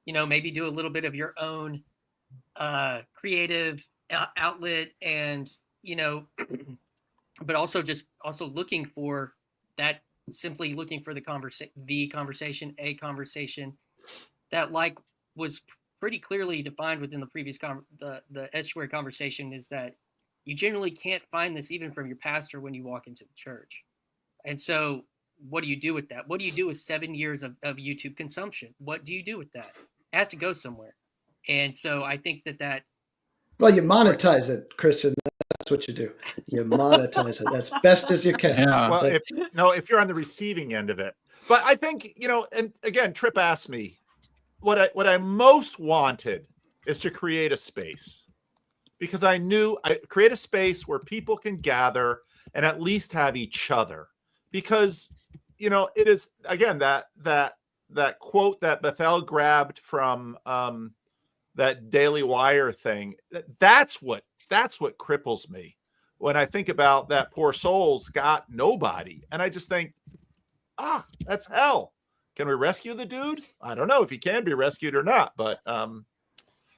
maybe do a little bit of your own creative outlet and but also looking for that, simply looking for the conversation that was pretty clearly defined within the previous the Estuary conversation, is that you generally can't find this even from your pastor when you walk into the church. And so what do you do with that? What do you do with 7 years of YouTube consumption? What do you do with that? It has to go somewhere. And so I think that Well, you monetize it, Christian. That's what you do. You monetize it as best as you can. Yeah. Well, if you're on the receiving end of it. But I think, and again, Tripp asked me, what I most wanted is to create a space, because I knew I create a space where people can gather and at least have each other, because it is, again, that quote that Bethel grabbed from that Daily Wire thing. That's what cripples me when I think about that poor soul's got nobody, and I just think, that's hell. Can we rescue the dude? I don't know if he can be rescued or not, but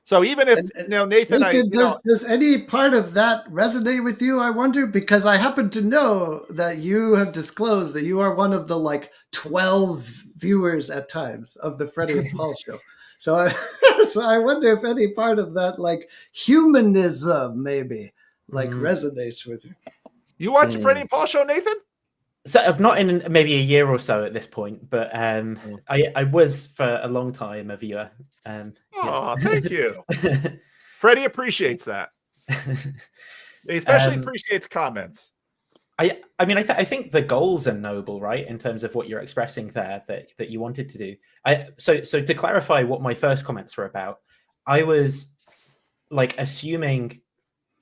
so even if Nathan, does any part of that resonate with you? I wonder, because I happen to know that you have disclosed that you are one of the 12 viewers at times of the Freddie and Paul show. So I wonder if any part of that humanism maybe resonates with you. You watch the Freddie and Paul show, Nathan? So I've not in maybe a year or so at this point, but I was for a long time a viewer. Thank you. Freddie appreciates that. He especially appreciates comments. I think the goals are noble, right? In terms of what you're expressing there, that you wanted to do. So to clarify what my first comments were about, I was assuming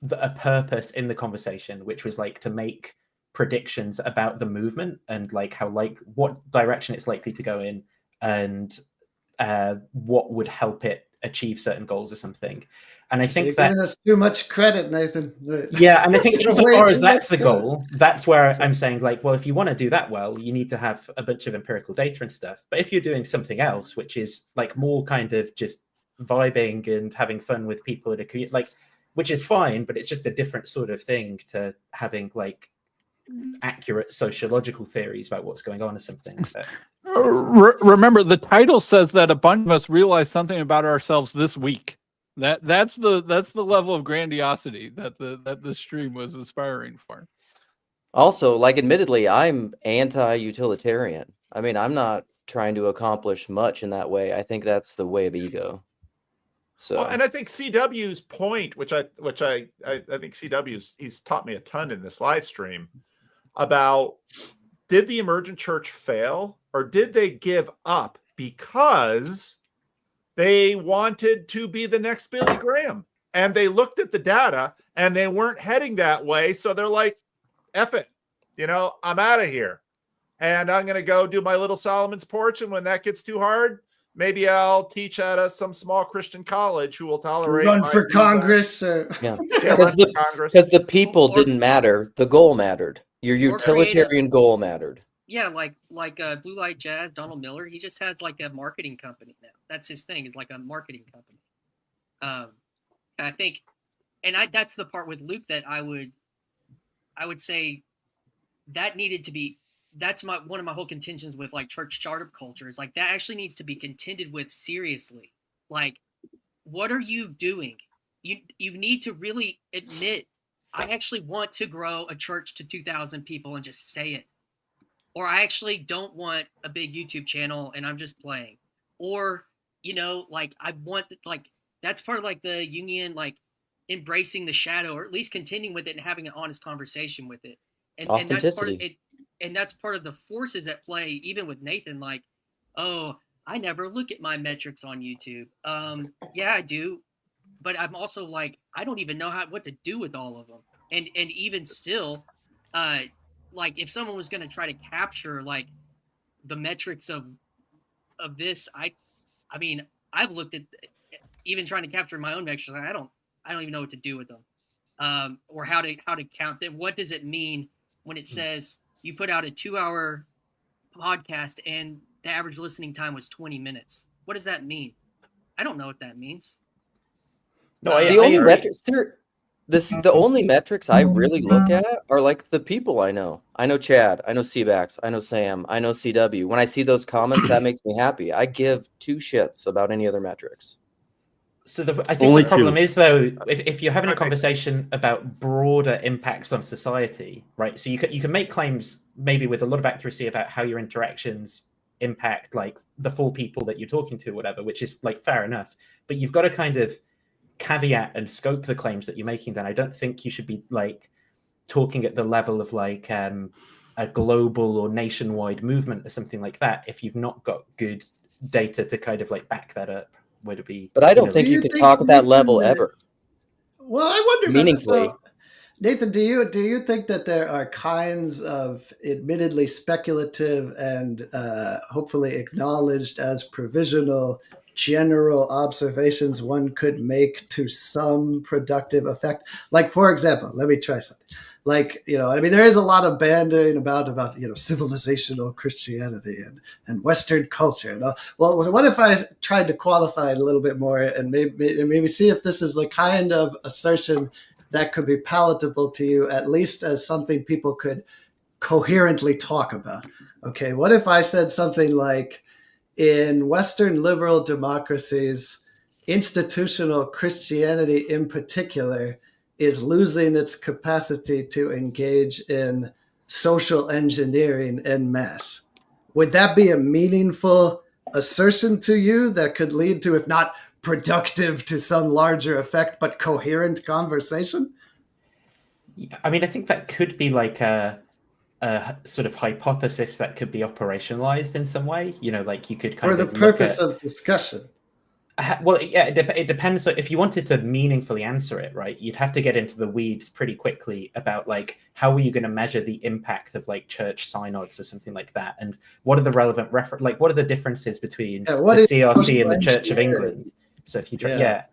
a purpose in the conversation, which was to make predictions about the movement and how what direction it's likely to go in, and what would help it achieve certain goals or something. And I think you're giving us too much credit, Nathan. Yeah, and I think insofar as that's the goal, that's where I'm saying well, if you want to do that well, you need to have a bunch of empirical data and stuff. But if you're doing something else, which is more kind of just vibing and having fun with people in a community, which is fine, but it's just a different sort of thing to having accurate sociological theories about what's going on or something. Remember, the title says that a bunch of us realize something about ourselves this week. That's the level of grandiosity that the stream was aspiring for. Also, admittedly, I'm anti-utilitarian. I mean, I'm not trying to accomplish much in that way. I think that's the way of ego. So, well, and I think CW's point, which I think CW's, he's taught me a ton in this live stream about, did the emergent church fail, or did they give up because they wanted to be the next Billy Graham, and they looked at the data and they weren't heading that way, so they're like, F it, I'm out of here, and I'm going to go do my little Solomon's porch, and when that gets too hard, maybe I'll teach at some small Christian college who will tolerate. Run for Congress. Yeah, run for Congress. Because the people didn't matter. The goal mattered. Your utilitarian goal mattered. Yeah, like Blue Light Jazz, Donald Miller. He just has a marketing company now. That's his thing. Is a marketing company. I think, and that's the part with Luke that I would say that needed to be. That's one of my whole contentions with church startup culture is that actually needs to be contended with seriously. What are you doing? You need to really admit, I actually want to grow a church to 2,000 people and just say it. Or I actually don't want a big YouTube channel and I'm just playing. Or, I want that's part of the Jungian, embracing the shadow, or at least contending with it and having an honest conversation with it. And that's part of it. And that's part of the forces at play, even with Nathan, oh, I never look at my metrics on YouTube. Yeah, I do. But I'm also I don't even know what to do with all of them. And even still, if someone was going to try to capture the metrics of this, I mean, I've looked at even trying to capture my own metrics. I don't even know what to do with them, or how to count them. What does it mean when it says you put out a 2-hour podcast and the average listening time was 20 minutes? What does that mean? I don't know what that means. No, the only metrics the only metrics I really look at are the people I know. I know Chad, I know Seabax, I know Sam, I know CW. When I see those comments, that makes me happy. I give two shits about any other metrics. So I think Only the problem two. is, though, if you're having a Okay. conversation about broader impacts on society, right? So you can make claims maybe with a lot of accuracy about how your interactions impact like the full people that you're talking to, whatever, which is like fair enough. But you've got to kind of caveat and scope the claims that you're making. Then I don't think you should be like talking at the level of like a global or nationwide movement or something like that if you've not got good data to kind of like back that up. Would it be? But I don't think Do you you can think, talk at that level Nathan, ever Well, I wonder about meaningfully. so, Nathan, do you think that there are kinds of admittedly speculative and hopefully acknowledged as provisional general observations one could make to some productive effect? Like, for example, let me try something. Like, I mean, there is a lot of banding about civilizational Christianity and Western culture. And all. Well, what if I tried to qualify it a little bit more and maybe see if this is the kind of assertion that could be palatable to you, at least as something people could coherently talk about. Okay, what if I said something like, in Western liberal democracies, institutional Christianity in particular is losing its capacity to engage in social engineering en masse. Would that be a meaningful assertion to you that could lead to, if not productive to some larger effect, but coherent conversation? I mean, I think that could be like a sort of hypothesis that could be operationalized in some way. Like you could kind For the of purpose of discussion. Well, yeah, it depends. If you wanted to meaningfully answer it, right, you'd have to get into the weeds pretty quickly about like how are you going to measure the impact of like church synods or something like that, and what are the relevant like what are the differences between the CRC and the Church of England? So if you try,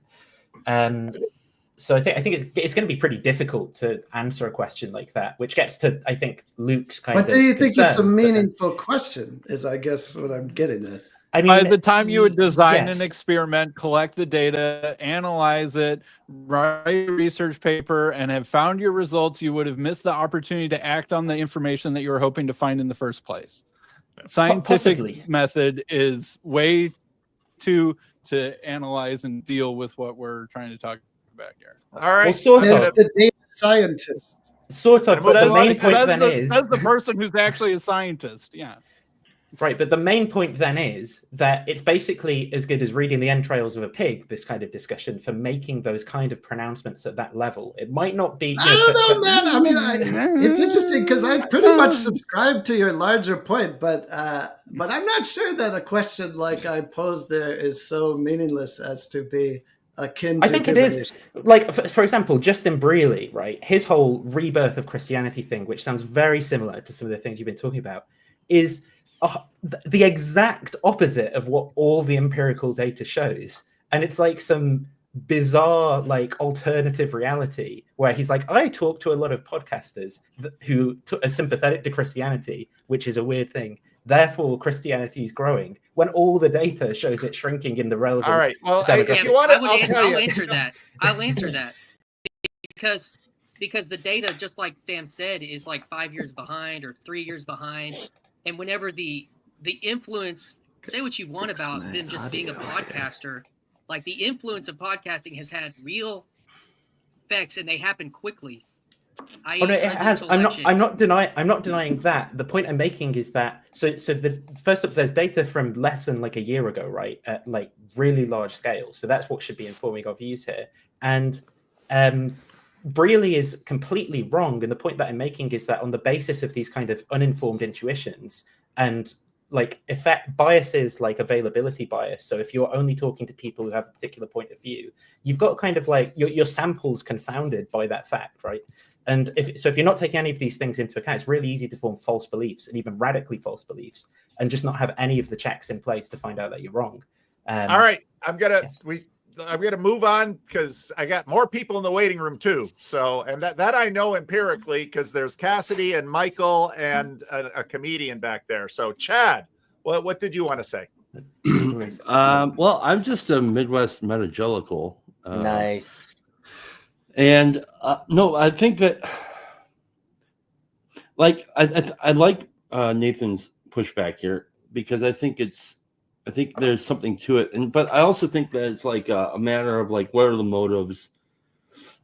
so I think it's going to be pretty difficult to answer a question like that, which gets to I think Luke's kind of. But do you think it's a concern, meaningful question? Is I guess what I'm getting at. I mean, by the time you would design an experiment, collect the data, analyze it, write a research paper, and have found your results, you would have missed the opportunity to act on the information that you were hoping to find in the first place. Scientific method is way to analyze and deal with what we're trying to talk about here. All right. Well, sort of. The data scientist. Sort of. But the main point then is... Says the person who's actually a scientist, yeah. Right, but the main point then is that it's basically as good as reading the entrails of a pig, this kind of discussion, for making those kind of pronouncements at that level. It might not be... I don't know, man. I mean, it's interesting because I pretty much subscribe to your larger point, but I'm not sure that a question like I posed there is so meaningless as to be akin to I think divination. It is. Like, for example, Justin Brearley, right? His whole rebirth of Christianity thing, which sounds very similar to some of the things you've been talking about, is... the exact opposite of what all the empirical data shows. And it's like some bizarre, like alternative reality where he's like, I talk to a lot of podcasters who are sympathetic to Christianity, which is a weird thing. Therefore, Christianity is growing when all the data shows it shrinking in the relevant. All right. Well, if you want I'll answer that. I'll answer that because the data, just like Sam said, is like 5 years behind or 3 years behind. And whenever the influence, say what you want about them just being a podcaster, like the influence of podcasting has had real effects, and they happen quickly. It has. I'm not denying that. The point I'm making is that first up, there's data from less than like a year ago, right? At like really large scale. So that's what should be informing our views here. And Brearley is completely wrong, and the point that I'm making is that on the basis of these kind of uninformed intuitions and like effect biases like availability bias, so if you're only talking to people who have a particular point of view, you've got kind of like your sample's confounded by that fact, right? And if you're not taking any of these things into account, it's really easy to form false beliefs and even radically false beliefs and just not have any of the checks in place to find out that you're wrong. All right, I'm gonna move on because I got more people in the waiting room too. So, and that I know empirically because there's Cassidy and Michael and a comedian back there. So, Chad, what did you want to say? Well, I'm just a Midwest evangelical. Nice. And no, I think that, like, I like Nathan's pushback here because I think it's I think there's something to it, but I also think that it's like a matter of like, what are the motives?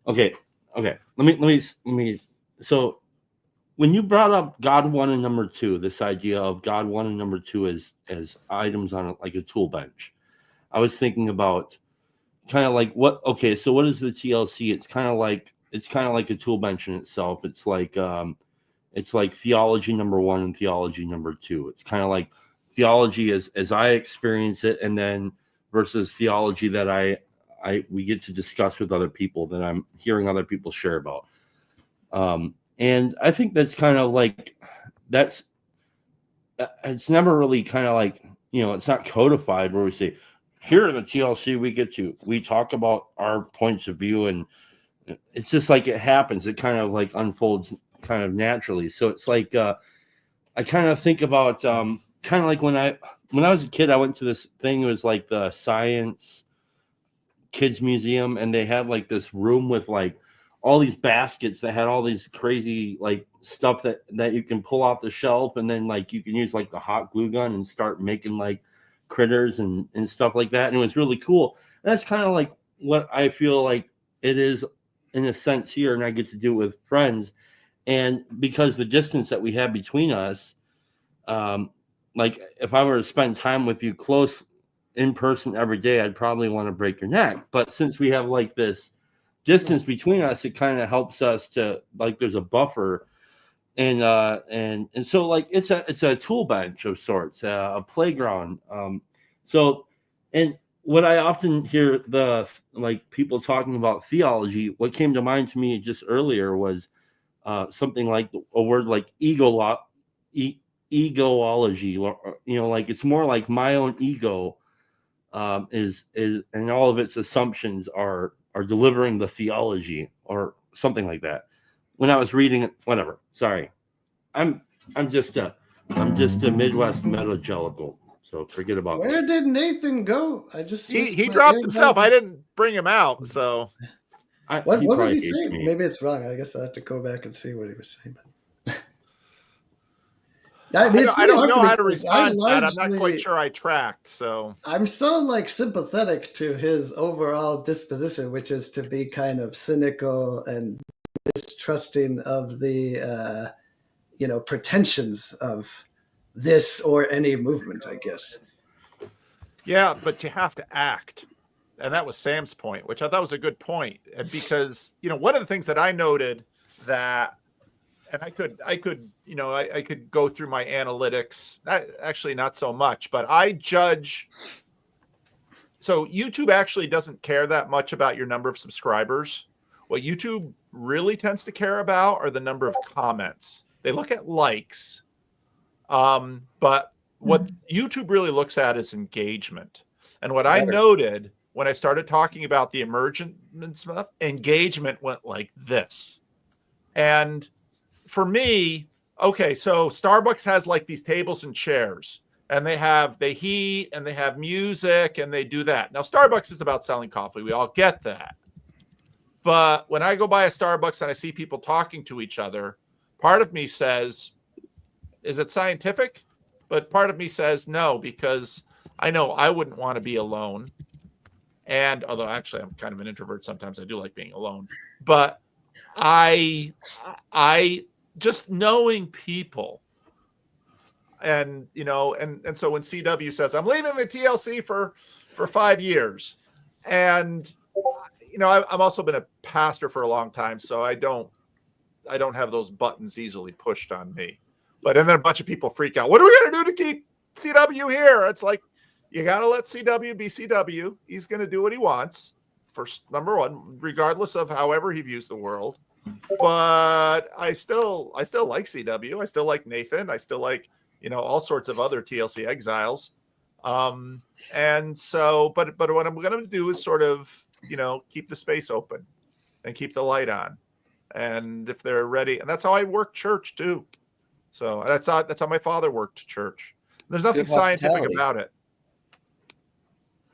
Okay. Let me. So when you brought up God 1 and number 2, this idea of God 1 and number 2 as items on like a tool bench, I was thinking about kind of like what. Okay, so what is the TLC? It's kind of like a tool bench in itself. It's like theology number 1 and theology number 2. It's kind of like theology as I experience it, and then versus theology that we get to discuss with other people, that I'm hearing other people share about. And I think that's kind of like, it's never really kind of like, it's not codified where we say, here in the TLC we talk about our points of view, and it's just like it happens. It kind of like unfolds kind of naturally. So it's like I kind of think about kind of like when I was a kid, I went to this thing. It was like the Science Kids Museum, and they had like this room with like all these baskets that had all these crazy like stuff that you can pull off the shelf, and then like you can use like the hot glue gun and start making like critters and stuff like that. And it was really cool. And that's kind of like what I feel like it is in a sense here, and I get to do it with friends. And because the distance that we have between us, like if I were to spend time with you close in person every day, I'd probably want to break your neck. But since we have like this distance between us, it kind of helps us to like, there's a buffer, and so like it's a tool bench of sorts, a playground. So, and what I often hear like people talking about theology, what came to mind to me just earlier was something like a word like egoology, or, like it's more like my own ego is and all of its assumptions are delivering the theology or something like that. When I was reading it, whatever. Sorry, I'm just a Midwest evangelical. So forget about Where me. did Nathan go? I just he dropped himself. I didn't bring him out. So what was he hates saying? me. Maybe it's wrong. I guess I have to go back and see what he was saying. I mean, I don't know how to because respond to that. I'm not quite sure I tracked. So I'm so like sympathetic to his overall disposition, which is to be kind of cynical and distrusting of the pretensions of this or any movement, I guess. yeah, but you have to act. And that was Sam's point, which I thought was a good point. And because, one of the things that I noted that, and I could go through my analytics, actually not so much, but I judge. So YouTube actually doesn't care that much about your number of subscribers. What YouTube really tends to care about are the number of comments. They look at likes. But what YouTube really looks at is engagement. And what I noted when I started talking about the emergent stuff, engagement went like this. And for me, okay, so Starbucks has like these tables and chairs, and they heat and they have music and they do that. Now, Starbucks is about selling coffee. We all get that. But when I go by a Starbucks and I see people talking to each other, part of me says, is it scientific? But part of me says no, because I know I wouldn't want to be alone. And although actually I'm kind of an introvert, sometimes I do like being alone. But I just knowing people, and and so when CW says I'm leaving the TLC for 5 years, and I've also been a pastor for a long time, so I don't have those buttons easily pushed on me. But and then a bunch of people freak out. What are we going to do to keep CW here? It's like, you got to let CW be CW. He's going to do what he wants, first, number one, regardless of however he views the world. But I still like CW. I still like Nathan. I still like, all sorts of other TLC exiles. And so, but what I'm going to do is sort of, keep the space open and keep the light on. And if they're ready, and that's how I work church too. So that's how my father worked church. There's nothing scientific about it.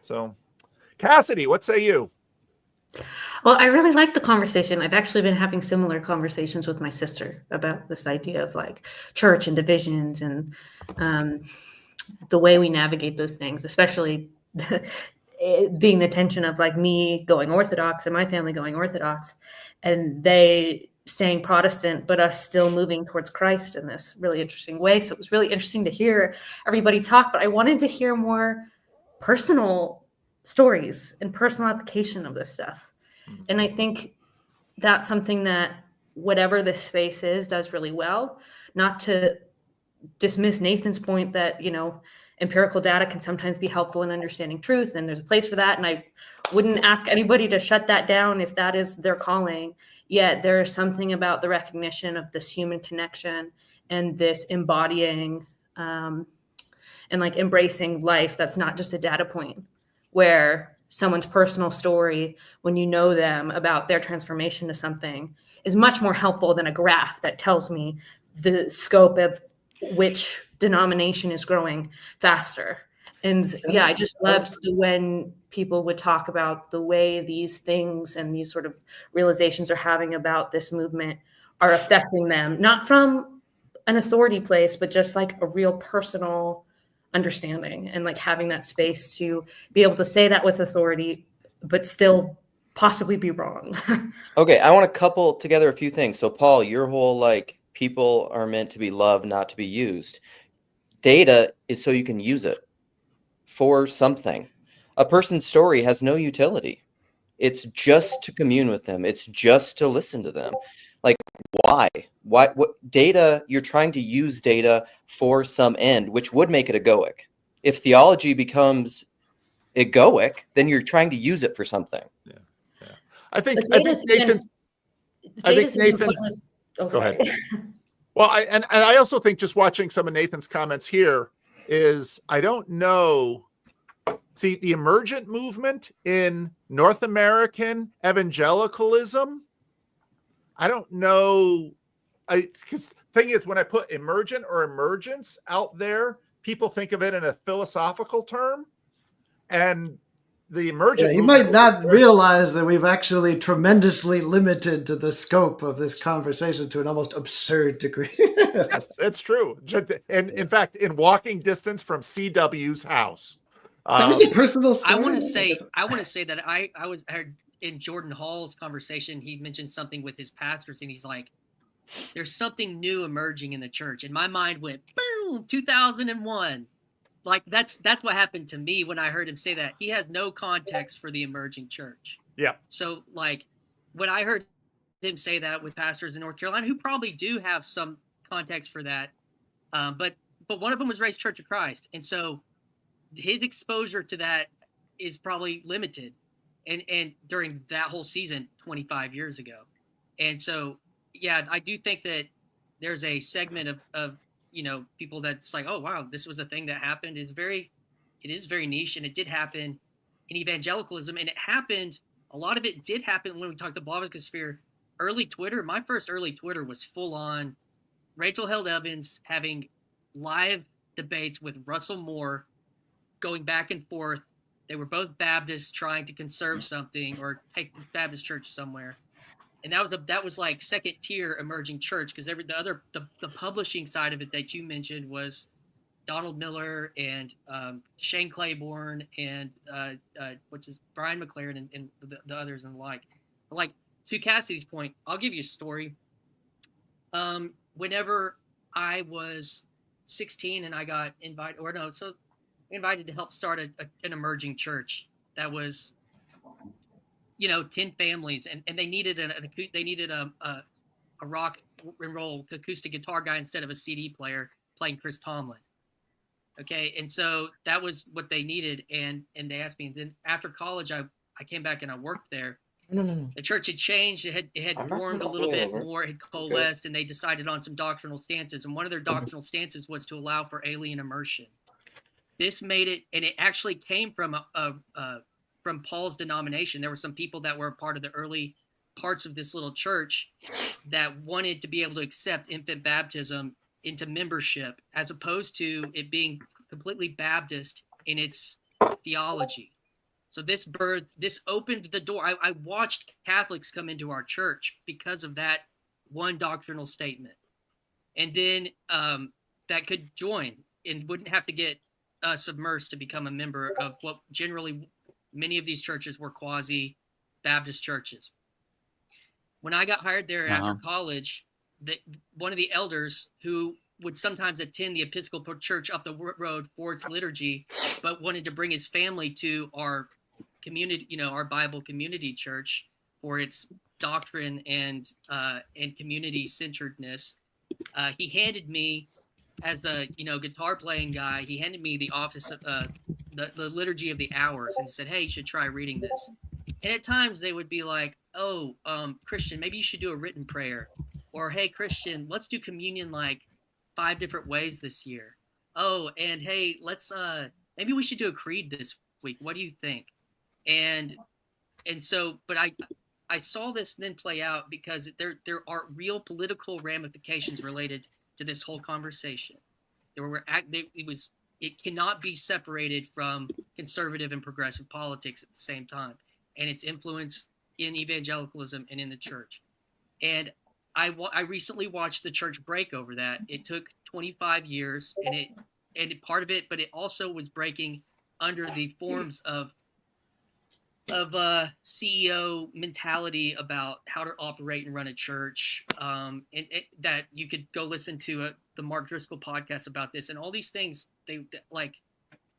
So, Cassidy, what say you? Well, I really like the conversation. I've actually been having similar conversations with my sister about this idea of like church and divisions. And the way we navigate those things, especially being the tension of like me going Orthodox and my family going Orthodox, and they staying Protestant, but us still moving towards Christ in this really interesting way. So it was really interesting to hear everybody talk, but I wanted to hear more personal stories and personal application of this stuff. And I think that's something that whatever this space is does really well. Not to dismiss Nathan's point that, you know, empirical data can sometimes be helpful in understanding truth, and there's a place for that. And I wouldn't ask anybody to shut that down if that is their calling. Yet there is something about the recognition of this human connection and this embodying and like embracing life that's not just a data point, where someone's personal story, when you know them about their transformation to something, is much more helpful than a graph that tells me the scope of which denomination is growing faster. And yeah, I just loved when people would talk about the way these things and these sort of realizations are having about this movement are affecting them, not from an authority place, but just like a real personal understanding, and like having that space to be able to say that with authority, but still possibly be wrong. Okay, I want to couple together a few things. So Paul, your whole like people are meant to be loved, not to be used. Data is so you can use it for something. A person's story has no utility. It's just to commune with them. It's just to listen to them. Like, why? What data? You're trying to use data for some end, which would make it egoic. If theology becomes egoic, then you're trying to use it for something. Yeah. I think Nathan's. Oh, go sorry. ahead. Well, I also think just watching some of Nathan's comments here is, I don't know. See, the emergent movement in North American evangelicalism, I don't know. Because the thing is, when I put emergent or emergence out there, people think of it in a philosophical term. And the emergent you might not realize that we've actually tremendously limited to the scope of this conversation to an almost absurd degree. Yes, it's true. And in fact, in walking distance from CW's house. That was a personal story. I want to say that I heard in Jordan Hall's conversation, he mentioned something with his pastors, and he's like, there's something new emerging in the church. And my mind went, boom, 2001. Like that's what happened to me when I heard him say that. He has no context for the emerging church. Yeah. So like when I heard him say that with pastors in North Carolina, who probably do have some context for that, but one of them was Raised Church of Christ, and so his exposure to that is probably limited, and during that whole season 25 years ago. And so yeah, I do think that there's a segment of you know, people that's like, oh wow, this was a thing that happened. It is very niche, and it did happen in evangelicalism, and it happened. A lot of it did happen when we talked to blogosphere. Early Twitter, my first early Twitter was full on Rachel Held Evans having live debates with Russell Moore, going back and forth. They were both Baptists trying to conserve something or take the Baptist church somewhere. And that was like second tier emerging church, because the publishing side of it that you mentioned was Donald Miller and Shane Claiborne and Brian McLaren and the others and the like. But like, to Cassidy's point, I'll give you a story. Whenever I was 16 and I got invited to help start an emerging church that was, 10 families, and they needed a rock and roll acoustic guitar guy instead of a CD player playing Chris Tomlin. Okay, and so that was what they needed, and they asked me. And then after college, I came back and I worked there. No. The church had changed. It had formed a little bit more. It had coalesced, and they decided on some doctrinal stances. And one of their doctrinal stances was to allow for alien immersion. This made it, and it actually came from from Paul's denomination. There were some people that were a part of the early parts of this little church that wanted to be able to accept infant baptism into membership, as opposed to it being completely Baptist in its theology. So this opened the door. I watched Catholics come into our church because of that one doctrinal statement. And then that could join and wouldn't have to get submersed to become a member of what generally many of these churches were quasi-Baptist churches. When I got hired there after college, one of the elders who would sometimes attend the Episcopal church up the road for its liturgy, but wanted to bring his family to our community, our Bible community church for its doctrine and community centeredness. He handed me, as the guitar playing guy, he handed me the office of the liturgy of the hours, and he said, "Hey, you should try reading this." And at times they would be like, "Oh, Christian, maybe you should do a written prayer," or "Hey, Christian, let's do communion like 5 different ways this year." "Oh, and hey, let's maybe we should do a creed this week. What do you think?" And so, but I saw this then play out because there are real political ramifications related to this whole conversation. It cannot be separated from conservative and progressive politics at the same time, and its influence in evangelicalism and in the church. And I recently watched the church break over that. It took 25 years, and part of it, but it also was breaking under the forms of CEO mentality about how to operate and run a church, and that you could go listen to the Mark Driscoll podcast about this, and all these things.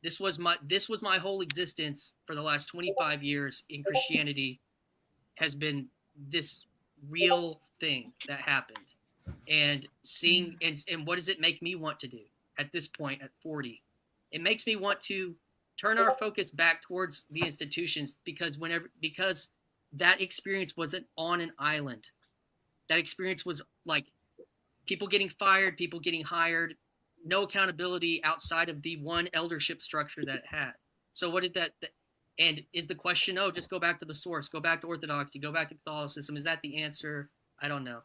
This was my whole existence for the last 25 years in Christianity, has been this real thing that happened, and seeing and what does it make me want to do at this point at 40? It makes me want to turn our focus back towards the institutions, because that experience wasn't on an island. That experience was like people getting fired, people getting hired, no accountability outside of the one eldership structure that it had. So what did that, and is the question, just go back to the source, go back to Orthodoxy, go back to Catholicism? Is that the answer? I don't know.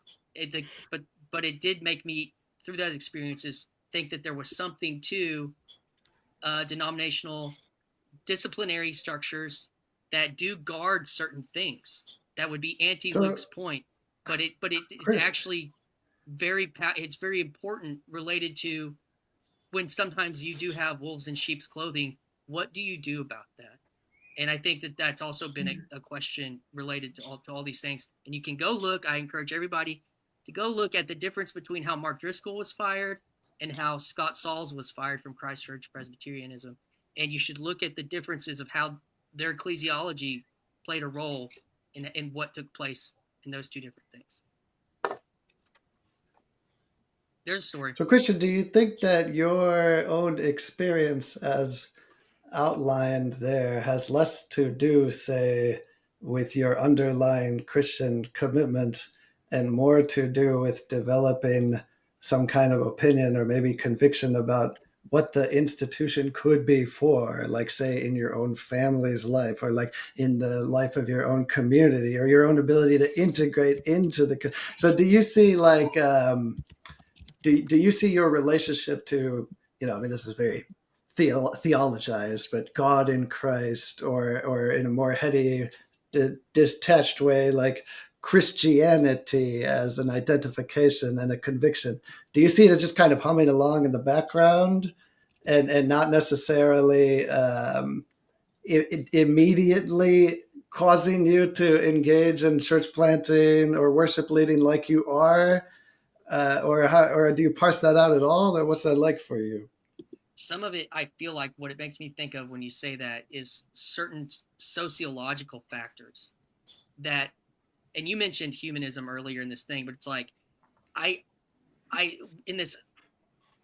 But it did make me, through those experiences, think that there was something to denominational disciplinary structures that do guard certain things. That would be anti-Luke's point, but it's actually very important, related to when sometimes you do have wolves in sheep's clothing. What do you do about that? And I think that that's also been a question related to all these things. And you can go look. I encourage everybody to go look at the difference between how Mark Driscoll was fired and how Scott Sauls was fired from Christ Church Presbyterianism. And you should look at the differences of how their ecclesiology played a role in what took place in those two different things. There's a story. So, Christian, do you think that your own experience as outlined there has less to do, say, with your underlying Christian commitment and more to do with developing some kind of opinion or maybe conviction about what the institution could be for, like, say, in your own family's life, or like in the life of your own community, or your own ability to integrate into the... So do you see, like, do you see your relationship to, this is very theologized, but God in Christ, or in a more heady, detached way, like Christianity as an identification and a conviction? Do you see it as just kind of humming along in the background and not necessarily immediately causing you to engage in church planting or worship leading like you are? Or do you parse that out at all, or what's that like for you? Some of it, I feel like what it makes me think of when you say that is certain sociological factors that, and you mentioned humanism earlier in this thing, but it's like, I in this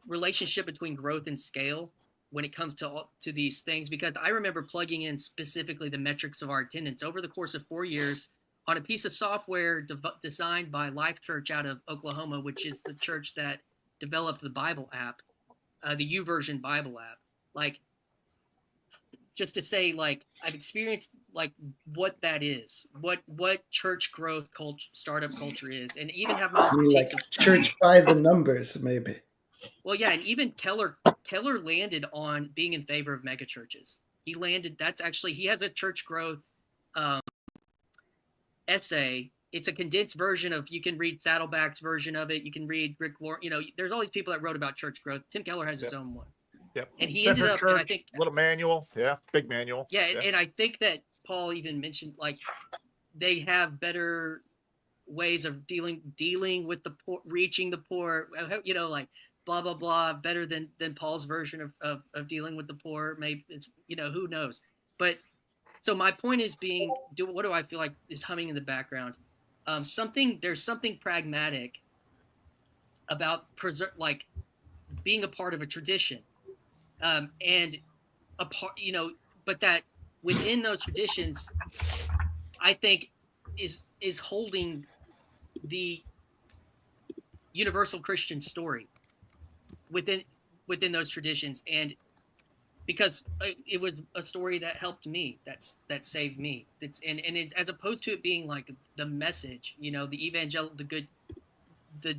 relationship between growth and scale when it comes to these things, because I remember plugging in specifically the metrics of our attendance over the course of 4 years on a piece of software designed by Life Church out of Oklahoma, which is the church that developed the Bible app, the YouVersion Bible app. Like, just to say, like, I've experienced like what that is, what church growth culture, startup culture is, and even have my like church by the numbers, maybe. Well, yeah, and even Keller landed on being in favor of mega churches. He has a church growth essay. It's a condensed version of, you can read Saddleback's version of it. You can read Rick Warren. There's all these people that wrote about church growth. Tim Keller has his own one. Yep. And he Center ended up, church, and I think, little manual. Yeah. Big manual. yeah, and I think that Paul even mentioned like they have better ways of dealing with the poor, reaching the poor, like blah blah blah, better than Paul's version of dealing with the poor. Maybe it's, who knows. But so my point is what do I feel like is humming in the background? There's something pragmatic about like being a part of a tradition, and a part, but that within those traditions, I think is holding the universal Christian story within those traditions, and because it was a story that helped me, that saved me. As opposed to it being like the message, the evangelical, the good,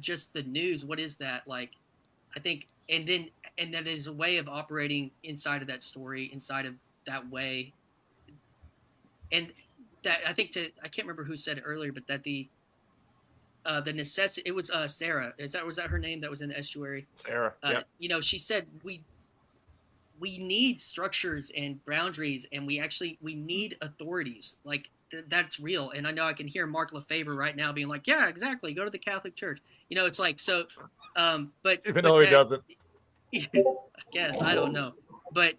just the news. What is that like? I think, and that is a way of operating inside of that story, inside of that way, and that I think I can't remember who said it earlier, but that the necessity, it was Sarah. Was that her name that was in the Estuary? Sarah. Yeah. She said we need structures and boundaries, and we need authorities. Like that's real. And I know I can hear Mark Lefebvre right now being like, yeah, exactly. Go to the Catholic Church. It's like, so, but even though he doesn't. I guess, I don't know. But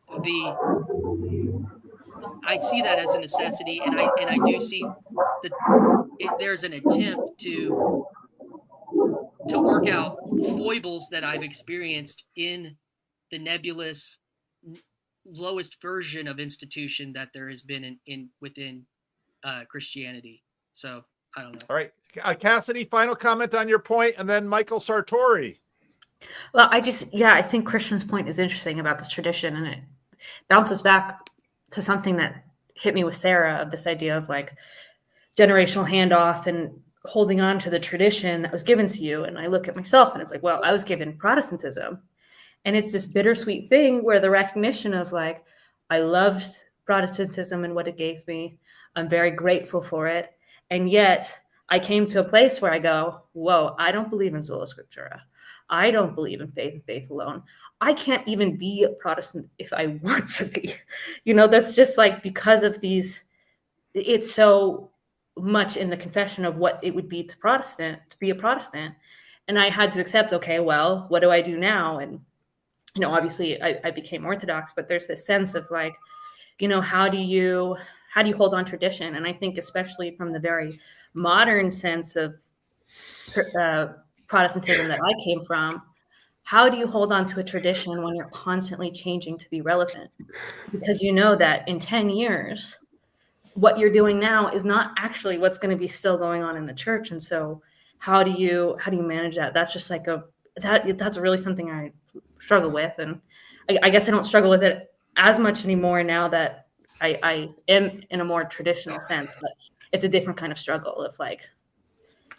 I see that as a necessity, and I do see that there's an attempt to work out foibles that I've experienced in the nebulous lowest version of institution that there has been within Christianity. So I don't know. All right, Cassidy, final comment on your point, and then Michael Sartori. Well, I think Christian's point is interesting about this tradition, and it bounces back to something that hit me with Sarah, of this idea of like generational handoff and holding on to the tradition that was given to you. And I look at myself and it's like, well, I was given Protestantism, and it's this bittersweet thing where the recognition of like, I loved Protestantism and what it gave me. I'm very grateful for it. And yet I came to a place where I go, whoa, I don't believe in sola scriptura. I don't believe in faith and faith alone. I can't even be a Protestant if I want to be. That's just like, because of these, it's so much in the confession of what it would be to be a Protestant. And I had to accept, okay, well, what do I do now? And, obviously I became Orthodox, but there's this sense of like, how do you hold on tradition? And I think especially from the very modern sense of Protestantism that I came from, how do you hold on to a tradition when you're constantly changing to be relevant? Because that in 10 years, what you're doing now is not actually what's going to be still going on in the church. And so how do you manage that? That's just like that's really something I struggle with. And I guess I don't struggle with it as much anymore now that I am in a more traditional sense, but it's a different kind of struggle of like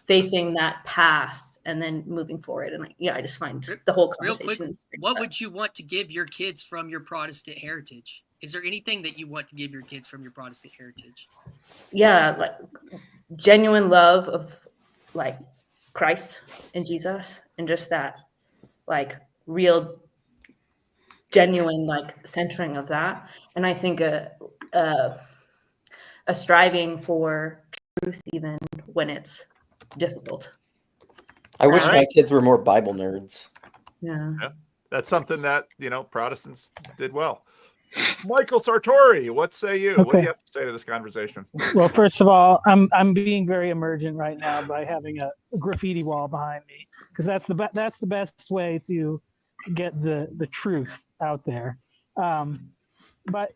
facing that past and then moving forward. And I just find the whole conversation. Real quick, what would you want to give your kids from your Protestant heritage? Is there anything that you want to give your kids from your Protestant heritage? Yeah, like genuine love of like Christ and Jesus, and just that like real genuine like centering of that. And I think a striving for truth even when it's difficult. I wish my kids were more Bible nerds. Yeah. That's something that Protestants did well. Michael Sartori, what say you? Okay. What do you have to say to this conversation? Well, first of all, I'm being very emergent right now by having a graffiti wall behind me, because that's the best way to get the truth out there. But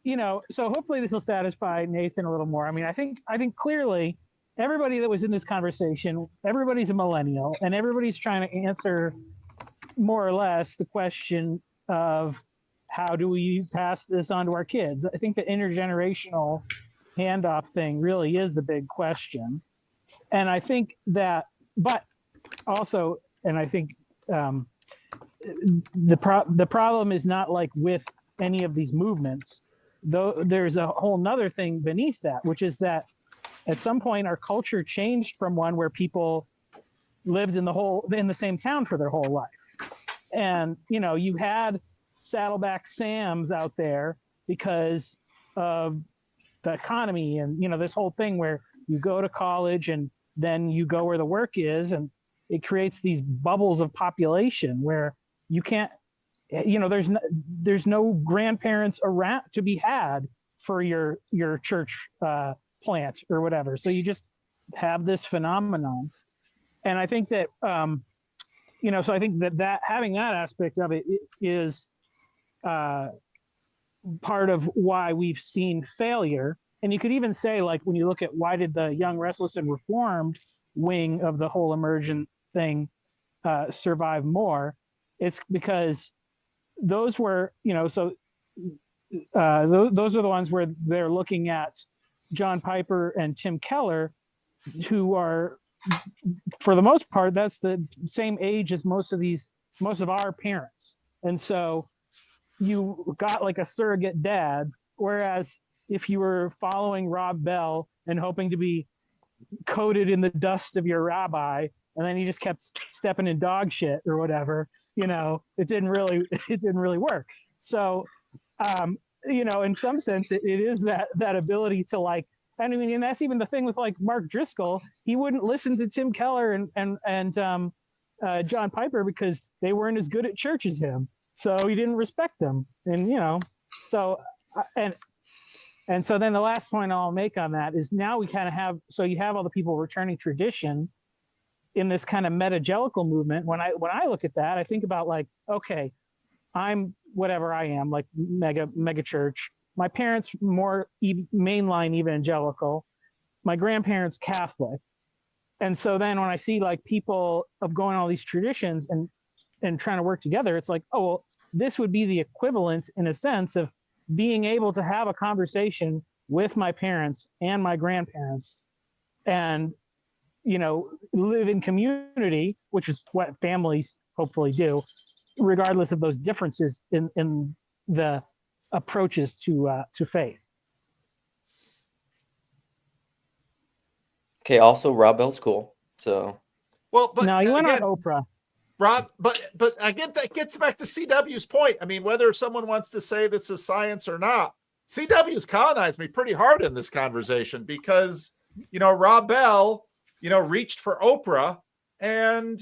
so hopefully this will satisfy Nathan a little more. I mean, I think clearly everybody that was in this conversation, everybody's a millennial, and everybody's trying to answer more or less the question of how do we pass this on to our kids? I think the intergenerational handoff thing really is the big question. And I think that, but also, and I think the problem is not like with any of these movements, though there's a whole nother thing beneath that, which is that at some point our culture changed from one where people lived in the same town for their whole life. And, you had Saddleback Sams out there because of the economy and, you know, this whole thing where you go to college and then you go where the work is, and it creates these bubbles of population where you can't, you know, there's no grandparents around to be had for your church plant or whatever. So you just have this phenomenon. And I think that, you know, so I think that having that aspect of it is part of why we've seen failure. And you could even say, like, when you look at why did the Young, Restless, and Reformed wing of the whole Emergent thing survive more, it's because those were, you know, so those are the ones where they're looking at John Piper and Tim Keller, who are, for the most part, that's the same age as most of our parents. And so you got like a surrogate dad, whereas if you were following Rob Bell and hoping to be coated in the dust of your rabbi, and then he just kept stepping in dog shit or whatever, you know, it didn't really work. So, you know, in some sense, it is that ability to, like, I mean, and that's even the thing with like Mark Driscoll. He wouldn't listen to Tim Keller and John Piper because they weren't as good at church as him. So he didn't respect them. And, you know, so, and so then the last point I'll make on that is now we kind of have, so you have all the people returning tradition in this kind of metagelical movement. When I look at that, I think about, like, okay, I'm whatever I am, like mega church. My parents more mainline evangelical. My grandparents Catholic. And so then when I see like people of going all these traditions and trying to work together, it's like, oh, well, this would be the equivalent in a sense of being able to have a conversation with my parents and my grandparents and, you know, live in community, which is what families hopefully do, regardless of those differences in the approaches to faith. Okay. Also, Rob Bell's cool. So, well, but no, you went again, on Oprah. Rob, but again, that gets back to CW's point. I mean, whether someone wants to say this is science or not, CW's colonized me pretty hard in this conversation because, you know, Rob Bell, you know, reached for Oprah, and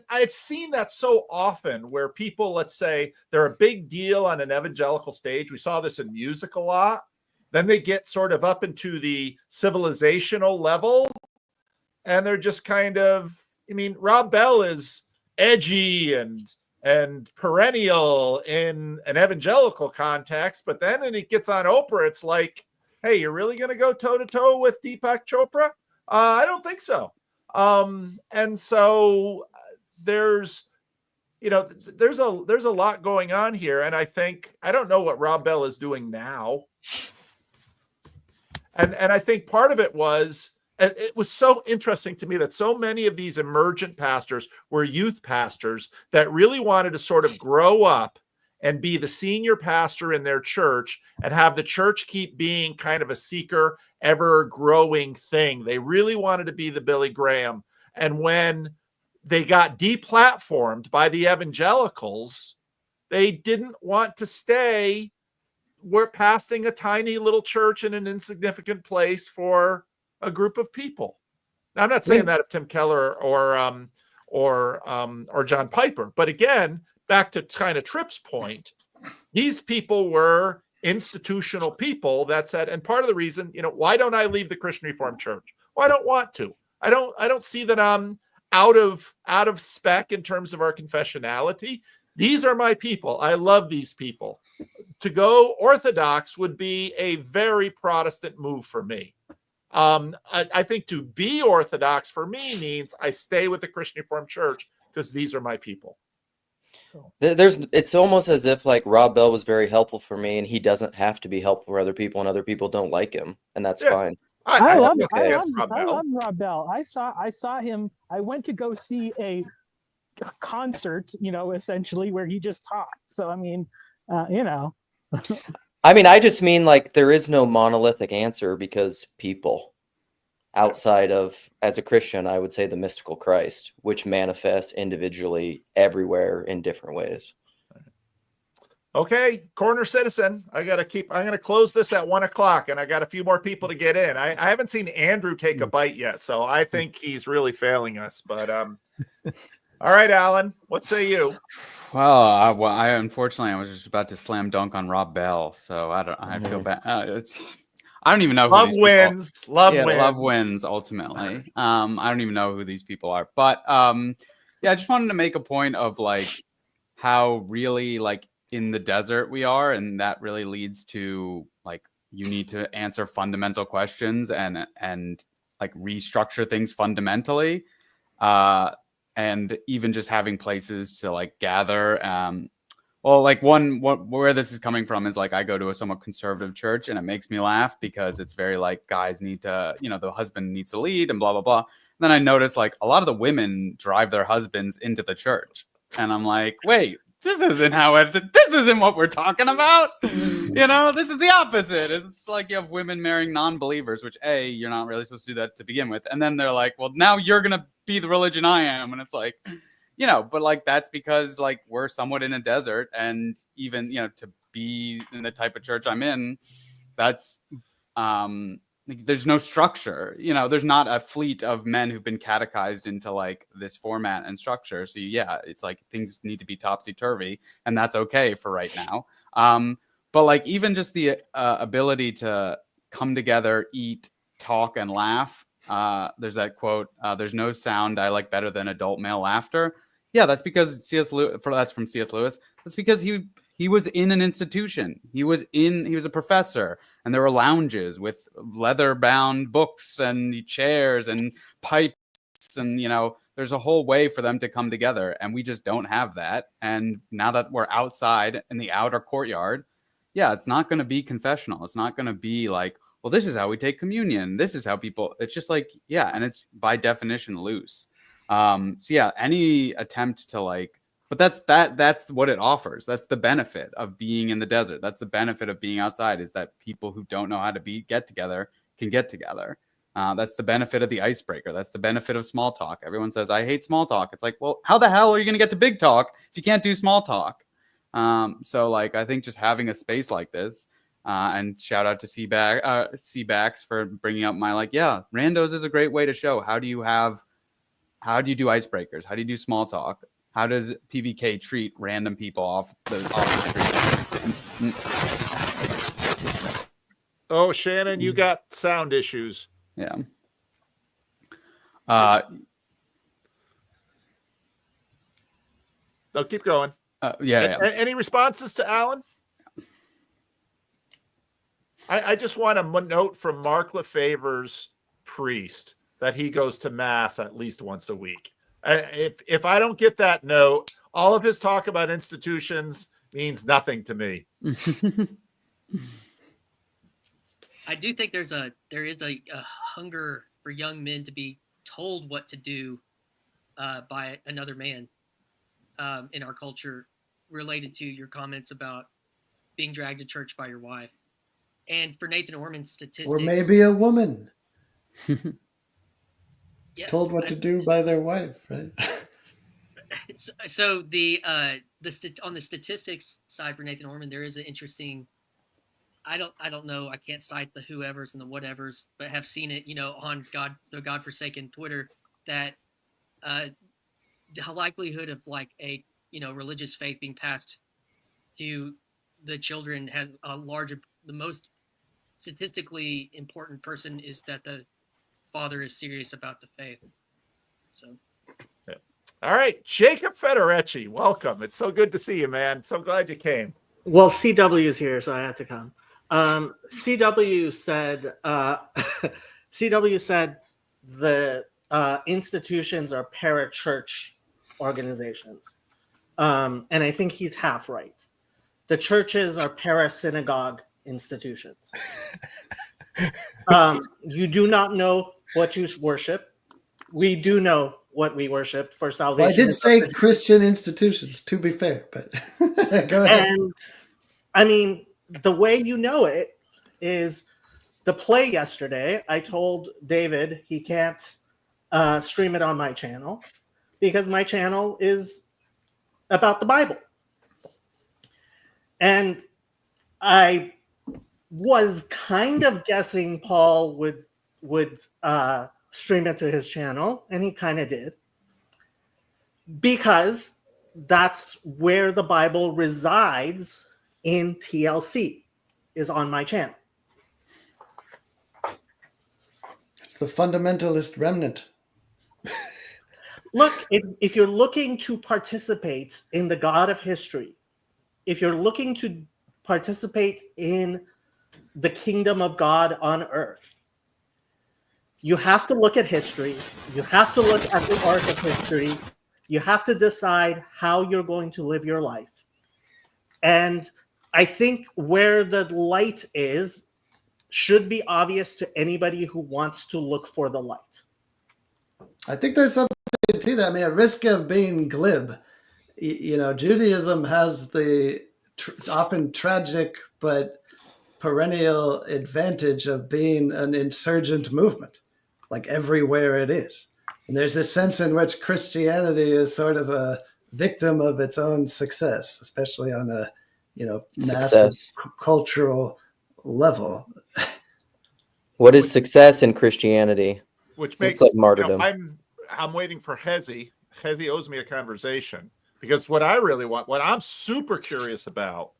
I've seen that so often where people, let's say they're a big deal on an evangelical stage. We saw this in music a lot. Then they get sort of up into the civilizational level, and they're just kind of, I mean, Rob Bell is edgy and perennial in an evangelical context, but then when he gets on Oprah, it's like, hey, you're really going to go toe to toe with Deepak Chopra? I don't think so. And so there's, you know, there's a lot going on here. And I think, I don't know what Rob Bell is doing now. And I think part of it was so interesting to me that so many of these emergent pastors were youth pastors that really wanted to sort of grow up and be the senior pastor in their church and have the church keep being kind of a seeker, ever growing thing. They really wanted to be the Billy Graham. And when they got deplatformed by the evangelicals, they didn't want to stay. We're pastoring a tiny little church in an insignificant place for a group of people. Now, I'm not saying that of Tim Keller or John Piper, but again, back to kind of Tripp's point, these people were institutional people that said, and part of the reason, you know, why don't I leave the Christian Reformed Church? Well, I don't want to. I don't see that I'm out of spec in terms of our confessionality. These are my people. I love these people. To go Orthodox would be a very Protestant move for me. I think to be Orthodox for me means I stay with the Christian Reformed Church because these are my people. So it's almost as if like Rob Bell was very helpful for me, and he doesn't have to be helpful for other people, and other people don't like him, and that's fine. I love Rob Bell. I saw him. I went to go see a concert, you know, essentially where he just taught. So I mean, you know. I mean, I just mean like there is no monolithic answer because people outside of, as a Christian, I would say the mystical Christ, which manifests individually everywhere in different ways. Okay, corner citizen. I'm gonna close this at 1:00, and I got a few more people to get in. I haven't seen Andrew take a bite yet, so I think he's really failing us. But all right, Alan, what say you? Well, I unfortunately I was just about to slam dunk on Rob Bell, so I feel bad. I don't even know. Love who these wins. People, love yeah, wins. Love wins ultimately. I don't even know who these people are, but yeah, I just wanted to make a point of like how really like in the desert we are, and that really leads to like you need to answer fundamental questions and like restructure things fundamentally. And even just having places to like gather. Well, like where this is coming from is like I go to a somewhat conservative church, and it makes me laugh because it's very like guys need to, the husband needs to lead and blah blah blah. And then I notice like a lot of the women drive their husbands into the church, and I'm like, wait, this isn't what we're talking about. This is the opposite. It's like you have women marrying non-believers, which you're not really supposed to do that to begin with. And then they're like, well, now you're going to be the religion I am. And it's like, but like, that's because like we're somewhat in a desert, and even, to be in the type of church I'm in, that's, there's no structure, there's not a fleet of men who've been catechized into like this format and structure. So yeah, it's like things need to be topsy-turvy, and that's okay for right now. But like even just the ability to come together, eat, talk, and laugh. There's that quote, there's no sound I like better than adult male laughter. Yeah, that's because that's from C.S. Lewis. That's because he was in an institution. He was a professor, and there were lounges with leather-bound books and chairs and pipes, and there's a whole way for them to come together, and we just don't have that. And now that we're outside in the outer courtyard, yeah, it's not going to be confessional. It's not going to be like, well, this is how we take communion. This is how people. It's just like, yeah, and it's by definition loose. So yeah, any attempt to like. But that's what it offers. That's the benefit of being in the desert. That's the benefit of being outside, is that people who don't know how to get together can get together. That's the benefit of the icebreaker. That's the benefit of small talk. Everyone says, I hate small talk. It's like, well, how the hell are you going to get to big talk if you can't do small talk? So like, I think just having a space like this, and shout out to CBAX for bringing up my like, yeah, randos is a great way to show how do you do icebreakers? How do you do small talk? How does PVK treat random people off the street? Oh, Shannon, you got sound issues. Yeah. No, keep going. Yeah. Any responses to Alan? I just want a note from Mark Lefever's priest that he goes to mass at least once a week. If I don't get that note, all of his talk about institutions means nothing to me. I do think there is a hunger for young men to be told what to do by another man in our culture, related to your comments about being dragged to church by your wife. And for Nathan Orman's statistics, or maybe a woman told what to do by their wife, right? So on the statistics side for Nathan Orman, there is an interesting. I don't know. I can't cite the whoever's and the whatevers, but have seen it, on the godforsaken Twitter, that the likelihood of like a religious faith being passed to the children has the most statistically important person is that the father is serious about the faith. So. Yeah. All right, Jacob Federecci, welcome. It's so good to see you, man. So glad you came. Well, CW is here, so I had to come. CW said the institutions are parachurch organizations, and I think he's half right. The churches are para-synagogue institutions. You do not know what you worship. We do know what we worship for salvation. Well, I did say Christian institutions, to be fair, but go ahead. And I mean, the way you know it is the play yesterday. I told David he can't stream it on my channel because my channel is about the Bible. And I was kind of guessing Paul would stream it to his channel, and he kind of did, because that's where the Bible resides in TLC, is on my channel. It's the fundamentalist remnant. Look, if you're looking to participate in the God of history, if you're looking to participate in the kingdom of God on earth, you have to look at history. You have to look at the arc of history. You have to decide how you're going to live your life. And I think where the light is should be obvious to anybody who wants to look for the light. I think there's something to that. I mean, at risk of being glib, you know, Judaism has the often tragic but perennial advantage of being an insurgent movement, like everywhere it is. And there's this sense in which Christianity is sort of a victim of its own success, especially on a, you know, massive cultural level. What is success in Christianity? Which makes like martyrdom. You know, I'm waiting for Hezi. Hezi owes me a conversation, because what I really want, what I'm super curious about,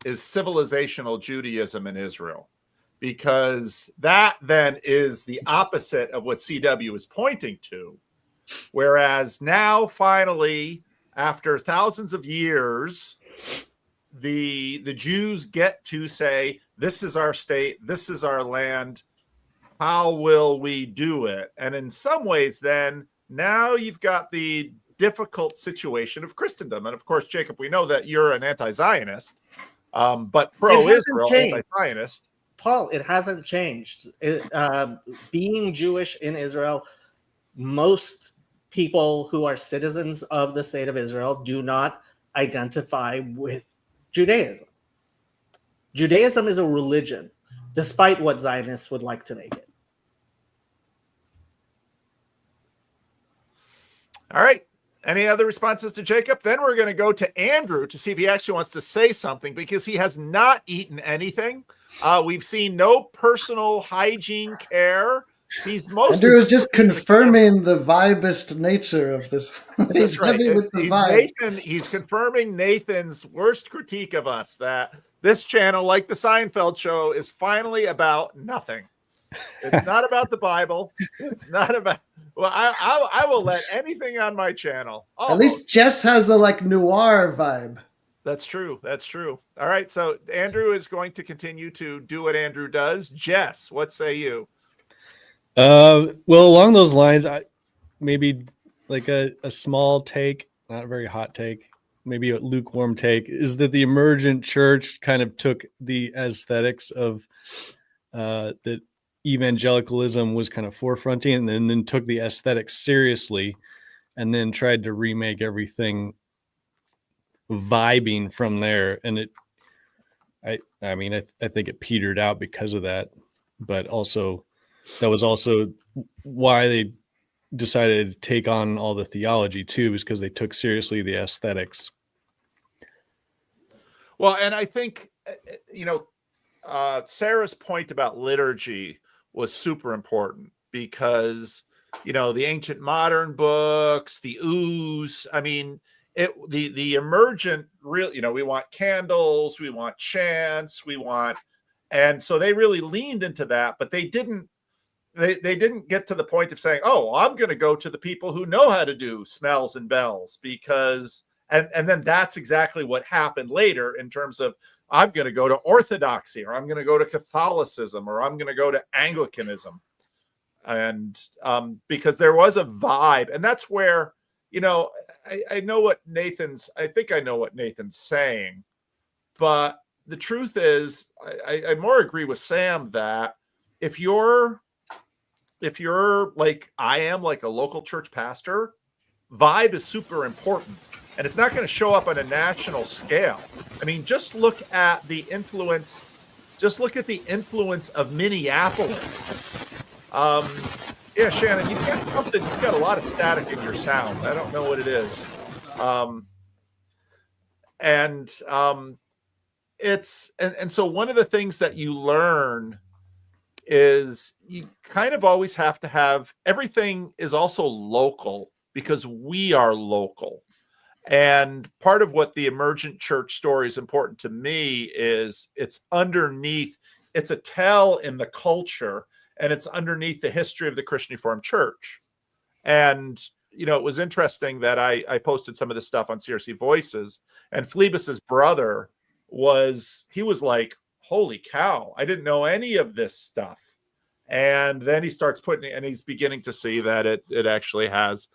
is civilizational Judaism in Israel, because that then is the opposite of what CW is pointing to. Whereas now, finally, after thousands of years, the Jews get to say, this is our state, this is our land, how will we do it? And in some ways, then, now you've got the difficult situation of Christendom. And of course, Jacob, we know that you're an anti-Zionist, but pro-Israel anti-Zionist. Paul, it hasn't changed. Being Jewish in Israel, most people who are citizens of the state of Israel do not identify with Judaism. Judaism is a religion, despite what Zionists would like to make it. All right. Any other responses to Jacob? Then we're going to go to Andrew to see if he actually wants to say something, because he has not eaten anything. We've seen no personal hygiene care. He's mostly Andrew is just confirming the vibist nature of this. That's right. With the vibe. He's confirming Nathan's worst critique of us, that this channel, like the Seinfeld show, is finally about nothing. It's not about the Bible. It's not about. Well, I will let anything on my channel. At least Jess has a like noir vibe. That's true. That's true. All right. So Andrew is going to continue to do what Andrew does. Jess, what say you? Well, along those lines, maybe like a small take, not a very hot take, maybe a lukewarm take, is that the Emergent church kind of took the aesthetics of that evangelicalism was kind of forefronting, and then took the aesthetics seriously, and then tried to remake everything vibing from there. And I mean, I think it petered out because of that, but also that was also why they decided to take on all the theology too, is because they took seriously the aesthetics. Well, and I think, you know, Sarah's point about liturgy was super important, because, you know, the ancient modern books, the ooze, I mean, the emergent real, you know, we want candles, we want chants, and so they really leaned into that, but they didn't get to the point of saying, oh, I'm going to go to the people who know how to do smells and bells, because, and then that's exactly what happened later in terms of, I'm going to go to Orthodoxy, or I'm going to go to Catholicism, or I'm going to go to Anglicanism. And because there was a vibe, and that's where, you know, I know what I think I know what Nathan's saying, but the truth is, I more agree with Sam that if you're like I am, like a local church pastor, vibe is super important. And it's not going to show up on a national scale. I mean, just look at the influence of Minneapolis. Yeah, Shannon, you've got something. You've got a lot of static in your sound. I don't know what it is. and so one of the things that you learn is you kind of always have to have everything is also local because we are local. And part of what the emergent church story is important to me is it's underneath, it's a tell in the culture, and it's underneath the history of the Christian Reformed Church. And, you know, it was interesting that I posted some of this stuff on CRC Voices, and Phlebas's brother was like, holy cow, I didn't know any of this stuff. And then he starts putting it, and he's beginning to see that it actually has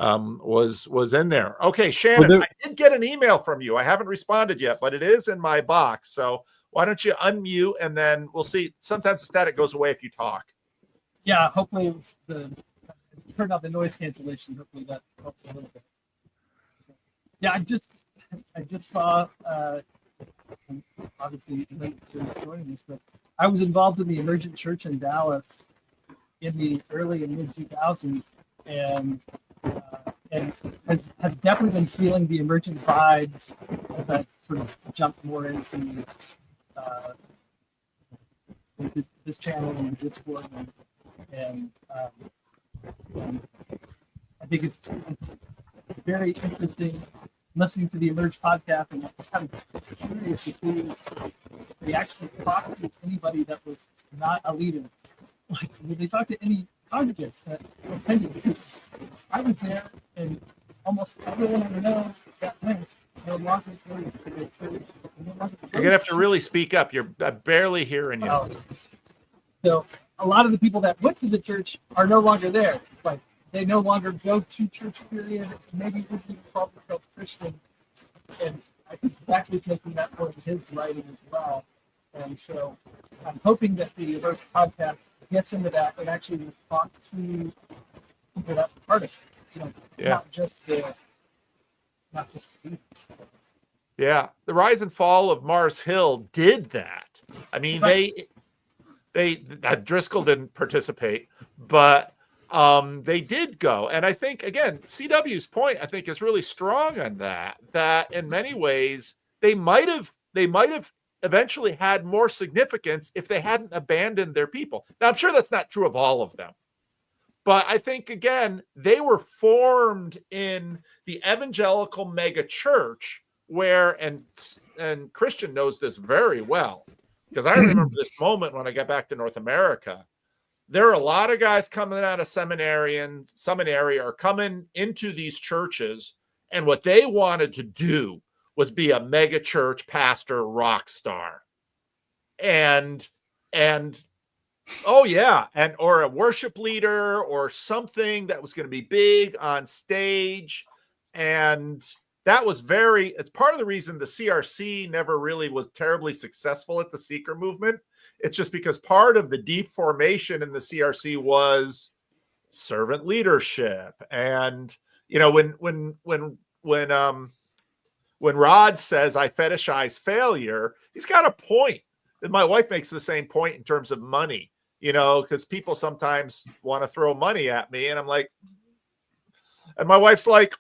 was in there. Okay, Shannon, I did get an email from you. I haven't responded yet, but it is in my box. So why don't you unmute, and then we'll see. Sometimes the static goes away if you talk. Yeah, hopefully it was turned off the noise cancellation. Hopefully that helps a little bit. Yeah, I just saw obviously late to joining this, but I was involved in the Emergent Church in Dallas in the early and mid 2000s, and have definitely been feeling the emergent vibes as I sort of jumped more into this channel and the Discord, and I think it's very interesting listening to the Emerge podcast, and I'm kind of curious to see if they actually talk to anybody that was not a leader. Like, did they talk to any congregants that attended? I was there, and almost everyone I know that went no longer goes to the church. You're gonna have to really speak up. I'm barely hearing you. So a lot of the people that went to the church are no longer there. Like, they no longer go to church, period. Maybe wouldn't even call themselves Christian. And I think Zach was making that point in his writing as well. And so I'm hoping that the Emerge podcast gets into that and actually will talk to people that are part of it. You know, not just the Yeah, the rise and fall of Mars Hill did that. I mean, they Driscoll didn't participate, but they did go. And I think, again, CW's point, I think, is really strong on that in many ways they might have eventually had more significance if they hadn't abandoned their people. Now, I'm sure that's not true of all of them, but I think, again, they were formed in the evangelical mega church where, and Christian knows this very well, because I remember this moment when I got back to North America. There are a lot of guys coming out of seminary or coming into these churches, and what they wanted to do was be a mega church pastor rock star. And oh yeah, or a worship leader or something that was going to be big on stage. And that was it's part of the reason the CRC never really was terribly successful at the seeker movement. It's just because part of the deep formation in the CRC was servant leadership. And, you know, when Rod says I fetishize failure, he's got a point. And my wife makes the same point in terms of money, you know, because people sometimes want to throw money at me. And I'm like, and my wife's like,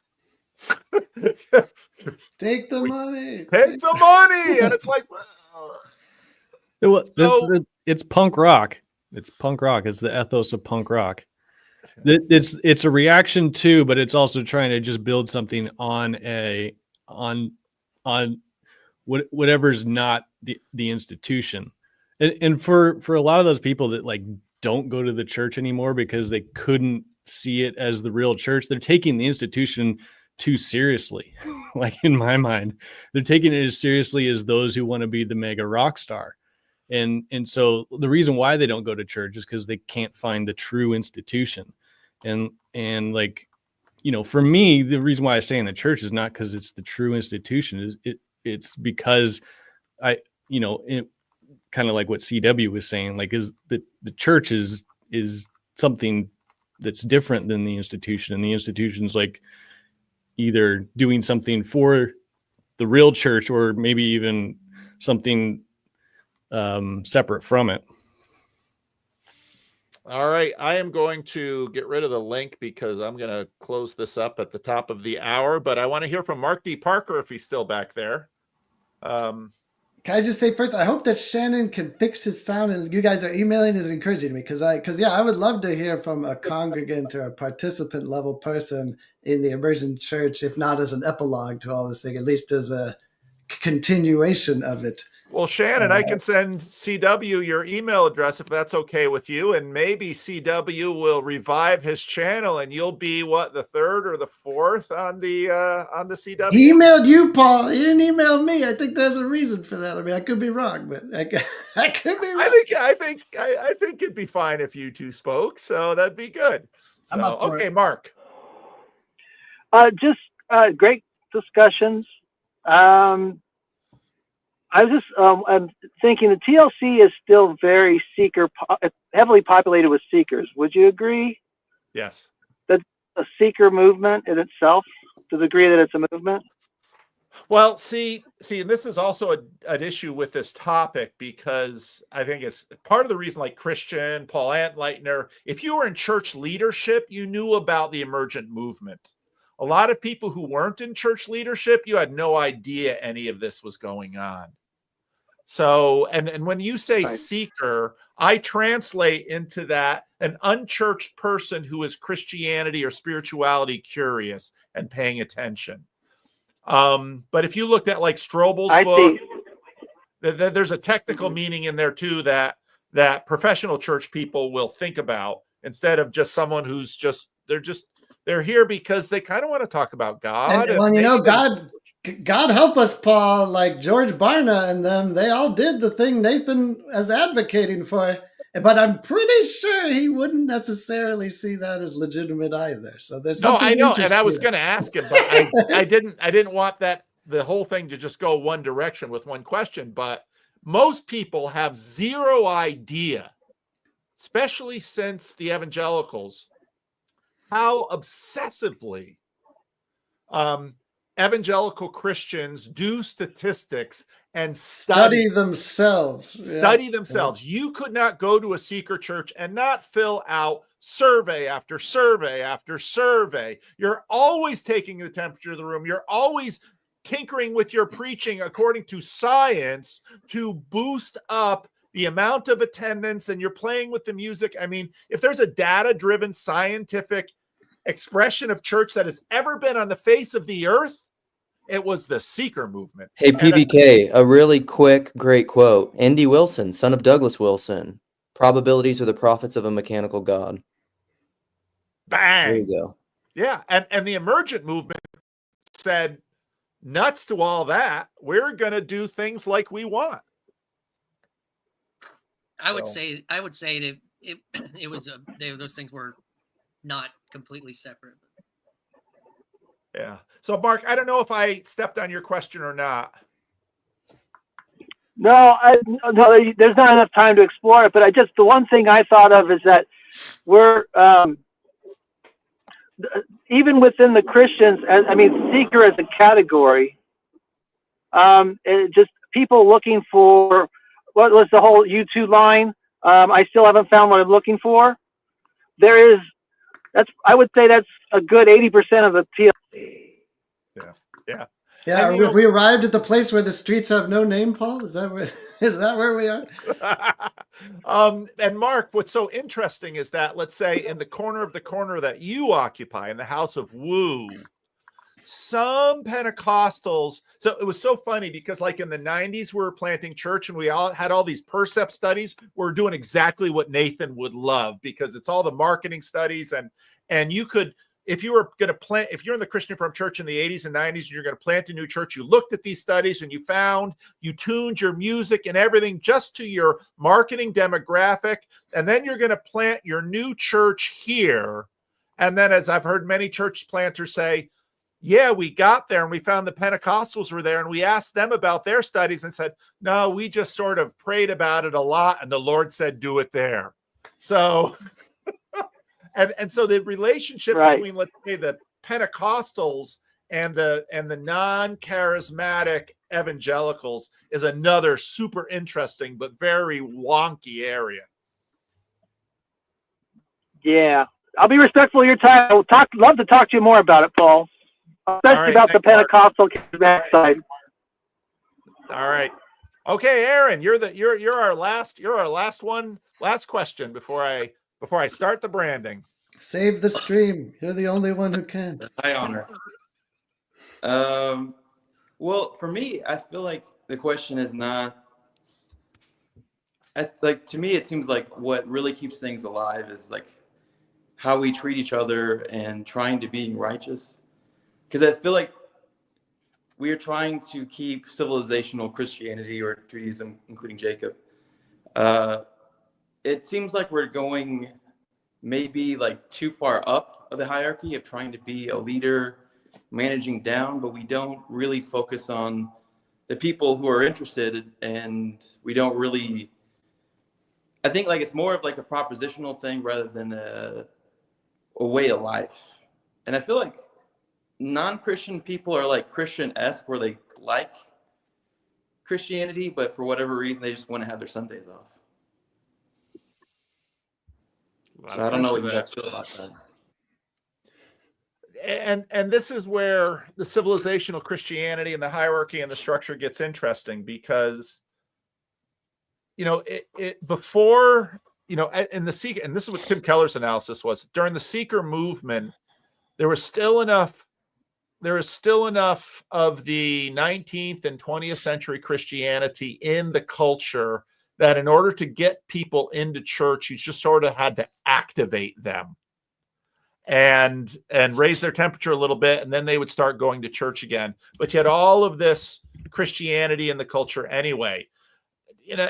take the money. Take the money. And it's like, it's punk rock. It's punk rock. It's the ethos of punk rock. It's a reaction to, but it's also trying to just build something on whatever's not the institution. And for a lot of those people that like don't go to the church anymore because they couldn't see it as the real church, they're taking the institution too seriously. Like, in my mind, they're taking it as seriously as those who want to be the mega rock star. And so the reason why they don't go to church is because they can't find the true institution. And like, you know, for me, the reason why I stay in the church is not because it's the true institution. It's because you know, kind of like what CW was saying, like, is the church is something that's different than the institution. And the institution's like either doing something for the real church or maybe even something separate from it. All right, I am going to get rid of the link because I'm going to close this up at the top of the hour, but I want to hear from Mark D. Parker if he's still back there. Can I just say first, I hope that Shannon can fix his sound, and you guys are emailing is encouraging me because I would love to hear from a congregant or a participant level person in the Emergent Church, if not as an epilogue to all this thing, at least as a continuation of it. Well, Shannon, I can send CW your email address if that's okay with you, and maybe CW will revive his channel, and you'll be what, the third or the fourth on the CW. He emailed you, Paul. He didn't email me. I think there's a reason for that. I mean, I could be wrong, but I could be wrong. I think it'd be fine if you two spoke, so that'd be good. So, I'm up for okay, it. Mark. Just great discussions. I was just I'm thinking the TLC is still very heavily populated with seekers. Would you agree? Yes. That a seeker movement in itself, to the degree that it's a movement? Well, see, and this is also an issue with this topic, because I think it's part of the reason, like Christian, Paul Antleitner, if you were in church leadership, you knew about the emergent movement. A lot of people who weren't in church leadership, you had no idea any of this was going on. So, and when you say seeker, I translate into that an unchurched person who is Christianity or spirituality curious and paying attention. But if you looked at like Strobel's book, there's a technical meaning in there too that professional church people will think about, instead of just someone who's they're here because they kind of want to talk about God. And well, you know, God help us, Paul, like George Barna and them, they all did the thing Nathan is advocating for. But I'm pretty sure he wouldn't necessarily see that as legitimate either. So there's something I know, and I interesting. was going to ask him, but I didn't want the whole thing to just go one direction with one question. But most people have zero idea, especially since the evangelicals, how obsessively evangelical Christians do statistics and study themselves. You could not go to a seeker church and not fill out survey after survey after survey. You're always taking the temperature of the room. You're always tinkering with your preaching according to science to boost up the amount of attendance, and you're playing with the music. I mean, if there's a data-driven scientific expression of church that has ever been on the face of the earth, it was the seeker movement. Hey, PVK, a really quick, great quote. Andy Wilson, son of Douglas Wilson. Probabilities are the prophets of a mechanical God. Bang. There you go. Yeah, and the emergent movement said, nuts to all that. We're going to do things like we want. I would say that it was those things were not completely separate. Yeah. So, Mark, I don't know if I stepped on your question or not. No, there's not enough time to explore it. But the one thing I thought of is that we're even within the Christians. Seeker as a category. Just people looking for what was the whole U2 line. I still haven't found what I'm looking for. I would say that's a good 80% of the TLC. Yeah. Yeah, have we arrived at the place where the streets have no name, Paul? Is that where we are? And Mark, what's so interesting is that, let's say, in the corner that you occupy, in the house of Woo, some Pentecostals. So it was so funny because, like, in the 90s, we were planting church and we all had all these percept studies. We're doing exactly what Nathan would love, because it's all the marketing studies, and you could, if you were going to plant, if you're in the Christian Reformed Church in the 80s and 90s and you're going to plant a new church, you looked at these studies and you tuned your music and everything just to your marketing demographic. And then you're going to plant your new church here. And then, as I've heard many church planters say, yeah, we got there and we found the Pentecostals were there and we asked them about their studies and said, no, we just sort of prayed about it a lot and the Lord said, do it there. So, and so the relationship between, let's say, the Pentecostals and the non-charismatic evangelicals is another super interesting but very wonky area. Yeah, I'll be respectful of your time. Love to talk to you more about it, Paul. Especially about the Pentecostal charismatic side. All right. Okay, Aaron, you're our last question before I start the branding. Save the stream. You're the only one who can. High honor. Well, for me, I feel like the question is not. Like, to me, it seems like what really keeps things alive is like how we treat each other and trying to be righteous. Because I feel like we are trying to keep civilizational Christianity or Judaism, including Jacob. It seems like we're going maybe like too far up of the hierarchy of trying to be a leader, managing down, but we don't really focus on the people who are interested, and we don't really. I think like it's more of like a propositional thing rather than a way of life. And I feel like non-Christian people are like Christian-esque, where they like Christianity, but for whatever reason, they just want to have their Sundays off. So I don't know what you guys feel about that. And this is where the civilizational Christianity and the hierarchy and the structure gets interesting, because it before, in the Seeker, and this is what Tim Keller's analysis was, during the Seeker movement, there was still enough of the 19th and 20th century Christianity in the culture that in order to get people into church, you just sort of had to activate them and raise their temperature a little bit, and then they would start going to church again. But you had all of this Christianity in the culture anyway.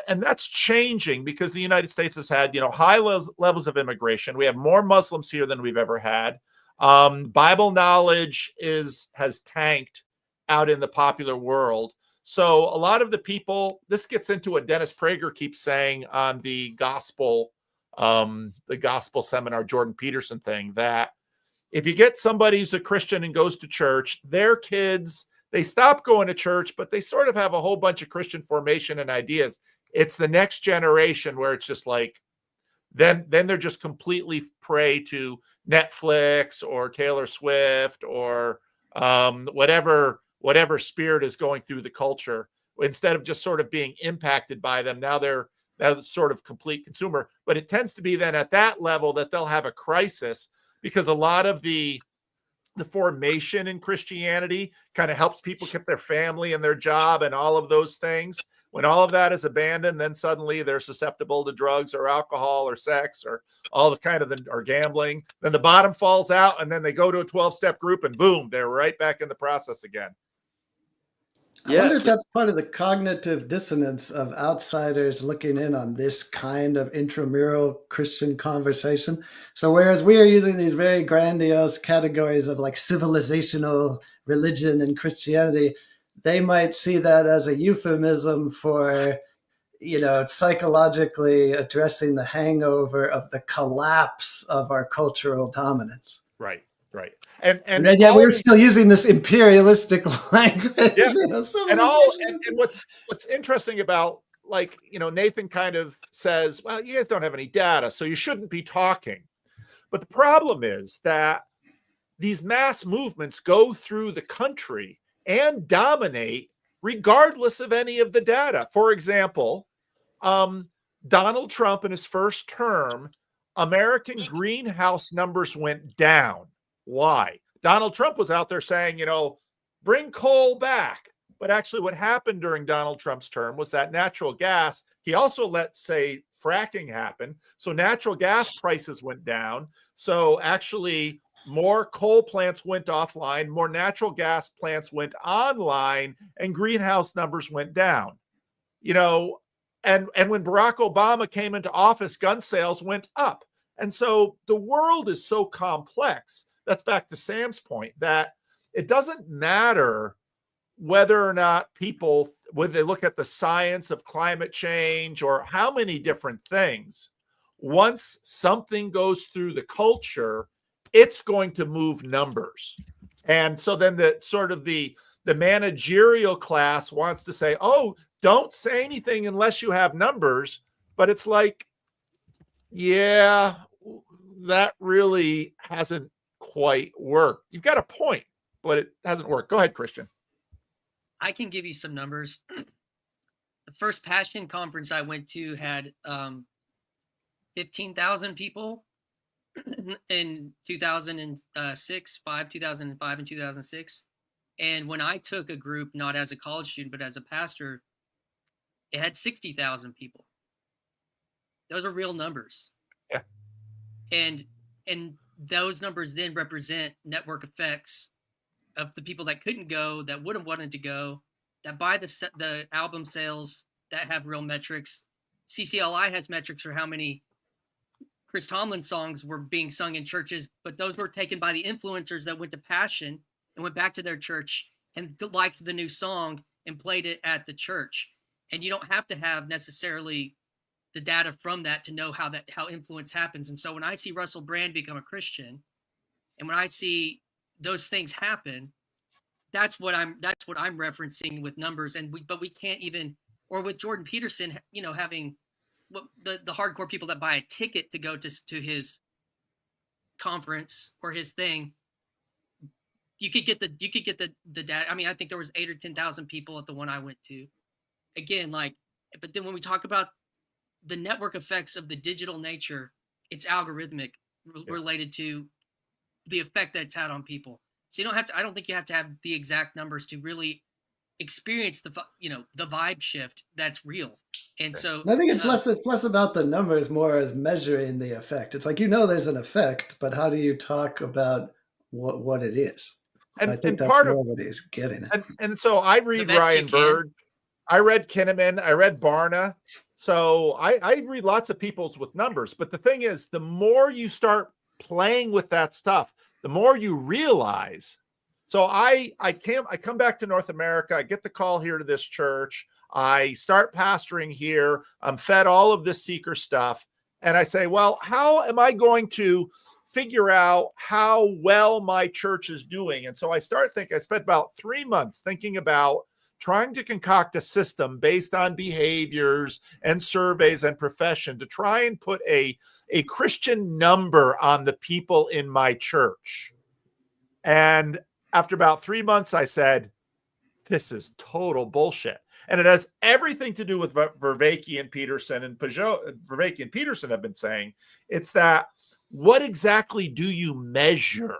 And that's changing because the United States has had, high levels of immigration. We have more Muslims here than we've ever had. Bible knowledge has tanked out in the popular world. So a lot of the people, this gets into what Dennis Prager keeps saying on the gospel seminar, Jordan Peterson thing, that if you get somebody who's a Christian and goes to church, their kids, they stop going to church, but they sort of have a whole bunch of Christian formation and ideas. It's the next generation where it's just like, then they're just completely prey to Netflix or Taylor Swift or whatever spirit is going through the culture. Instead of just sort of being impacted by them, now they're sort of complete consumer. But it tends to be then at that level that they'll have a crisis, because a lot of the formation in Christianity kind of helps people keep their family and their job and all of those things. When all of that is abandoned, then suddenly they're susceptible to drugs or alcohol or sex or all the kind of or gambling. Then the bottom falls out, and then they go to a 12-step group, and boom, they're right back in the process again. I wonder if that's part of the cognitive dissonance of outsiders looking in on this kind of intramural Christian conversation. So whereas we are using these very grandiose categories of like civilizational religion and Christianity, they might see that as a euphemism for, psychologically addressing the hangover of the collapse of our cultural dominance. Right. And yet we're still using this imperialistic language. Yeah. And what's interesting about, Nathan kind of says, well, you guys don't have any data, so you shouldn't be talking. But the problem is that these mass movements go through the country and dominate regardless of any of the data. For example, Donald Trump in his first term, American greenhouse numbers went down. Why? Donald Trump was out there saying, bring coal back. But actually what happened during Donald Trump's term was that natural gas, he also let, say, fracking happen. So natural gas prices went down. So actually more coal plants went offline, more natural gas plants went online, and greenhouse numbers went down. And when Barack Obama came into office, gun sales went up. And so the world is so complex. That's back to Sam's point, that it doesn't matter whether or not people, whether they look at the science of climate change or how many different things, once something goes through the culture, it's going to move numbers. And so then the managerial class wants to say, oh, don't say anything unless you have numbers. But it's like, yeah, that really hasn't quite worked. You've got a point, but it hasn't worked. Go ahead, Christian. I can give you some numbers. The first Passion conference I went to had 15,000 people in 2006, 2005, and 2006. And when I took a group, not as a college student, but as a pastor, it had 60,000 people. Those are real numbers. Yeah. And those numbers then represent network effects of the people that couldn't go, that would have wanted to go, that buy the album sales, that have real metrics. CCLI has metrics for how many Chris Tomlin songs were being sung in churches, but those were taken by the influencers that went to Passion and went back to their church and liked the new song and played it at the church. And you don't have to have necessarily the data from that to know how influence happens. And so when I see Russell Brand become a Christian, and when I see those things happen, that's what I'm referencing with numbers. But we can't even, or with Jordan Peterson, having the hardcore people that buy a ticket to go to his conference or his thing. You could get the data. I mean, I think there was 8,000 or 10,000 people at the one I went to. Again, but then when we talk about the network effects of the digital nature, it's algorithmic related to the effect that it's had on people. So you don't have to. I don't think you have to have the exact numbers to really experience the vibe shift that's real. And so I think it's less about the numbers, more as measuring the effect. It's like, there's an effect, but how do you talk about what it is? And I think that's part more of what he's getting at. And so I read Ryan Bird, I read Kinnaman, I read Barna. So I read lots of people's with numbers. But the thing is, the more you start playing with that stuff, the more you realize. So I come back to North America. I get the call here to this church. I start pastoring here. I'm fed all of this seeker stuff. And I say, well, how am I going to figure out how well my church is doing? And so I spent about 3 months thinking about trying to concoct a system based on behaviors and surveys and profession to try and put a Christian number on the people in my church. And after about 3 months, I said, this is total bullshit. And it has everything to do with what Vervaeke and Peterson and Vervaeke and Peterson have been saying. It's that, what exactly do you measure?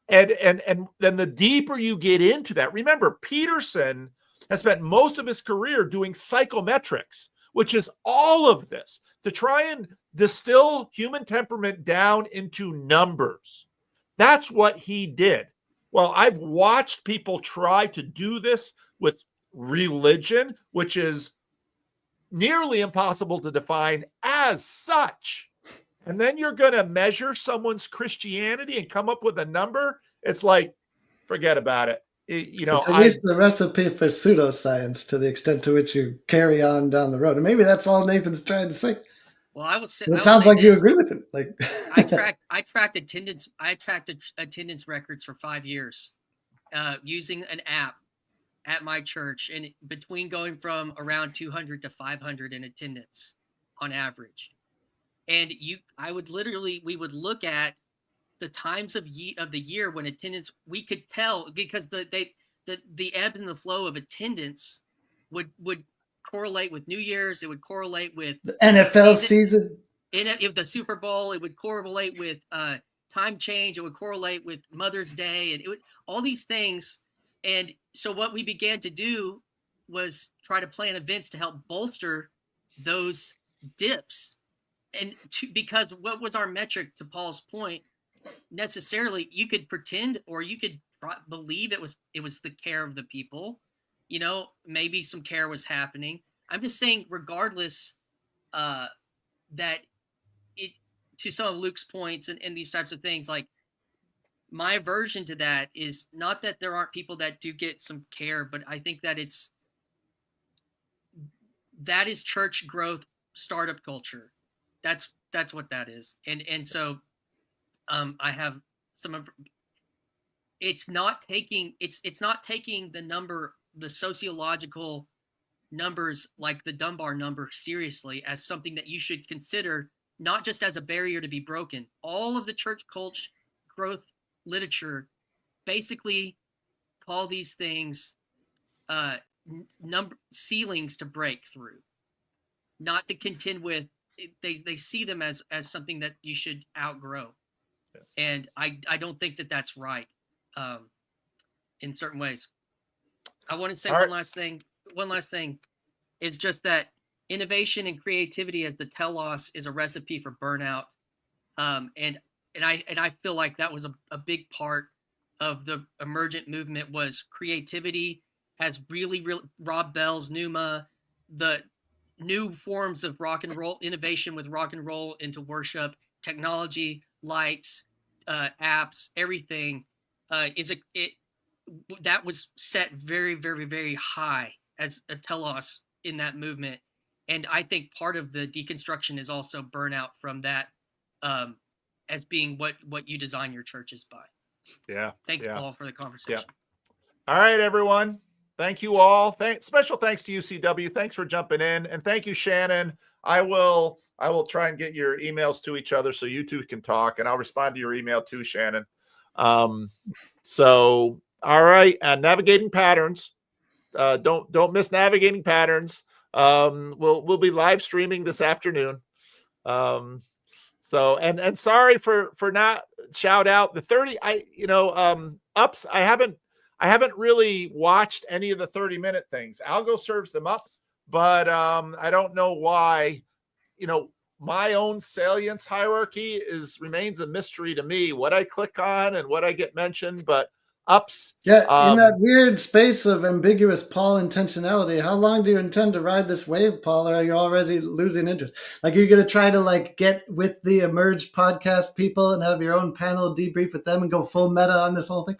And then the deeper you get into that, remember, Peterson has spent most of his career doing psychometrics, which is all of this to try and distill human temperament down into numbers. That's what he did. Well, I've watched people try to do this with religion, which is nearly impossible to define as such. And then you're going to measure someone's Christianity and come up with a number. It's like, forget about it. It's at least the recipe for pseudoscience to the extent to which you carry on down the road. And maybe that's all Nathan's trying to say. Well, I would say it sounds like you agree with him. Like I tracked attendance. I tracked attendance records for 5 years using an app at my church, and between going from around 200 to 500 in attendance on average. And we would look at the times of the year when attendance, we could tell, because the ebb and the flow of attendance would correlate with New Year's. It would correlate with the NFL season. If the Super Bowl, it would correlate with time change. It would correlate with Mother's Day, and all these things. And so what we began to do was try to plan events to help bolster those dips. And because what was our metric, to Paul's point, necessarily you could pretend or you could believe it was the care of the people, maybe some care was happening. I'm just saying, regardless, that it, to some of Luke's points and these types of things, like my aversion to that is not that there aren't people that do get some care, but I think that that is church growth, startup culture. That's what that is. And so I have some of it's not taking the number, the sociological numbers like the Dunbar number seriously as something that you should consider, not just as a barrier to be broken. All of the church culture growth literature basically call these things number ceilings to break through, not to contend with. They see them as something that you should outgrow, and I don't think that that's right in certain ways. I want to say one last thing. One last thing is just that innovation and creativity as the telos is a recipe for burnout, and I feel like that was a big part of the emergent movement was creativity, as really Rob Bell's Pneuma, the new forms of rock and roll, innovation with rock and roll into worship, technology, lights, apps, everything that was set very, very, very high as a telos in that movement. And I think part of the deconstruction is also burnout from that as being what you design your churches by. Yeah. Thanks, Paul, for the conversation. Yeah. All right, everyone. Thank you all. Special thanks to UCW. Thanks for jumping in. And thank you, Shannon. I will try and get your emails to each other so you two can talk, and I'll respond to your email too, Shannon. So all right, navigating patterns. Don't miss navigating patterns. We'll be live streaming this afternoon. So and sorry for not shout out the 30. Ups. I haven't really watched any of the 30-minute things. Algo serves them up, but I don't know why. My own salience hierarchy remains a mystery to me. What I click on and what I get mentioned, but Ups. Yeah, in that weird space of ambiguous Paul intentionality, how long do you intend to ride this wave, Paul, or are you already losing interest? Like, you're going to try to get with the Emerge podcast people and have your own panel debrief with them and go full meta on this whole thing?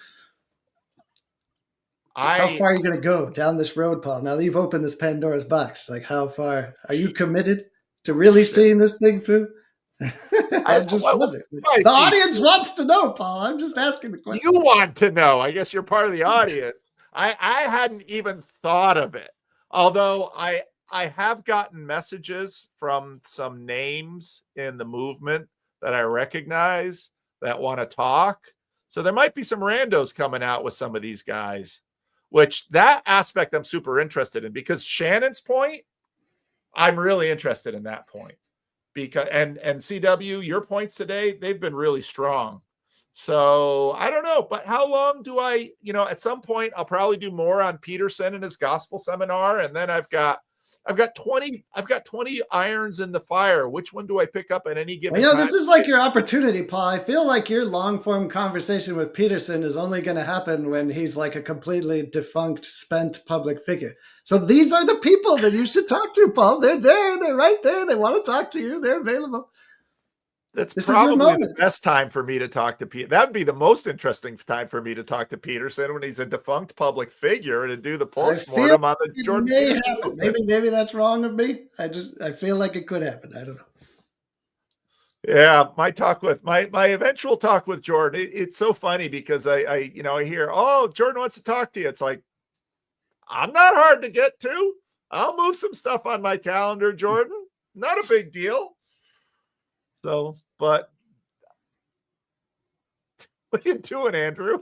How far are you going to go down this road, Paul? Now that you've opened this Pandora's box, how far are you committed to really seeing this thing through? I'm just wondering. The audience wants to know, Paul. I'm just asking the question. You want to know. I guess you're part of the audience. I hadn't even thought of it. Although I have gotten messages from some names in the movement that I recognize that want to talk. So there might be some randos coming out with some of these guys, which that aspect I'm super interested in, because Shannon's point, I'm really interested in that point. Because and CW, your points today, they've been really strong. So I don't know, but how long do I, at some point I'll probably do more on Peterson and his gospel seminar, and then I've got 20 irons in the fire. Which one do I pick up at any given time? This is like your opportunity, Paul. I feel like your long form conversation with Peterson is only going to happen when he's like a completely defunct, spent public figure. So these are the people that you should talk to, Paul. They're there. They're right there. They want to talk to you. They're available. That's probably the best time for me to talk to Peter. That would be the most interesting time for me to talk to Peterson, when he's a defunct public figure, to do the postmortem on the Jordan Peterson. Maybe that's wrong of me. I feel like it could happen. I don't know. Yeah, my eventual talk with Jordan. It's so funny because I hear, oh, Jordan wants to talk to you. It's like, I'm not hard to get to. I'll move some stuff on my calendar, Jordan. Not a big deal. So, but what are you doing, Andrew?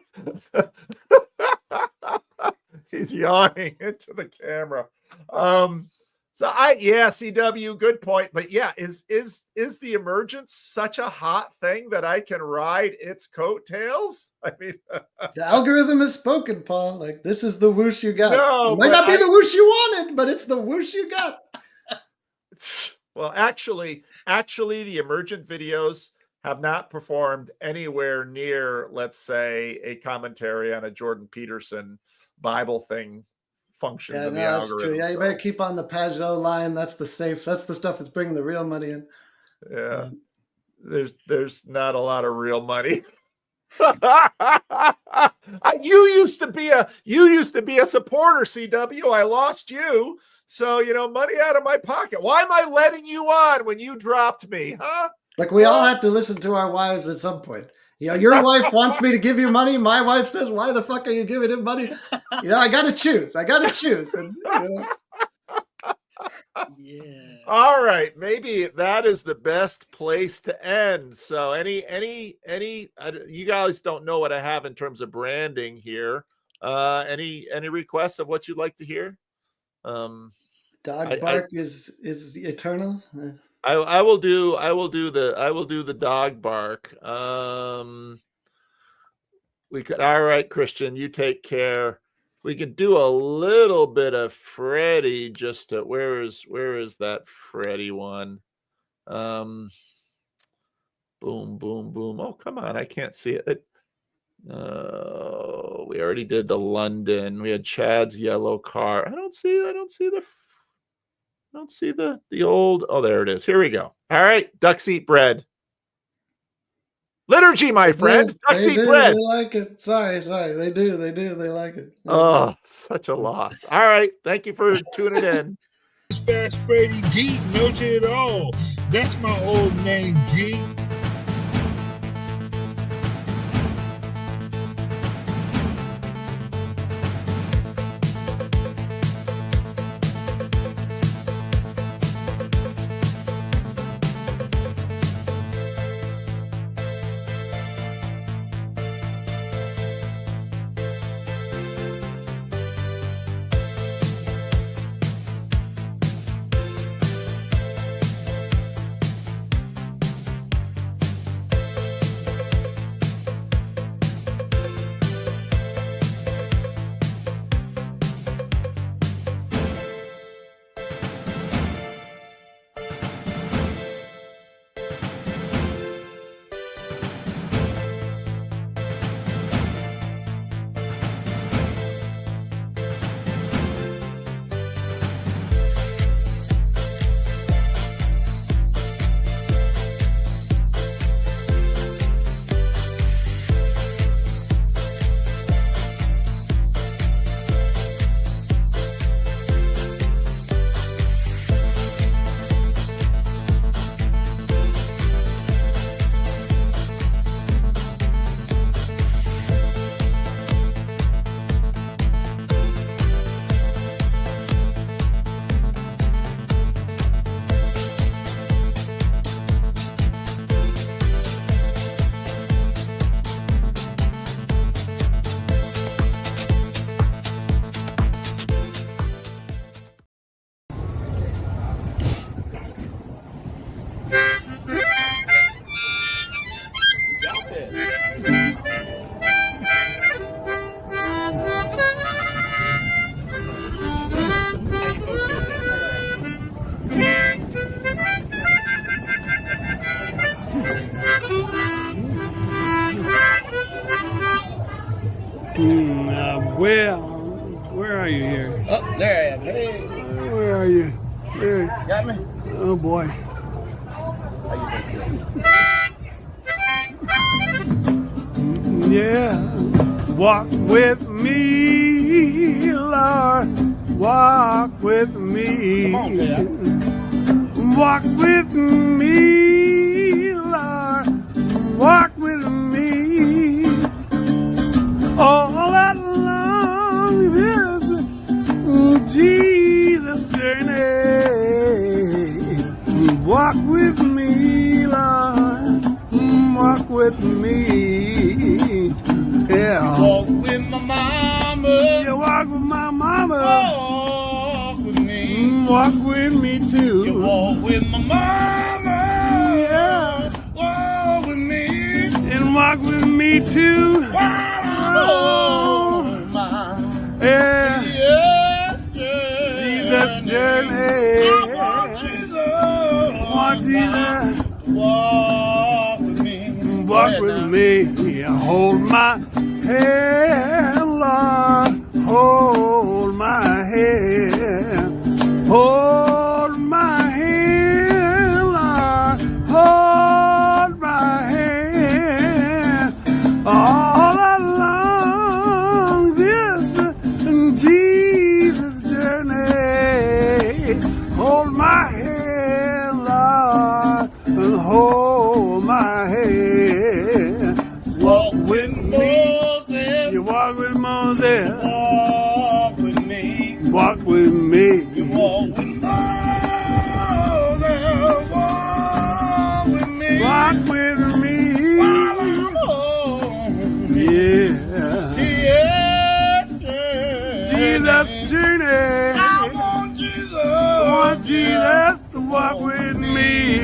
He's yawning into the camera. CW, good point. But yeah, is the emergence such a hot thing that I can ride its coattails? I mean, the algorithm has spoken, Paul. Like, this is the whoosh you got. No, it might not be the whoosh you wanted, but it's the whoosh you got. Well, actually, the emergent videos have not performed anywhere near, let's say, a commentary on a Jordan Peterson Bible thing functions in the algorithm. True. Yeah, you better keep on the Pajo line. That's the safe. That's the stuff that's bringing the real money in. Yeah, there's not a lot of real money. You used to be a supporter, CW. I lost you. So, money out of my pocket. Why am I letting you on when you dropped me, huh? Like, we all have to listen to our wives at some point. Your wife wants me to give you money. My wife says, why the fuck are you giving him money? I got to choose. And, Yeah. All right. Maybe that is the best place to end. So you guys don't know what I have in terms of branding here. Any requests of what you'd like to hear? Dog bark is eternal. I will do the dog bark. We could, all right, Christian, you take care. We could do a little bit of Freddie. Just to, where is that Freddie one? Boom, boom, boom. Oh, come on, I can't see it. We already did the London. We had Chad's yellow car. I don't see the old. Oh, there it is. Here we go. All right, ducks eat bread. Liturgy, my friend. Ducks eat bread. They like it. Sorry. They do. They like it. Oh, such a loss. All right. Thank you for tuning in. Fast Freddy G knows it all. That's my old name, G. Where are you here? Oh, there I am. Hey. Where are you? Where? Got me? Oh boy. Yeah. Walk with me, Lord. Walk with me. Come on, man. Walk with me, Lord. Walk with me. All along this Jesus journey. Walk with me, Lord. Walk with me. Yeah. Walk with my mama. You walk with my mama. Walk with me. Walk with me too. You walk with my mama. Yeah. Walk with me. And walk with me too. Yeah. Jesus journey. I want Jesus. Want Jesus. Walk with me. Walk with me. Hold my hand, Lord. Hold my hand. Hold my hand, Lord. Hold my hand. All along this Jesus journey. Hold my hand, Lord. And hold my hand. Walk with Moses. You walk with Moses. Walk with me. Walk with me. You walk with Moses. Walk with me. Walk with me. While I'm home. Yeah. Yeah. Jesus journey. I walk with me.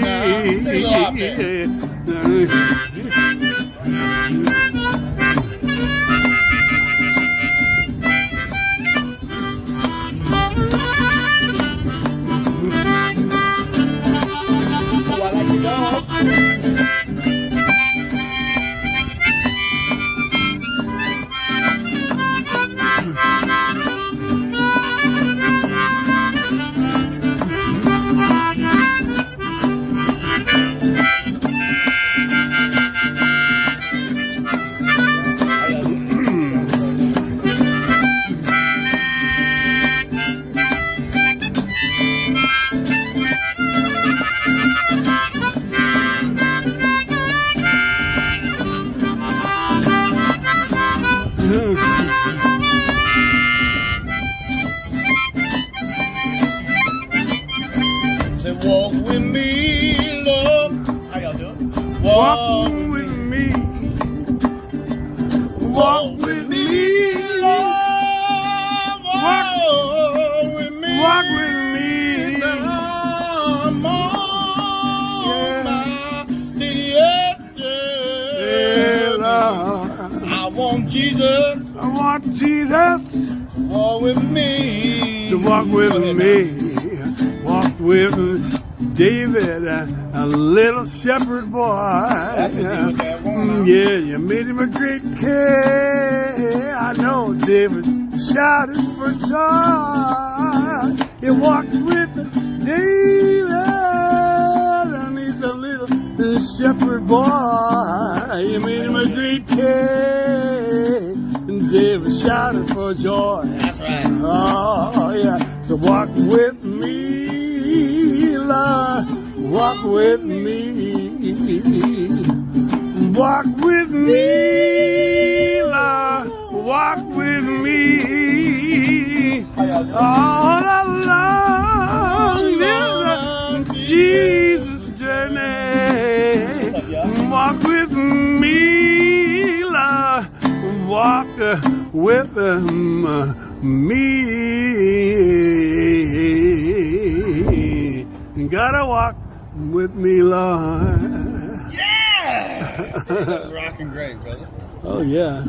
Say, walk with me, Lord. How y'all doing? Walk with me. Walk with me, Lord. Walk with me. Walk with me. Come on, I want Jesus. I want Jesus to walk with me. To walk with me. Walk with David, a little shepherd boy. Yeah, you made him a great king. I know David shouted for joy. He walked with David, and he's a little shepherd boy. You made him a great king. And David shouted for joy. That's right. Oh, yeah. So walk with me, Lord. Walk with me. Walk with me, Lord. Walk with me. All along this Jesus journey. Walk with me, Lord. Walk with me. You gotta walk with me, Lord. Yeah! That was rocking great, brother. Oh, yeah.